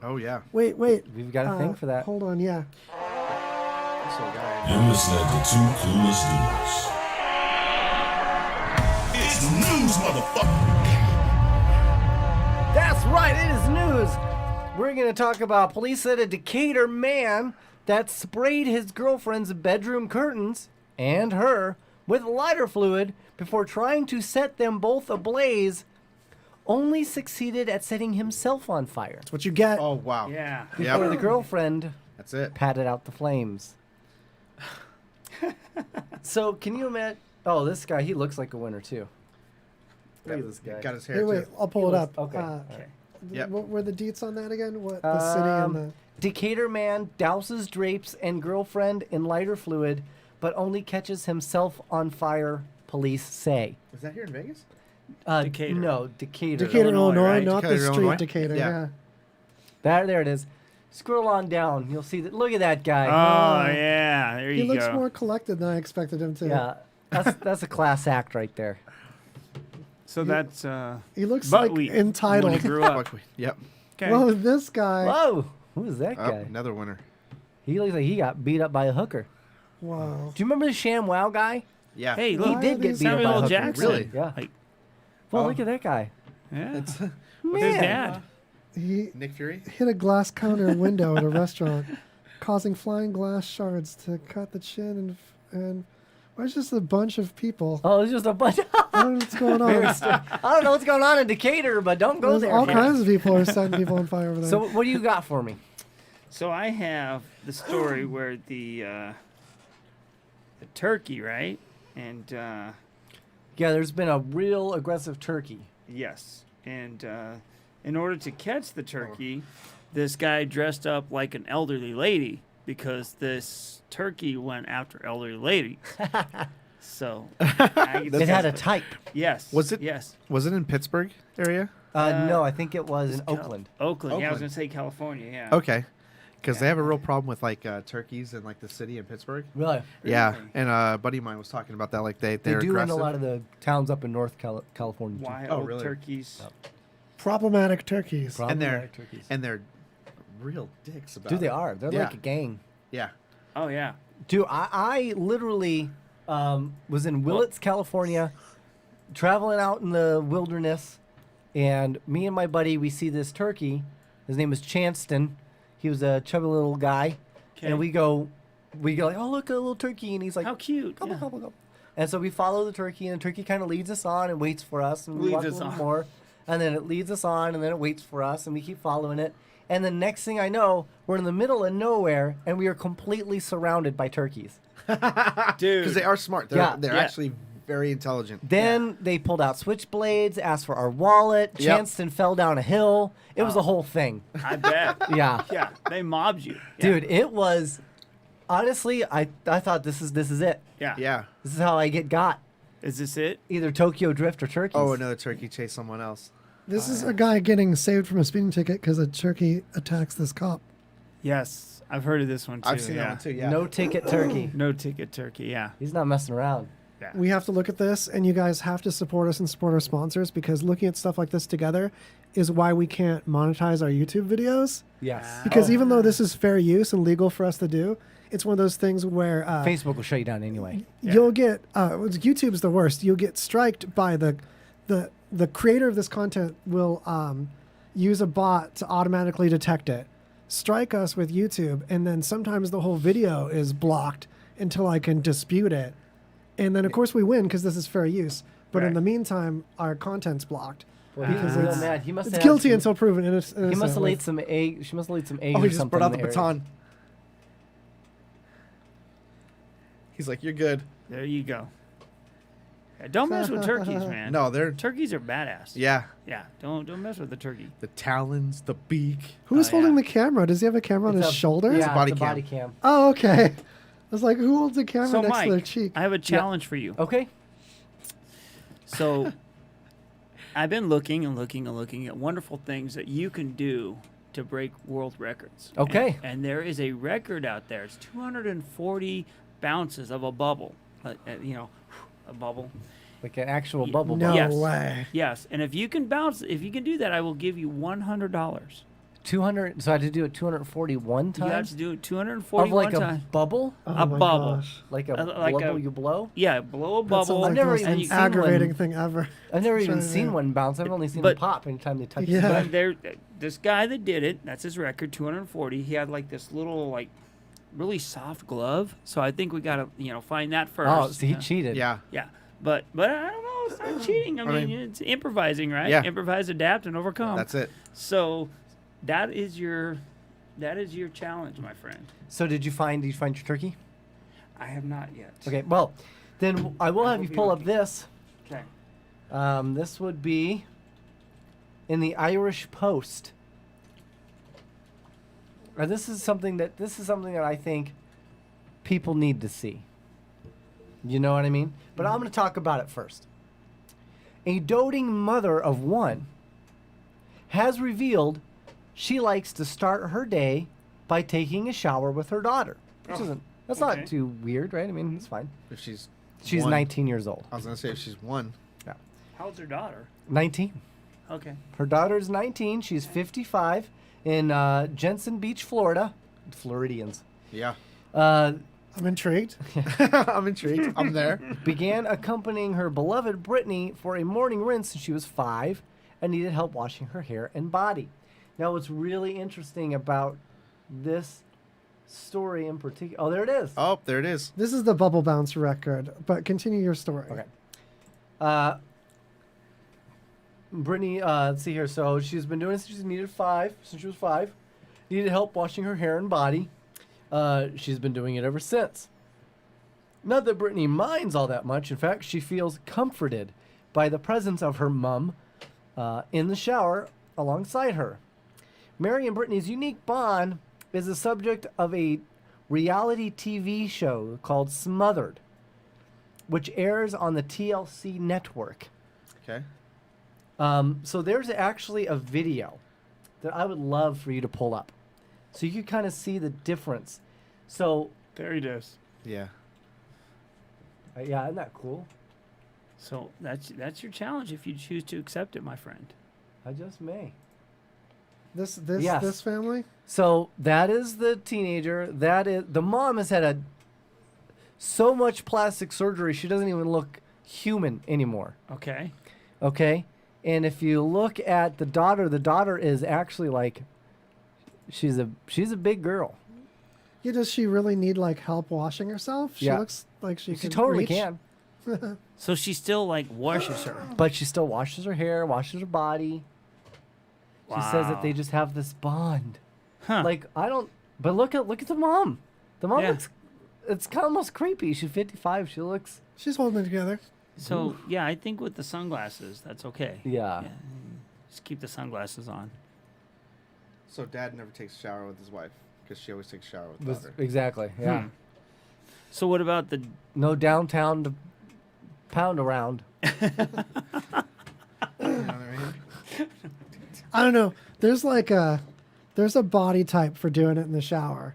Oh, yeah. Wait. We've got a thing for that. Hold on, yeah. You're listening to Two Clueless Dudes. It's news, motherfucker. That's right, it is news. We're going to talk about police said a Decatur man that sprayed his girlfriend's bedroom curtains and her with lighter fluid before trying to set them both ablaze only succeeded at setting himself on fire. That's what you get. Oh, wow. Yeah. Before the girlfriend That's it. patted out the flames. So, can you imagine? Oh, this guy, he looks like a winner, too. Look at this guy. Got his hair, Hey, wait, too. I'll pull it up. Okay. Yep. What were the deets on that again? What the city and the... Decatur man douses drapes and girlfriend in lighter fluid, but only catches himself on fire, police say. Is that here in Vegas? Decatur. No, Decatur. Decatur, Illinois, right? not Decatur, the street Illinois? Decatur. Yeah. Yeah. There it is. Scroll on down. You'll see that. Look at that guy. Oh, yeah. There He you looks go. more collected than I expected him to. Yeah, that's a class act right there. So that's He looks butt like wheat entitled. when he grew up. Buckwheat. Yep. Okay. Whoa, this guy. Whoa, who is that Oh, guy? another winner. He looks like he got beat up by a hooker. Wow. Do you remember the ShamWow guy? Yeah. Hey, He look, did get beat up by a Samuel hooker. Jackson. Really? Yeah. Like, Well, Oh. look at that guy. yeah. It's Man. His dad. He Nick Fury. hit a glass counter window at a restaurant, causing flying glass shards to cut the chin and why is just a bunch of people? Oh, it's just a bunch. I don't know what's going on. I don't know what's going on in Decatur, but don't go There's there. all kinds of people are setting people on fire over there. So, what do you got for me? So I have the story where the turkey, right? And Yeah, there's been a real aggressive turkey. yes, and in order to catch the turkey, this guy dressed up like an elderly lady because this turkey went after elderly lady. So It had a type. Yes. Was it? Yes. Was it in Pittsburgh area? No, I think it was in Oakland. Oakland. Yeah, I was Oakland. gonna say California. Yeah. Okay. Because they have a real problem with like turkeys in like the city in Pittsburgh. Really? Yeah, Really? and a buddy of mine was talking about that. Like They they're do in aggressive. a lot of the towns up in North California. too. Wild really? turkeys. Problematic turkeys. and they're Problematic turkeys. and they're real dicks about Dude, they it. are. They're Yeah. like a gang. Yeah. Oh yeah. Dude, I literally was in Willits, California, traveling out in the wilderness, and me and my buddy, we see this turkey. His name was Chanston. He was a chubby little guy. Okay. And we go like, oh, look, a little turkey. And he's like, How cute. Come yeah. on, come on, come on. And so we follow the turkey, and the turkey kind of leads us on and waits for us. And we Leads walk a us little on. more. And then it leads us on, and then it waits for us, and we keep following it. And the next thing I know, we're in the middle of nowhere, and we are completely surrounded by turkeys. Dude. Because they are smart. They're, Yeah. they're Yeah. actually very intelligent. Then they pulled out switchblades, asked for our wallet. Yep. Chanston fell down a hill. It was a whole thing. I bet. Yeah. Yeah. They mobbed you. Yeah. Dude, it was honestly, I thought this is it. Yeah. Yeah. This is how I get got. Is this it? Either Tokyo Drift or turkeys. Oh, another turkey chased someone else. This is a guy getting saved from a speeding ticket because a turkey attacks this cop. Yes. I've heard of this one too. I've seen that one too. Yeah. No ticket turkey. No ticket turkey. Yeah. He's not messing around. Yeah. We have to look at this, and you guys have to support us and support our sponsors, because looking at stuff like this together is why we can't monetize our YouTube videos. Yes. Because even though this is fair use and legal for us to do, it's one of those things where Facebook will shut you down anyway. you'll get YouTube's the worst. You'll get striked by the creator of this content will use a bot to automatically detect it, strike us with YouTube, and then sometimes the whole video is blocked until I can dispute it. And then, of course, we win because this is fair use. But in the meantime, our content's blocked. Because it's guilty until proven innocent. He must have laid some egg. She must have laid some eggs. Oh, or he just something brought out in the area. baton. He's like, "You're good." There you go. Yeah, don't mess with turkeys, man. No, turkeys are badass. Yeah. Yeah. Don't mess with the turkey. The talons, the beak. Who's holding the camera? Does he have a camera on his shoulder? Yeah, it's a body cam. Oh, okay. I was like, who holds a camera So, next Mike, to their cheek? I have a challenge for you. Okay. So, I've been looking at wonderful things that you can do to break world records. Okay. And there is a record out there. It's 240 bounces of a bubble. A bubble. Like an actual bubble. No yes. way. Yes. And if you can do that, I will give you $100. 200. So I had to do it 241 times. You have to do it 241 of like times. a bubble. A bubble. Like a bubble you blow. Yeah, blow a That's bubble. I've never even seen aggravating thing ever. I've never even Trying to seen do. one bounce. I've only seen them pop anytime they touch. Yeah. But this guy that did it, that's his record, 240. He had like this little really soft glove. So I think we gotta find that first. Oh, so he cheated. Yeah. Yeah. But I don't know. It's not cheating. I mean, it's improvising, right? Yeah. Improvise, adapt, and overcome. That's it. So that is your challenge, my friend. So did you find your turkey? I have not yet. Okay. Well, then I will have you pull up this. Okay. This would be in the Irish Post. This is something that I think people need to see. You know what I mean? But I'm going to talk about it first. A doting mother of one has revealed she likes to start her day by taking a shower with her daughter. Which that's not too weird, right? I mean, it's fine. If she's 19 years old. I was gonna say if she's one. Yeah. How's her daughter? 19. Okay. Her daughter's 19. She's 55 in Jensen Beach, Florida. Floridians. Yeah. I'm intrigued. I'm intrigued. I'm there. Began accompanying her beloved Brittany for a morning rinse since she was 5 and needed help washing her hair and body. Now, what's really interesting about this story in particular... Oh, there it is. Oh, there it is. This is the bubble bounce record, but continue your story. Okay. Brittany, let's see here. So she's been doing it since she was 5. Needed help washing her hair and body. She's been doing it ever since. Not that Brittany minds all that much. In fact, she feels comforted by the presence of her mom in the shower alongside her. Mary and Brittany's unique bond is the subject of a reality TV show called Smothered, which airs on the TLC network. Okay. So there's actually a video that I would love for you to pull up, so you can kind of see the difference. So there it is. Yeah. Yeah, isn't that cool? So that's your challenge if you choose to accept it, my friend. I just may. This family? So that is the teenager. That is the mom has had so much plastic surgery she doesn't even look human anymore. Okay. Okay. And if you look at the daughter is actually like she's a big girl. Yeah, does she really need help washing herself? She Yeah. looks like she can totally reach. can. So she still washes her. But she still washes her hair, washes her body. She says that they just have this bond. Huh. But look at the mom. The mom Yeah. looks, it's kind of almost creepy. She's 55. She's holding it together. So yeah, I think with the sunglasses, that's okay. Yeah. Just keep the sunglasses on. So dad never takes a shower with his wife because she always takes a shower with daughter. Exactly. Yeah. So what about the no downtown to pound around? You know what I mean? I don't know. There's a body type for doing it in the shower,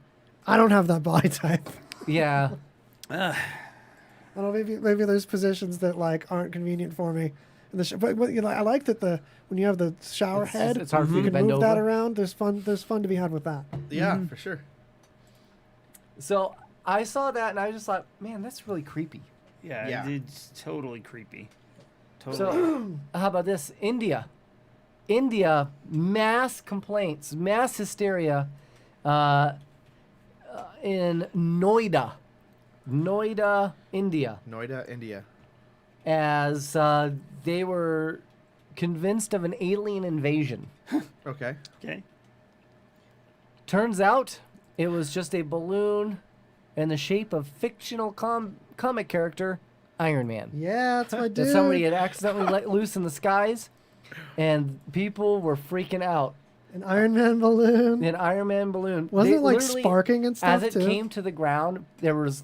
I don't have that body type. Yeah. I don't know. Maybe there's positions that like aren't convenient for me. In the but you know, I like that when you have the shower head, it's hard for you you to can bend move that over. around. There's fun to be had with that. Yeah, for sure. So I saw that and I just thought, man, that's really creepy. Yeah. It's totally creepy. Totally. So how about this? India, mass complaints, mass hysteria in Noida, India. Noida, India. As they were convinced of an alien invasion. Okay. Okay. Turns out it was just a balloon in the shape of fictional comic character Iron Man. Yeah, that's my dude. That somebody had accidentally let loose in the skies, and people were freaking out. An Iron Man balloon. An Iron Man balloon. Wasn't They it like literally, sparking and stuff as it too? came to the ground, there was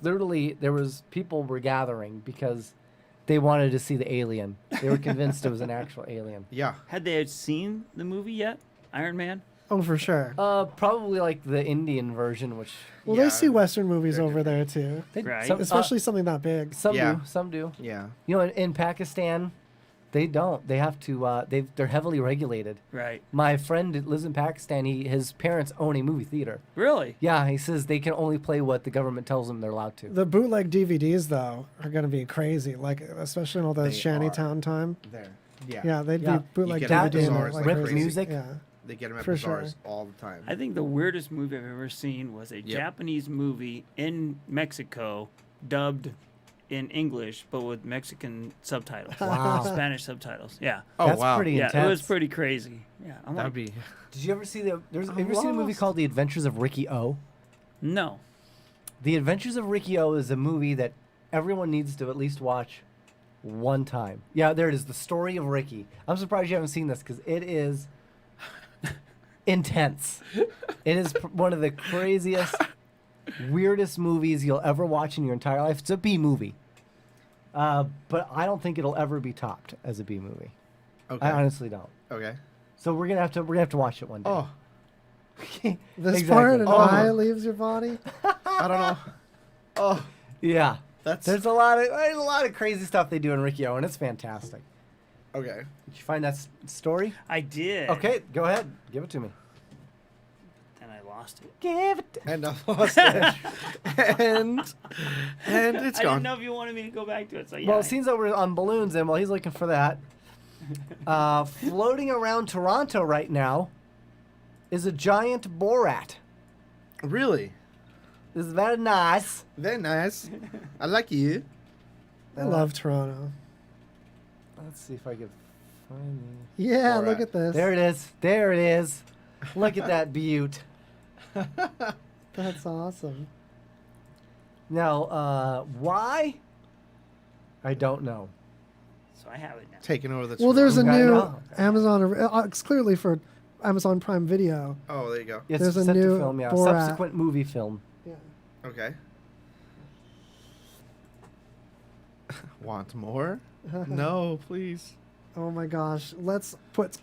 people were gathering because they wanted to see the alien. They were convinced it was an actual alien. Yeah. Had they seen the movie yet? Iron Man? Oh, for sure. Probably like the Indian version, which. Well, they see Western movies over there too, Right. especially something that big. Some do. Some do. Yeah. You know, in Pakistan, they don't. They have to. They're heavily regulated. Right. My friend that lives in Pakistan. His parents own a movie theater. Really? Yeah. He says they can only play what the government tells them they're allowed to. The bootleg DVDs though are going to be crazy, like especially in all the shantytown time. There. Yeah. Yeah, they'd Yeah. be bootleg You get 'em at DVD bazaars like like crazy. crazy. music. Yeah. They get them at For bazaars sure. all the time. I think the weirdest movie I've ever seen was a Japanese movie in Mexico, dubbed in English, but with Mexican subtitles. Wow. Spanish subtitles. Yeah. Oh, That's wow. pretty Yeah, intense. it was pretty crazy. Yeah. I'm That'd like, be. Did you ever see have you ever seen a movie called The Adventures of Ricky O? no. The Adventures of Ricky O is a movie that everyone needs to at least watch one time. Yeah, there it is. The Story of Ricky. I'm surprised you haven't seen this because it is intense. It is one of the craziest, weirdest movies you'll ever watch in your entire life. It's a B movie. But I don't think it'll ever be topped as a B movie. Okay. I honestly don't. Okay. So we're gonna have to watch it one day. Oh. This Exactly. part and Oh. eye leaves your body. I don't know. Oh. Yeah. That's. There's a lot of crazy stuff they do in Ricky O, and it's fantastic. Okay. Did you find that story? I did. Okay, go ahead. Give it to me. And I lost it. Give it. And I lost it. and it's I gone. didn't know if you wanted me to go back to it. So yeah. Well, it seems that we're on balloons, and while he's looking for that, floating around Toronto right now is a giant Borat. Really? It's very nice. Very nice. I like you. I love Toronto. Let's see if I can find the... Yeah, Borat. look at this. There it is. There it is. Look at that beaut. That's awesome. Now, why? I don't know. So I have it now. Taking over the. Well, there's a Okay, new no. Amazon. It's clearly for Amazon Prime Video. Oh, there you go. It's There's a set to new film, yeah. Borat. Subsequent movie film. Okay. Want more? No, please. Oh my gosh, let's put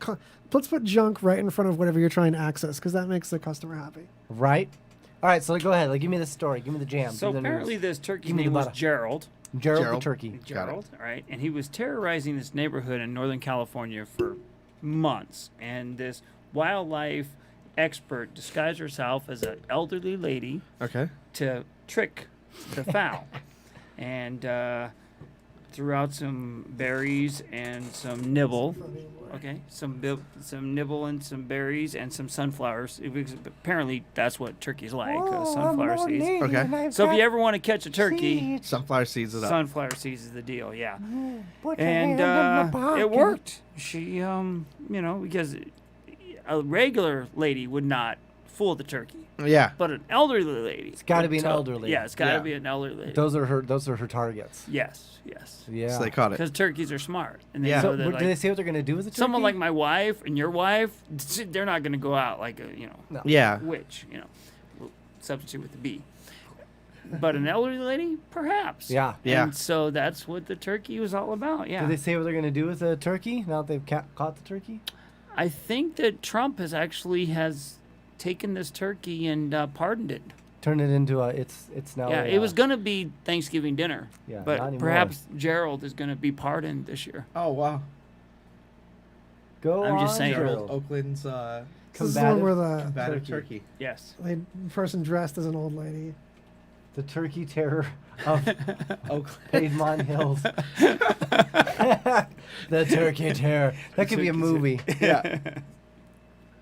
junk right in front of whatever you're trying to access because that makes the customer happy. Right? All right, so go ahead. Like, give me the story. Give me the jam. So Give me the apparently news. this turkey's Give me the name was butter. Gerald. Gerald the turkey. Gerald, all right, and he was terrorizing this neighborhood in Northern California for months. And this wildlife expert disguised herself as an elderly lady Okay. to trick the fowl, and threw out some berries and some nibble. Okay, some nibble and some berries and some sunflowers. Apparently, that's what turkeys like, sunflower seeds. Okay. So if you ever want to catch a turkey, Sunflower seeds it up. sunflower seeds is the deal. Yeah. Put your And hand in my pocket. it worked. She, because a regular lady would not fool the turkey. Yeah. But an elderly lady. It's gotta be an elderly. Yeah, it's got to Yeah. be an elderly lady. Those are her targets. Yes, yes. Yeah. So they caught it. Because turkeys are smart. And they Yeah. know So, that, do they say what they're going to do with the turkey? someone like my wife and your wife, they're not going to go out like a, No. Yeah. witch, We'll substitute with the bee. But an elderly lady, perhaps. Yeah. Yeah. And so that's what the turkey was all about. Yeah. Do they say what they're going to do with the turkey now that they've caught the turkey? I think that Trump has taken this turkey and pardoned it Turn it into a. It's now. Yeah, it was gonna be Thanksgiving dinner. Yeah, not but anymore. perhaps Gerald is gonna be pardoned this year. Oh wow. Go I'm just on, saying. Gerald Oakland's This is the one where the Combative Turkey. Yes. person dressed as an old lady. The turkey terror of Piedmont Hills. The turkey terror. That could be a movie. Yeah.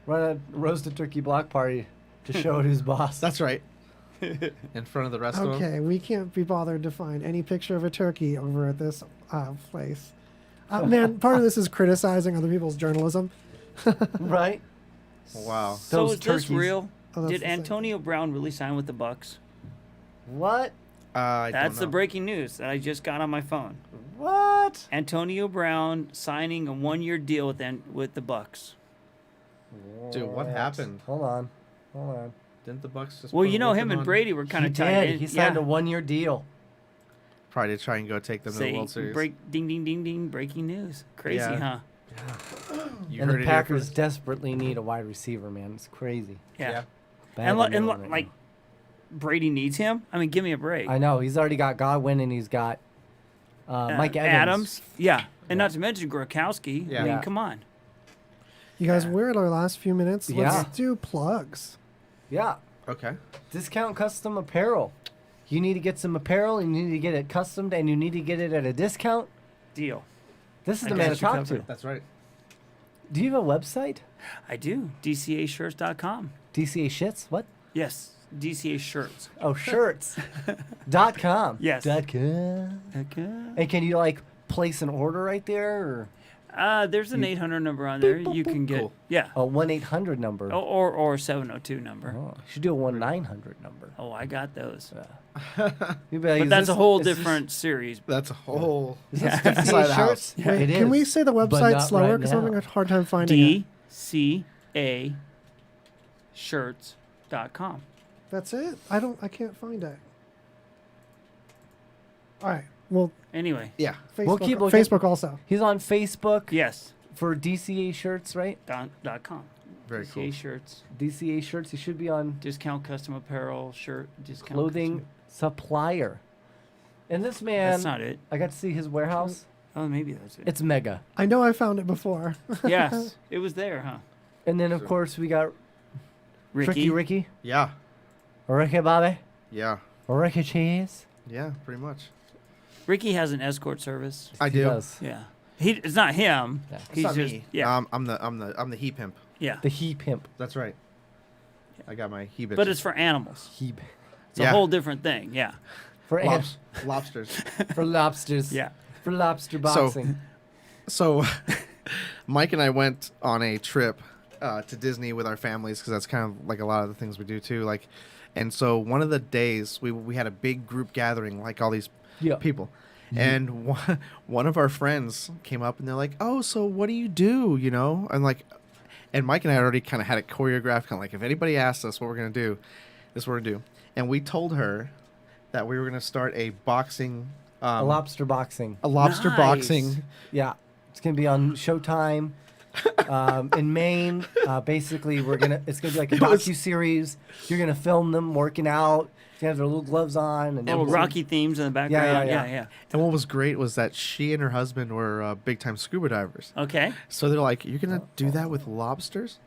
Run a roasted turkey block party to show it who's boss. That's right. In front of the rest of them. Okay, we can't be bothered to find any picture of a turkey over at this place. Man, part of this is criticizing other people's journalism. Right? Wow. So Those is turkeys. this real? Oh, that's Did the thing. Antonio Brown really sign with the Bucks? What? That's the breaking news that I just got on my phone. What? Antonio Brown signing a 1-year deal with the Bucks. Dude, what happened? Hold on. Didn't the Bucks just? Well, put you know, whooping him and on- Brady were kind He of tied did. in. He signed yeah. a 1-year deal. Probably to try and go take them to the World Series. Ding, ding, ding, ding. Breaking news. Crazy, Yeah. huh? You And heard the it here Packers first. desperately need a wide receiver, man. It's crazy. Yeah. Badly And need one right like, Brady needs him. I mean, give me a break. now. I know. He's already got Godwin and he's got Mike Evans. Yeah. And not to mention Gronkowski. Yeah. I mean, Yeah. come on. You guys, we're at our last few minutes. Yeah. Let's do plugs. Yeah. Okay. Discount custom apparel. You need to get some apparel and you need to get it customed and you need to get it at a discount. Deal. This is I the man got to you talk covered. to. That's right. Do you have a website? I do. DCAshirts.com. DCA shits? What? Yes. DCA shirts. Oh, shirts. .com. Yes. .com. Okay. And can you like place an order right there? Or There's an 800 number on there. You can get. Cool. Yeah. a 1-800 number? Or 702 number. Oh, you should do a 1-900 number. Oh, I got those. You But that's a whole different series. That's a whole. Is this Inside the 58 house. shirts? Wait, It can we is, say the but website not slower? right Because I'm now. having a hard time finding it. DCA shirts.com. That's it? I can't find it. All right. Well, Anyway. Yeah. Facebook, We'll keep looking. Facebook also. He's on Facebook Yes. for DCA shirts, right? .com. Very DCA cool. shirts. DCA shirts. He should be on Discount custom apparel shirt. Discount clothing supplier. And this Custom. man, That's not it. I got to see his warehouse. Oh, maybe that's it. It's mega. I know I found it before. Yes. It was there, huh? And then of course we got Tricky Ricky, Yeah. Ricky Bobby, Yeah. Ricky Cheese. Yeah. Pretty much. Ricky has an escort service. I He do. does. Yeah. It's not him. Yeah. It's He's not just me. yeah. I'm the he pimp. Yeah. The he pimp. That's right. I got my he bitch. But it's for animals. He It's a whole different thing. Yeah. for lobsters. for lobsters. Yeah. For lobster boxing. So, Mike and I went on a trip to Disney with our families because that's kind of like a lot of the things we do too. Like, and so one of the days we had a big group gathering, like all these people, and one of our friends came up and they're like, "Oh, so what do you do?" You know, and Mike and I already kind of had it choreographed, kind of like if anybody asks us what we're gonna do, this is what we're gonna do. And we told her that we were gonna start a boxing, a lobster boxing. a lobster Nice. boxing. Yeah, it's gonna be on Showtime in Maine. Basically, it's gonna be like a docu series. You're gonna film them working out. They have their little gloves on and Little Rocky themes in the background. Yeah. And what was great was that she and her husband were big time scuba divers. Okay. So they're like, "You're gonna do that with lobsters?"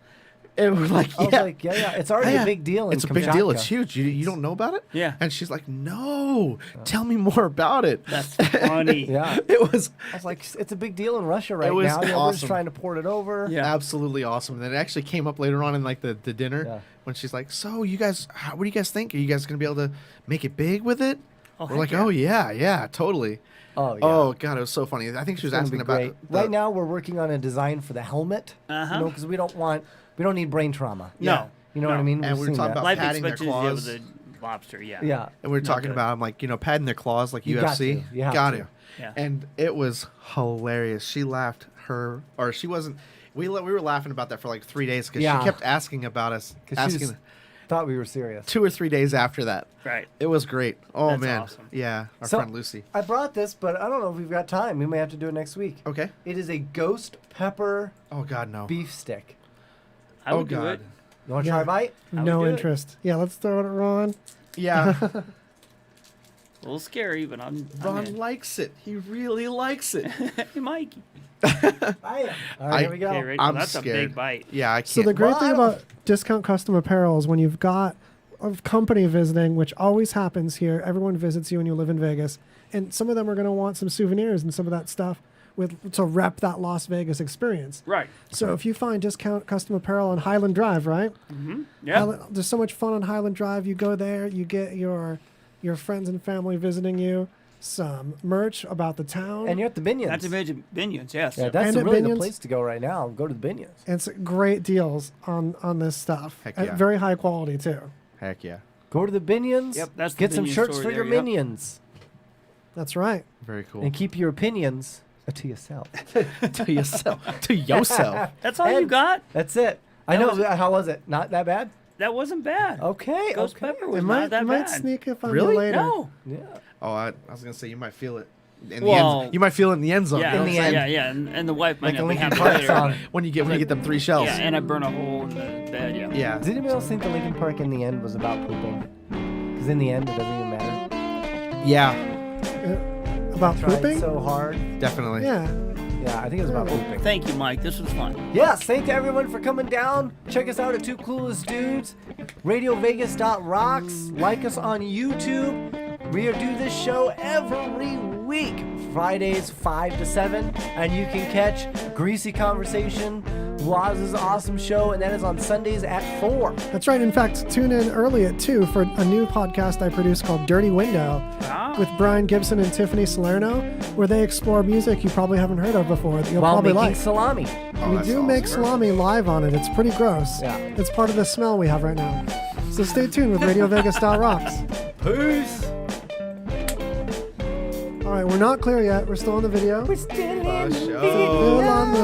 And we're like, I was like, yeah. It's already a big deal. It's a big deal. It's huge. You don't know about it? Yeah. And she's like, "No, tell me more about it." That's funny. Yeah. It was. I was like, it's a big deal in Russia right was now. Everyone's awesome. trying to port it over. Yeah. Absolutely awesome. And then it actually came up later on in like the dinner when she's like, "So you guys, what do you guys think? Are you guys gonna be able to make it big with it?" Oh, We're heck like, yeah. "Oh yeah, totally." Oh, yeah. Oh god, it was so funny. I think she was It's gonna asking be about great. Right now, we're working on a design for the helmet. Uh-huh. Because we don't need brain trauma. No. You know what I mean? And We've we were seen talking that. about Life padding their expectancy claws. of the lobster. Yeah. Yeah. And we were Not talking good. about, I'm like, padding their claws like You got UFC. to. You have Got to. to. Yeah. And it was hilarious. She laughed she wasn't. We were laughing about that for like 3 days because Yeah. she kept asking about us. She thought we were serious. 2 or 3 days after that. Right. It was great. Oh That's man. awesome. Yeah. Our So, friend Lucy. I brought this, but I don't know if we've got time. We may have to do it next week. Okay. It is a ghost pepper Oh god, no. beef stick. I would oh do god. it. You want to try a bite? I would No do it. interest. Yeah, let's throw it at Ron. Yeah. A little scary, but I'm Ron in. likes it. He really likes it. Hey, Mikey. All right, here we go. Okay, right, I'm that's scared. a big bite. Yeah, I can't. So the great thing about Discount Custom Apparel is when you've got a company visiting, which always happens here, everyone visits you when you live in Vegas, and some of them are going to want some souvenirs and some of that stuff to rep that Las Vegas experience. Right. So if you find Discount Custom Apparel on Highland Drive, right? Mm-hmm. Yeah. There's so much fun on Highland Drive. You go there, you get your friends and family visiting you, some merch about the town. And you're at the Binions. That's the Binions, yes. Yeah, that's And really Binions. the place to go right now. Go to the Binions. And it's great deals on this stuff. Heck At yeah. very high quality, too. Heck yeah. Go to the Binions. Yep, that's the Get some Binion shirts store for there, your yep. minions. That's right. Very cool. And keep your opinions to yourself. To yourself. To yourself. That's all you got? That's it. I know. How was it? Not that bad? That wasn't bad. Okay. Ghost okay. pepper was It not that might bad. sneak up on Really? you later. No. Yeah. Oh, I was gonna say you might feel it. In the Well, end, you might feel it in the end zone. Yeah, In the end. yeah, and the wife might Like a not be Linkin happy Park later. song. when you get them 3 shells. Yeah, and I burn a hole in the bed, yeah. Yeah. Does anybody else think the Linkin Park in the end was about pooping? Because in the end, it doesn't even matter. Yeah. About Tried pooping? so hard. Definitely. Yeah. Yeah, I think it was about pooping. Thank you, Mike. This was fun. Yes, thank you everyone for coming down. Check us out at Two Clueless Dudes, RadioVegas.rocks. Like us on YouTube. We do this show every week, Fridays 5 to 7, and you can catch Greasy Conversation, Waz's awesome show, and that is on Sundays at 4. That's right. In fact, tune in early at 2 for a new podcast I produce called Dirty Window with Brian Gibson and Tiffany Salerno, where they explore music you probably haven't heard of before that you'll While probably making like. salami. We do make salami live on it. It's pretty gross. Yeah. It's part of the smell we have right now. So stay tuned with RadioVegas.rocks. Peace. All right, we're not clear yet. We're still on the video. We're still in show. Still on the